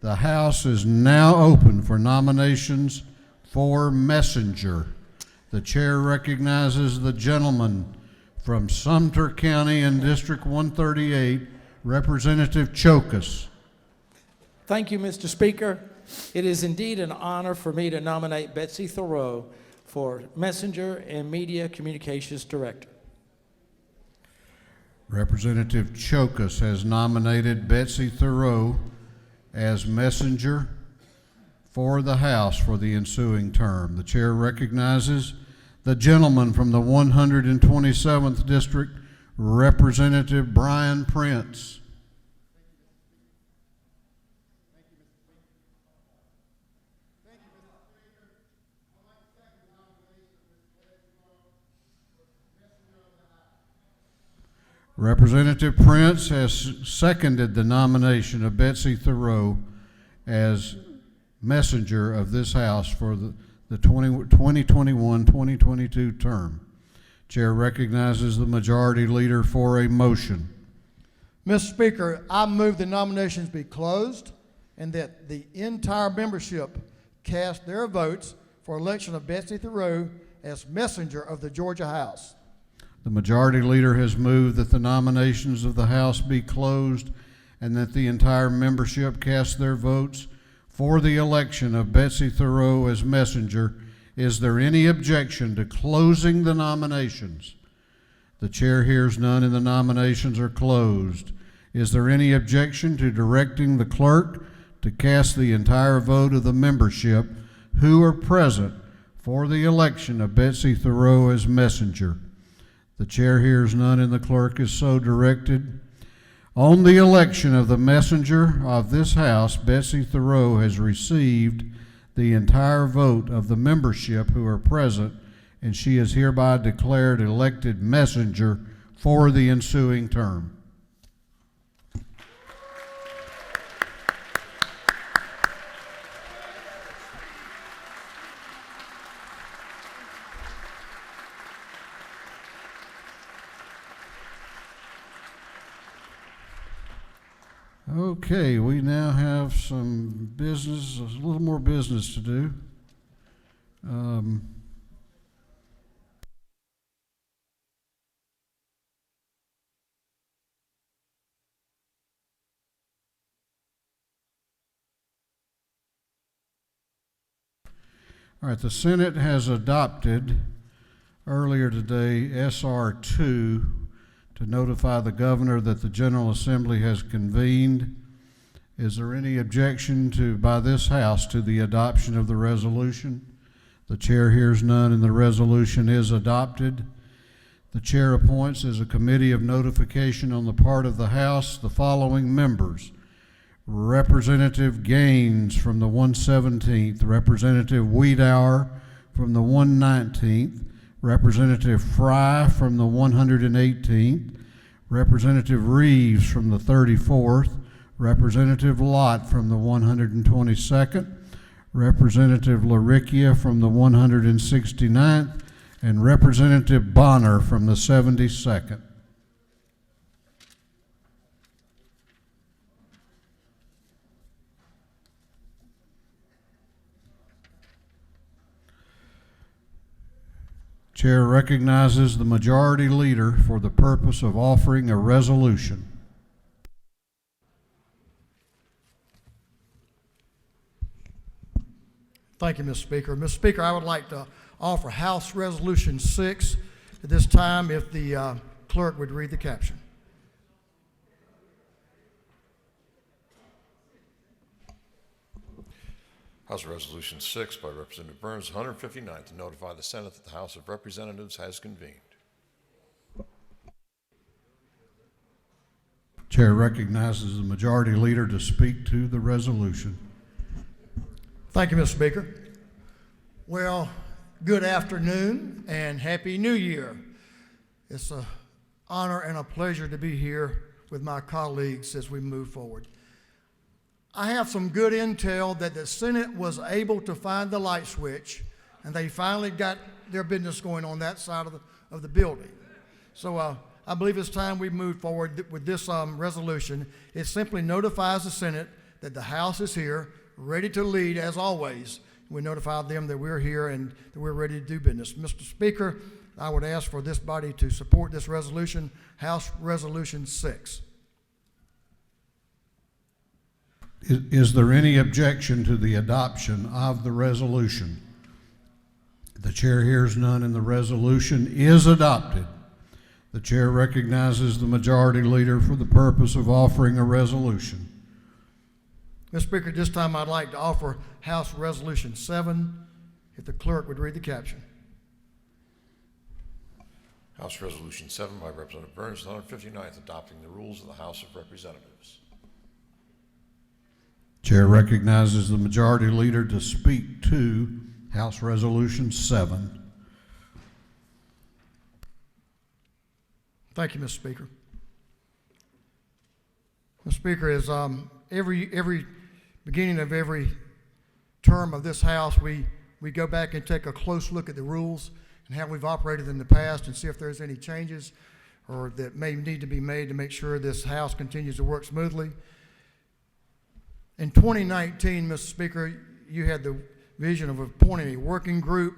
The House is now open for nominations for messenger. The chair recognizes the gentleman from Sumter County in District 138, Representative Chokas. Thank you, Mr. Speaker. It is indeed an honor for me to nominate Betsy Thoreau for Messenger and Media Communications Director. Representative Chokas has nominated Betsy Thoreau as messenger for the House for the ensuing term. The chair recognizes the gentleman from the 127th District, Representative Brian Prince. Representative Prince has seconded the nomination of Betsy Thoreau as messenger of this House for the 2021-2022 term. Chair recognizes the majority leader for a motion. Mr. Speaker, I move the nominations be closed and that the entire membership cast their votes for election of Betsy Thoreau as messenger of the Georgia House. The majority leader has moved that the nominations of the House be closed and that the entire membership cast their votes for the election of Betsy Thoreau as messenger. Is there any objection to closing the nominations? The chair hears none and the nominations are closed. Is there any objection to directing the clerk to cast the entire vote of the membership who are present for the election of Betsy Thoreau as messenger? The chair hears none and the clerk is so directed. On the election of the messenger of this House, Betsy Thoreau has received the entire vote of the membership who are present, and she is hereby declared elected messenger for the ensuing term. Okay, we now have some business, a little more business to do. All right, the Senate has adopted earlier today SR 2 to notify the governor that the General Assembly has convened. Is there any objection by this House to the adoption of the resolution? The chair hears none, and the resolution is adopted. The chair appoints as a committee of notification on the part of the House the following members: Representative Gaines from the 117th, Representative Wiedauer from the 119th, Representative Fry from the 118th, Representative Reeves from the 34th, Representative Lott from the 122nd, Representative LaRicchia from the 169th, and Representative Bonner from the 72nd. Chair recognizes the majority leader for the purpose of offering a resolution. Thank you, Mr. Speaker. Mr. Speaker, I would like to offer House Resolution 6 at this time, if the clerk would read the caption. House Resolution 6 by Representative Burns, 159, to notify the Senate that the House of Representatives has convened. Chair recognizes the majority leader to speak to the resolution. Thank you, Mr. Speaker. Well, good afternoon and Happy New Year. It's an honor and a pleasure to be here with my colleagues as we move forward. I have some good intel that the Senate was able to find the light switch, and they finally got their business going on that side of the building. So I believe it's time we move forward with this resolution. It simply notifies the Senate that the House is here, ready to lead as always. We notify them that we're here and that we're ready to do business. Mr. Speaker, I would ask for this body to support this resolution, House Resolution 6. Is there any objection to the adoption of the resolution? The chair hears none, and the resolution is adopted. The chair recognizes the majority leader for the purpose of offering a resolution. Mr. Speaker, at this time I'd like to offer House Resolution 7, if the clerk would read the caption. House Resolution 7 by Representative Burns, 159th, adopting the rules of the House of Representatives. Chair recognizes the majority leader to speak to House Resolution 7. Thank you, Mr. Speaker. Mr. Speaker, as every beginning of every term of this House, we go back and take a close look at the rules and how we've operated in the past and see if there's any changes or that may need to be made to make sure this House continues to work smoothly. In 2019, Mr. Speaker, you had the vision of appointing a working group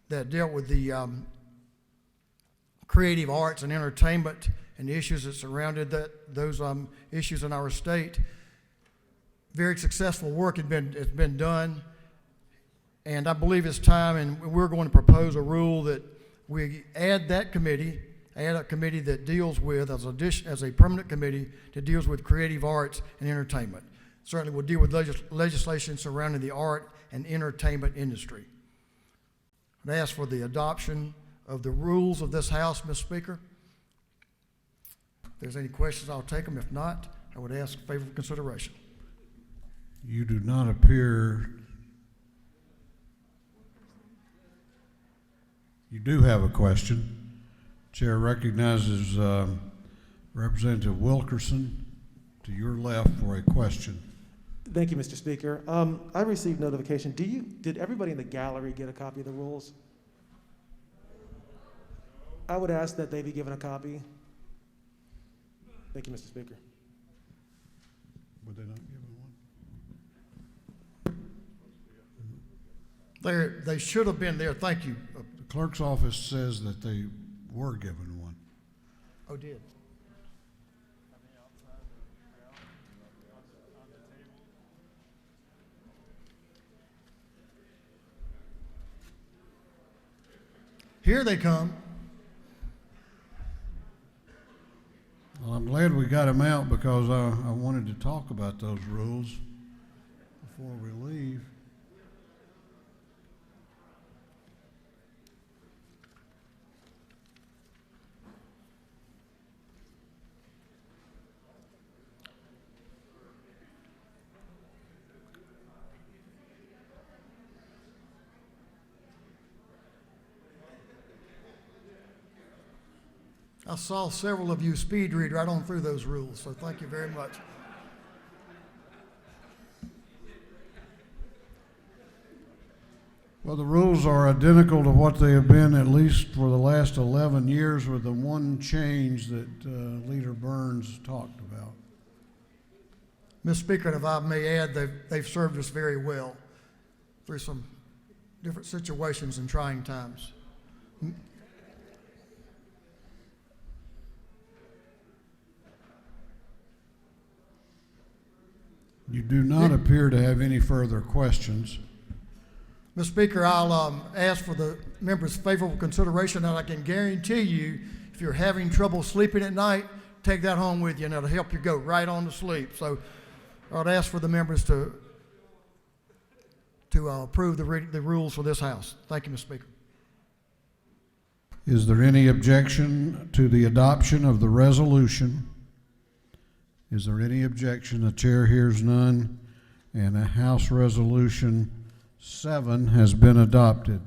that dealt with the creative arts and entertainment and the issues that surrounded those issues in our state. Very successful work has been done, and I believe it's time, and we're going to propose a rule that we add a committee that deals with, as a permanent committee, that deals with creative arts and entertainment. Certainly will deal with legislation surrounding the art and entertainment industry. I'd ask for the adoption of the rules of this House, Mr. Speaker. If there's any questions, I'll take them. If not, I would ask favorable consideration. You do not appear. You do have a question. Chair recognizes Representative Wilkerson to your left for a question. Thank you, Mr. Speaker. I received notification. Did everybody in the gallery get a copy of the rules? I would ask that they be given a copy. Thank you, Mr. Speaker. Would they not give one? They should have been there. Thank you. The clerk's office says that they were given one. Oh, did. Here they come. Well, I'm glad we got him out because I wanted to talk about those rules before we leave. I saw several of you speed read right on through those rules, so thank you very much. Well, the rules are identical to what they have been at least for the last 11 years, with the one change that Leader Burns talked about. Mr. Speaker, and if I may add, they've served us very well through some different situations and trying times. You do not appear to have any further questions. Mr. Speaker, I'll ask for the members' favorable consideration, and I can guarantee you, if you're having trouble sleeping at night, take that home with you, and it'll help you go right on to sleep. So I'd ask for the members to approve the rules for this House. Thank you, Mr. Speaker. Is there any objection to the adoption of the resolution? Is there any objection? The chair hears none, and House Resolution 7 has been adopted.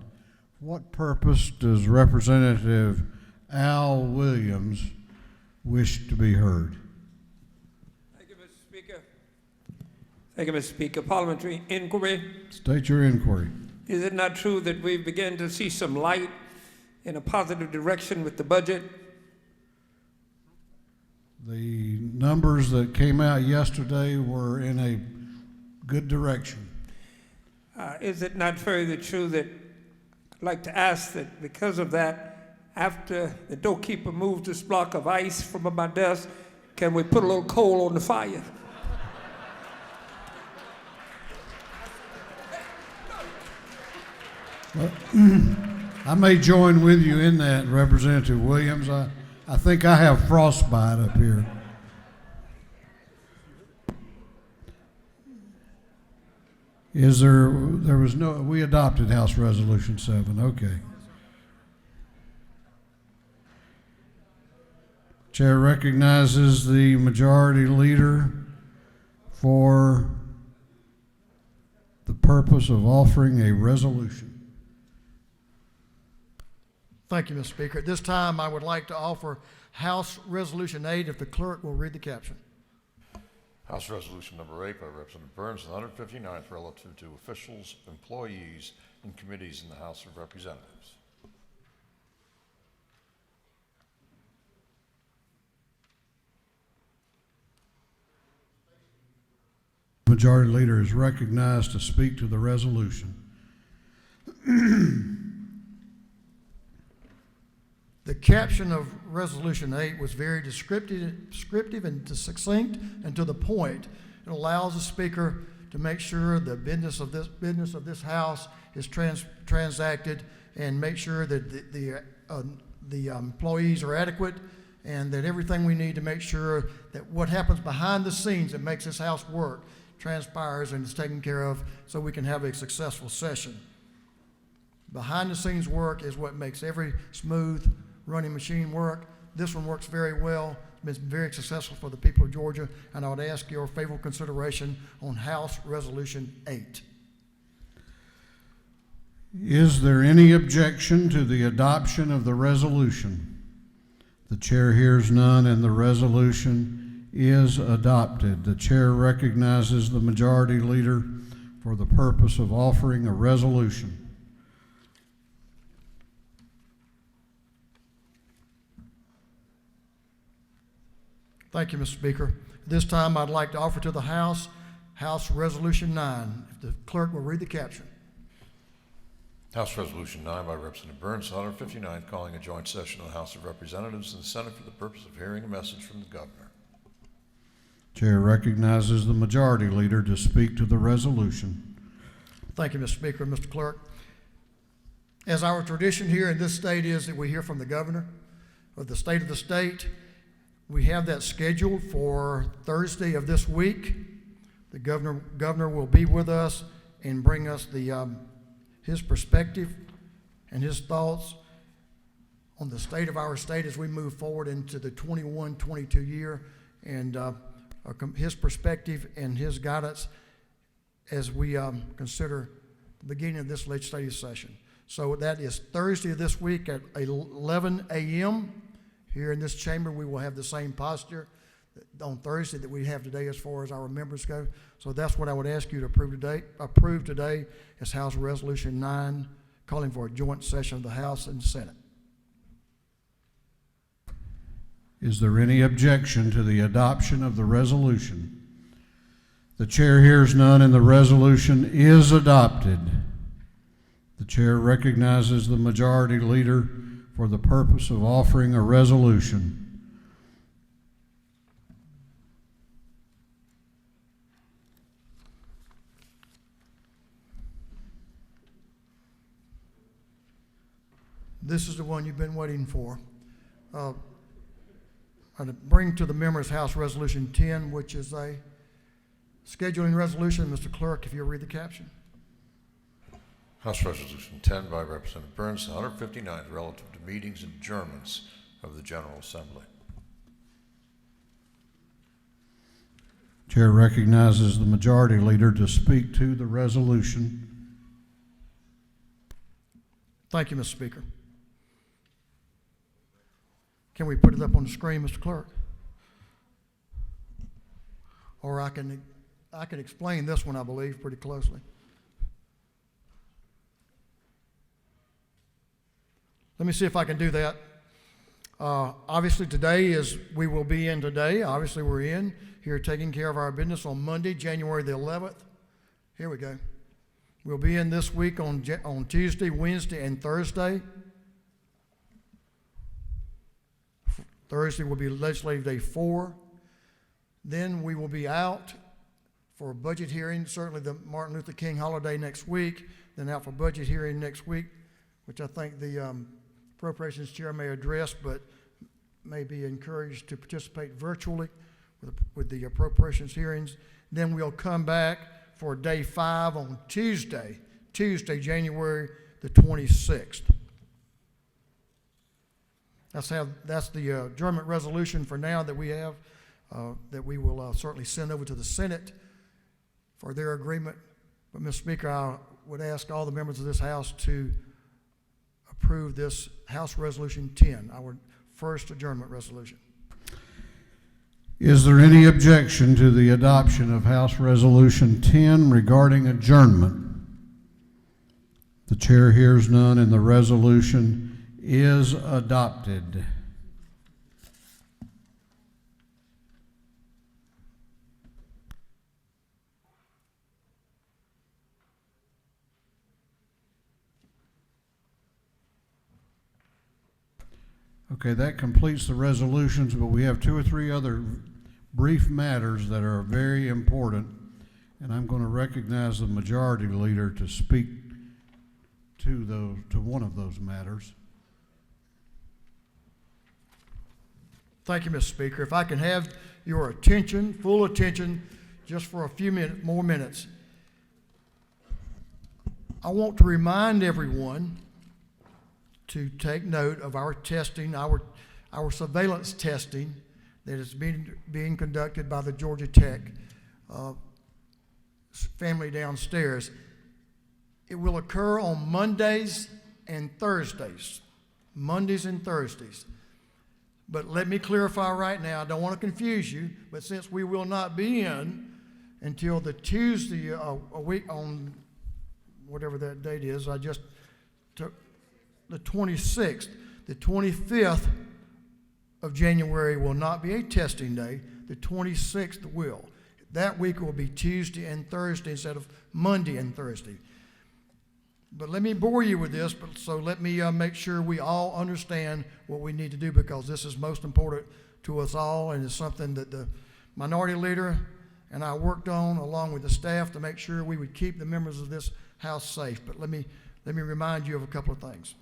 What purpose does Representative Al Williams wish to be heard? Thank you, Mr. Speaker. Thank you, Mr. Speaker. Parliamentary inquiry. State your inquiry. Is it not true that we've begun to see some light in a positive direction with the budget? The numbers that came out yesterday were in a good direction. Is it not further true that I'd like to ask that because of that, after the doorkeeper moved this block of ice from my desk, can we put a little coal on the fire? Well, I may join with you in that, Representative Williams. I think I have frostbite up here. We adopted House Resolution 7, okay. Chair recognizes the majority leader for the purpose of offering a resolution. Thank you, Mr. Speaker. At this time, I would like to offer House Resolution 8, if the clerk will read the caption. House Resolution Number 8 by Representative Burns, the 159th, relative to officials, employees, and committees in the House of Representatives. Majority Leader is recognized to speak to the resolution. The caption of Resolution 8 was very descriptive and succinct and to the point. It allows the Speaker to make sure the business of this House is transacted and make sure that the employees are adequate and that everything we need to make sure that what happens behind the scenes that makes this House work transpires and is taken care of so we can have a successful session. Behind the scenes work is what makes every smooth running machine work. This one works very well. It's been very successful for the people of Georgia, and I would ask your favorable consideration on House Resolution 8. Is there any objection to the adoption of the resolution? The chair hears none, and the resolution is adopted. The chair recognizes the majority leader for the purpose of offering a resolution. Thank you, Mr. Speaker. At this time, I'd like to offer to the House Resolution 9. If the clerk will read the caption. House Resolution 9 by Representative Burns, the 159th, calling a joint session of the House of Representatives and the Senate for the purpose of hearing a message from the governor. Chair recognizes the majority leader to speak to the resolution. Thank you, Mr. Speaker. Mr. Clerk, As our tradition here in this state is that we hear from the governor of the state. We have that scheduled for Thursday of this week. The governor will be with us and bring us his perspective and his thoughts on the state of our state as we move forward into the 21-22 year, and his perspective and his guidance as we consider the beginning of this legislative session. So that is Thursday of this week at 11 a.m. Here in this chamber. We will have the same posture on Thursday that we have today as far as our members go. So that's what I would ask you to approve today as House Resolution 9, calling for a joint session of the House and Senate. Is there any objection to the adoption of the resolution? The chair hears none, and the resolution is adopted. The chair recognizes the majority leader for the purpose of offering a resolution. This is the one you've been waiting for. I bring to the members House Resolution 10, which is a scheduling resolution. Mr. Clerk, if you'll read the caption. House Resolution 10 by Representative Burns, 159th, relative to meetings and adjournments of the General Assembly. Chair recognizes the majority leader to speak to the resolution. Thank you, Mr. Speaker. Can we put it up on the screen, Mr. Clerk? Or I can explain this one, I believe, pretty closely. Let me see if I can do that. Obviously today we will be in today. Obviously we're in here taking care of our business on Monday, January the 11th. Here we go. We'll be in this week on Tuesday, Wednesday, and Thursday. Thursday will be Legislative Day 4. Then we will be out for a budget hearing, certainly the Martin Luther King holiday next week, then out for budget hearing next week, which I think the Appropriations Chair may address, but may be encouraged to participate virtually with the appropriations hearings. Then we'll come back for Day 5 on Tuesday, January the 26th. That's the adjournment resolution for now that we have, that we will certainly send over to the Senate for their agreement. But, Mr. Speaker, I would ask all the members of this House to approve this House Resolution 10, our first adjournment resolution. Is there any objection to the adoption of House Resolution 10 regarding adjournment? The chair hears none, and the resolution is adopted. Okay, that completes the resolutions, but we have 2 or 3 other brief matters that are very important, and I'm going to recognize the majority leader to speak to one of those matters. Thank you, Mr. Speaker. If I can have your attention, full attention, just for a few more minutes. I want to remind everyone to take note of our testing, our surveillance testing that is being conducted by the Georgia Tech family downstairs. It will occur on Mondays and Thursdays. Mondays and Thursdays. But let me clarify right now, I don't want to confuse you, but since we will not be in until the Tuesday, a week on whatever that date is, I just took the 26th. The 25th of January will not be a testing day. The 26th will. That week will be Tuesday and Thursday instead of Monday and Thursday. But let me bore you with this, so let me make sure we all understand what we need to do, because this is most important to us all, and it's something that the minority leader and I worked on along with the staff to make sure we would keep the members of this House safe. But let me let me remind you of a couple of things.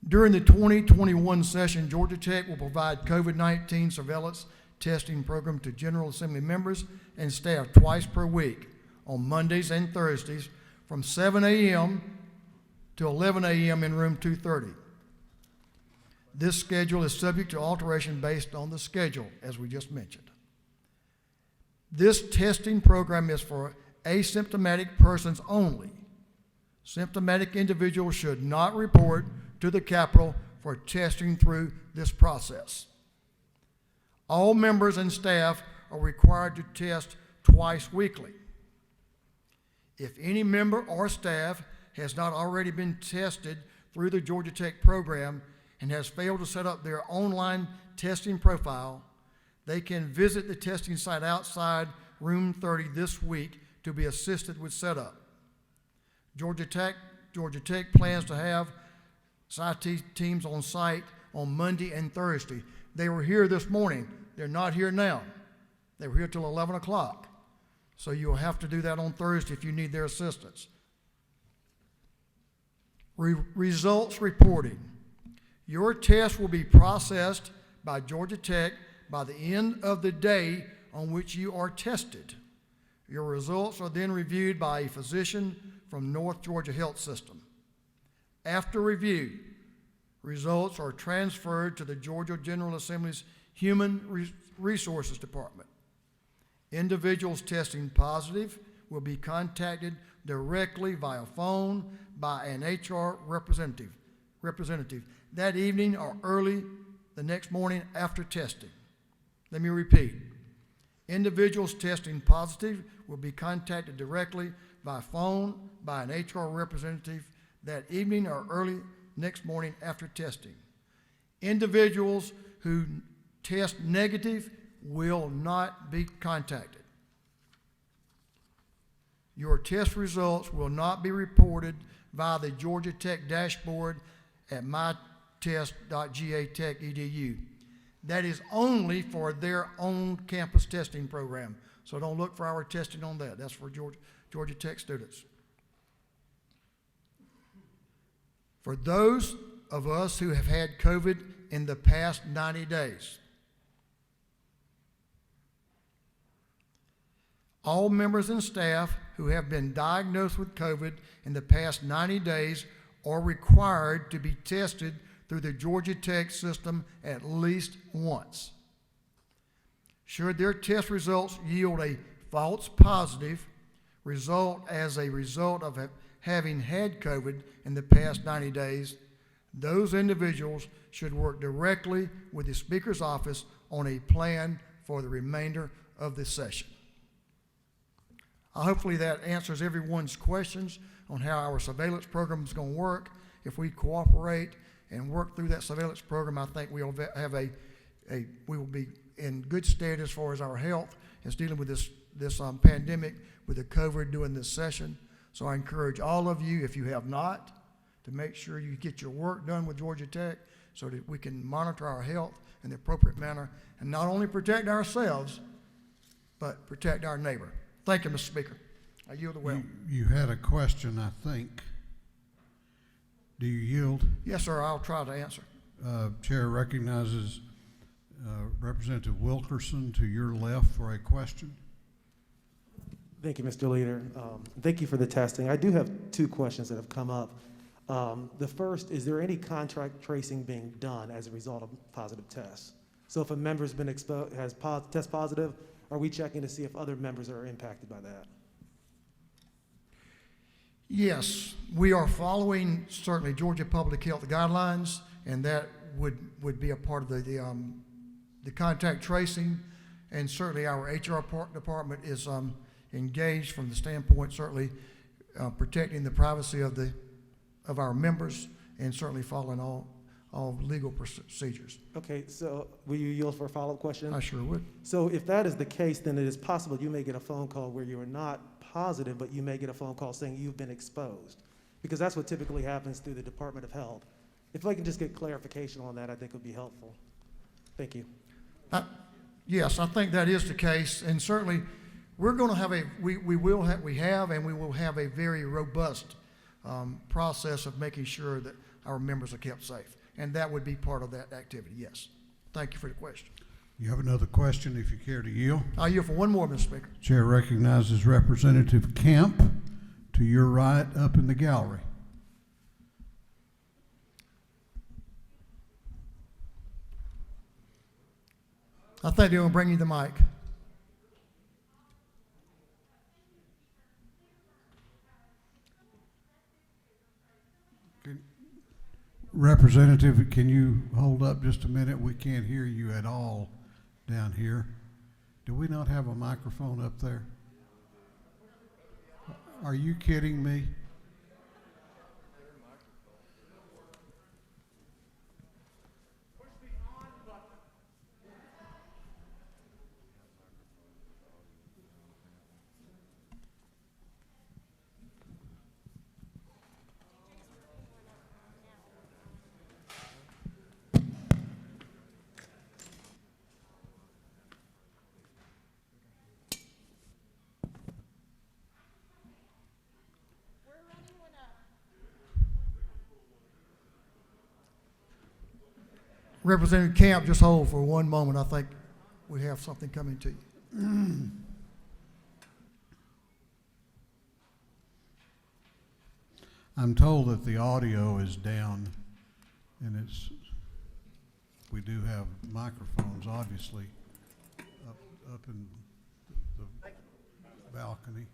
During the 2021 session, Georgia Tech will provide COVID-19 surveillance testing program to General Assembly members and staff twice per week on Mondays and Thursdays from 7 a.m. to 11 a.m. in room 230. This schedule is subject to alteration based on the schedule, as we just mentioned. This testing program is for asymptomatic persons only. Symptomatic individuals should not report to the Capitol for testing through this process. All members and staff are required to test twice weekly. If any member or staff has not already been tested through the Georgia Tech program and has failed to set up their online testing profile, they can visit the testing site outside room 30 this week to be assisted with setup. Georgia Tech plans to have IT teams on site on Monday and Thursday. They were here this morning. They're not here now. They were here till 11 o'clock. So you'll have to do that on Thursday if you need their assistance. Results reporting. Your test will be processed by Georgia Tech by the end of the day on which you are tested. Your results are then reviewed by a physician from North Georgia Health System. After review, results are transferred to the Georgia General Assembly's Human Resources Department. Individuals testing positive will be contacted directly via phone by an HR representative that evening or early the next morning after testing. Let me repeat. Individuals testing positive will be contacted directly by phone by an HR representative that evening or early next morning after testing. Individuals who test negative will not be contacted. Your test results will not be reported via the Georgia Tech dashboard at mytest.gatech.edu. That is only for their own campus testing program. So don't look for our testing on that. That's for Georgia Tech students. For those of us who have had COVID in the past 90 days, all members and staff who have been diagnosed with COVID in the past 90 days are required to be tested through the Georgia Tech system at least once. Should their test results yield a false positive result as a result of having had COVID in the past 90 days, those individuals should work directly with the Speaker's office on a plan for the remainder of this session. Hopefully that answers everyone's questions on how our surveillance program is going to work. If we cooperate and work through that surveillance program, I think we'll have we will be in good stead as far as our health as dealing with this pandemic with the COVID during this session. So I encourage all of you, if you have not, to make sure you get your work done with Georgia Tech so that we can monitor our health in the appropriate manner and not only protect ourselves, but protect our neighbor. Thank you, Mr. Speaker. I yield the well. You had a question, I think. Do you yield? Yes, sir. I'll try to answer. Chair recognizes Representative Wilkerson to your left for a question. Thank you, Mr. Leader. Thank you for the testing. I do have two questions that have come up. The first, is there any contract tracing being done as a result of positive tests? So if a member's been test positive, are we checking to see if other members are impacted by that? Yes, we are following certainly Georgia Public Health guidelines, and that would be a part of the contact tracing, and certainly our HR department is engaged from the standpoint certainly protecting the privacy of our members and certainly following all legal procedures. Okay, so will you yield for a follow-up question? I sure would. So if that is the case, then it is possible you may get a phone call where you are not positive, but you may get a phone call saying you've been exposed, because that's what typically happens through the Department of Health. If I can just get clarification on that, I think it would be helpful. Thank you. Yes, I think that is the case, and certainly we're going to have we will have a very robust process of making sure that our members are kept safe. And that would be part of that activity, yes. Thank you for the question. You have another question if you care to yield? I'll yield for one more, Mr. Speaker. Chair recognizes Representative Camp to your right up in the gallery. I think they're going to bring you the mic. Representative, can you hold up just a minute? We can't hear you at all down here. Do we not have a microphone up there? Are you kidding me? Representative Camp, just hold for one moment. I think we have something coming to you. I'm told that the audio is down, and we do have microphones, obviously, up in the balcony.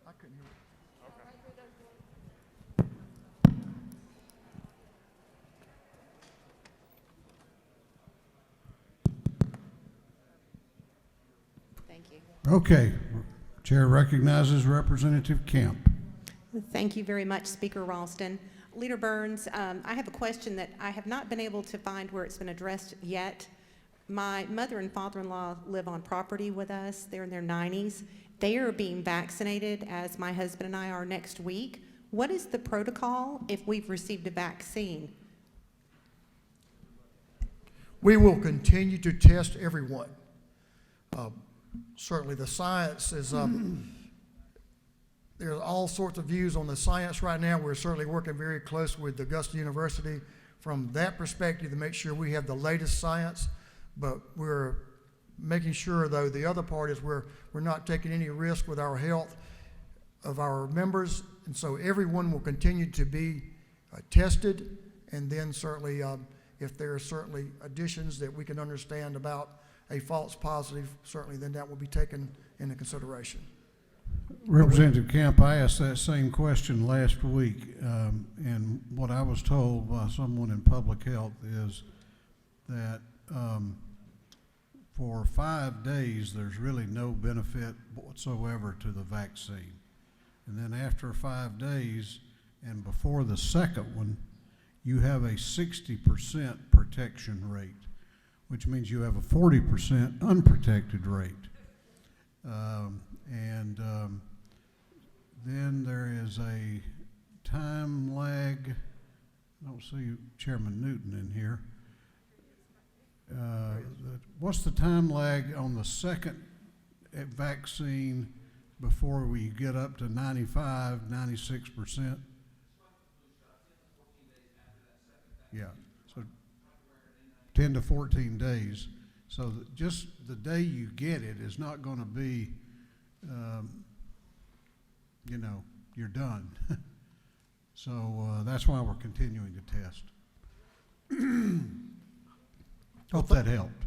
I couldn't hear Thank you. Okay. Chair recognizes Representative Camp. Thank you very much, Speaker Ralston. Leader Burns, I have a question that I have not been able to find where it's been addressed yet. My mother and father-in-law live on property with us. They're in their 90s. They are being vaccinated, as my husband and I are, next week. What is the protocol if we've received a vaccine? We will continue to test everyone. Certainly the science is, there's all sorts of views on the science right now. We're certainly working very close with Augusta University from that perspective to make sure we have the latest science, but we're making sure, though, the other part is we're not taking any risk with our health of our members, and so everyone will continue to be tested, and then certainly if there are certainly additions that we can understand about a false positive, certainly then that will be taken into consideration. Representative Camp, I asked that same question last week, and what I was told by someone in public health is that for 5 days there's really no benefit whatsoever to the vaccine. And then after 5 days and before the second one, you have a 60% protection rate, which means you have a 40% unprotected rate. Then there is a time lag. I don't see Chairman Newton in here. What's the time lag on the second vaccine before we get up to 95, 96%? Yeah, so 10 to 14 days. So just the day you get it is not going to be, you're done. So that's why we're continuing to test. Hope that helped.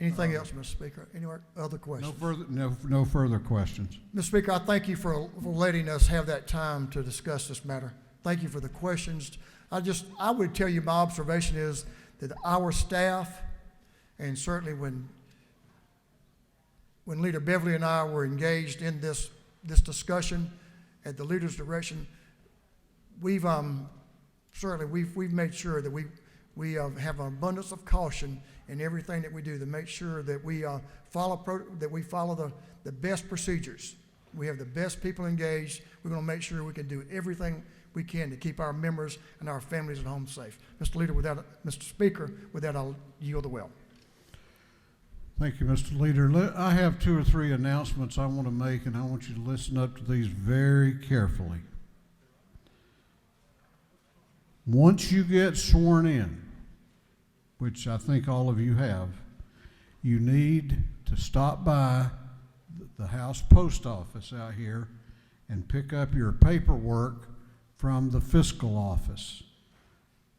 Anything else, Mr. Speaker? Any other questions? No further questions. Mr. Speaker, I thank you for letting us have that time to discuss this matter. Thank you for the questions. I would tell you my observation is that our staff, and certainly when Leader Beverly and I were engaged in this discussion at the leader's direction, we've made sure that we have an abundance of caution in everything that we do to make sure that we follow the best procedures. We have the best people engaged. We're going to make sure we can do everything we can to keep our members and our families at home safe. Mr. Speaker, with that, I'll yield the well. Thank you, Mr. Leader. I have 2 or 3 announcements I want to make, and I want you to listen up to these very carefully. Once you get sworn in, which I think all of you have, you need to stop by the House Post Office out here and pick up your paperwork from the fiscal office.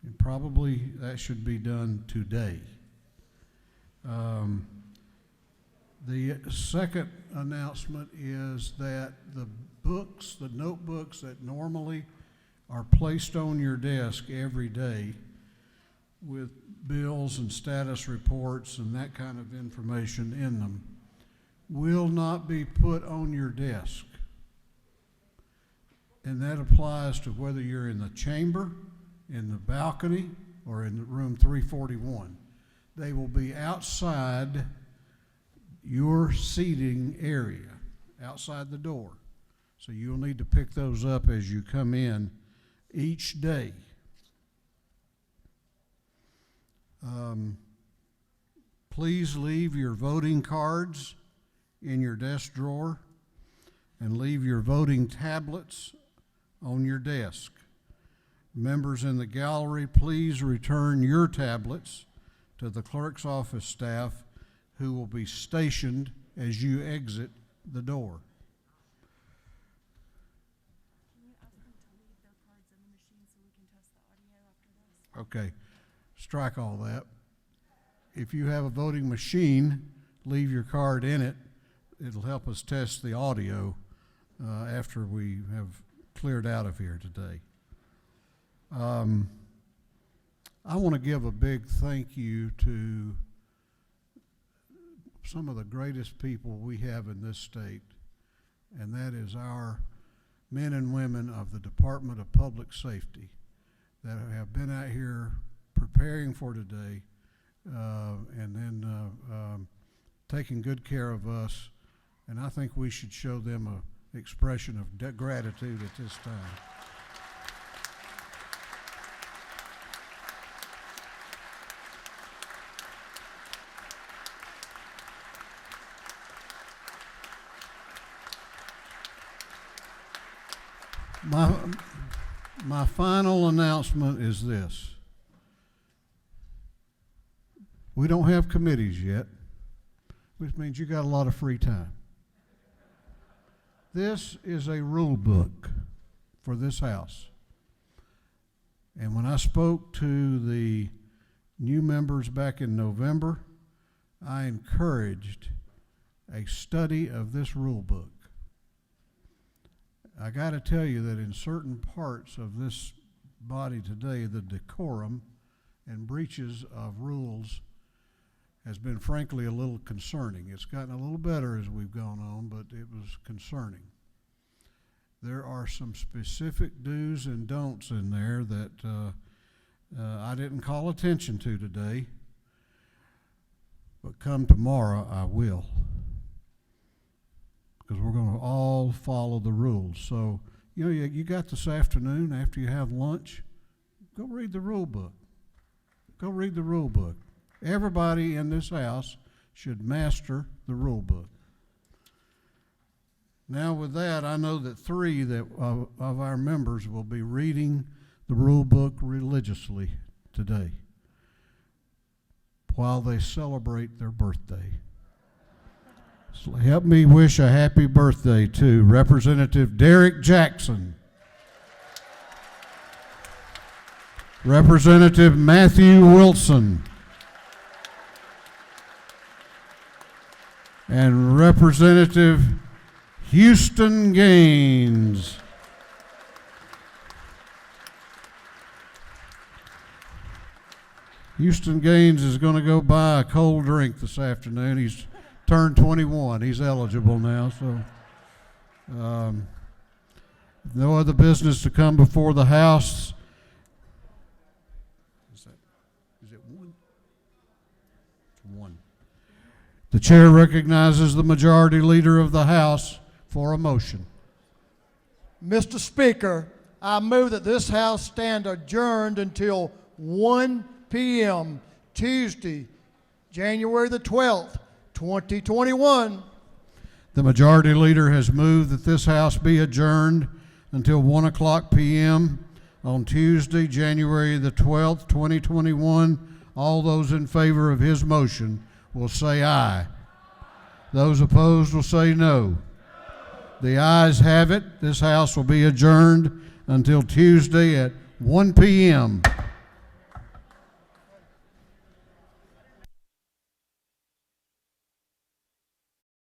And probably that should be done today. The second announcement is that the notebooks that normally are placed on your desk every day with bills and status reports and that kind of information in them will not be put on your desk. And that applies to whether you're in the chamber, in the balcony, or in room 341. They will be outside your seating area, outside the door. So you'll need to pick those up as you come in each day. Please leave your voting cards in your desk drawer and leave your voting tablets on your desk. Members in the gallery, please return your tablets to the clerk's office staff, who will be stationed as you exit the door. Okay, strike all that. If you have a voting machine, leave your card in it. It'll help us test the audio after we have cleared out of here today. I want to give a big thank you to some of the greatest people we have in this state, and that is our men and women of the Department of Public Safety that have been out here preparing for today and then taking good care of us, and I think we should show them an expression of gratitude at this time. My final announcement is this. We don't have committees yet, which means you got a lot of free time. This is a rule book for this house. And when I spoke to the new members back in November, I encouraged a study of this rule book. I got to tell you that in certain parts of this body today, the decorum and breaches of rules has been frankly a little concerning. It's gotten a little better as we've gone on, but it was concerning. There are some specific do's and don'ts in there that I didn't call attention to today, but come tomorrow I will, because we're going to all follow the rules. So, you know, you got this afternoon after you have lunch, go read the rule book. Go read the rule book. Everybody in this house should master the rule book. Now with that, I know that 3 of our members will be reading the rule book religiously today while they celebrate their birthday. So help me wish a happy birthday to Representative Derek Jackson, Representative Matthew Wilson, and Representative Houston Gaines. Houston Gaines is going to go buy a cold drink this afternoon. He's turned 21. He's eligible now, so no other business to come before the House. The chair recognizes the majority leader of the House for a motion. Mr. Speaker, I move that this House stand adjourned until 1 p.m. Tuesday, January the 12th, 2021. The majority leader has moved that this House be adjourned until 1 o'clock p.m. on Tuesday, January the 12th, 2021. All those in favor of his motion will say aye. Those opposed will say no. The ayes have it. This House will be adjourned until Tuesday at 1 p.m.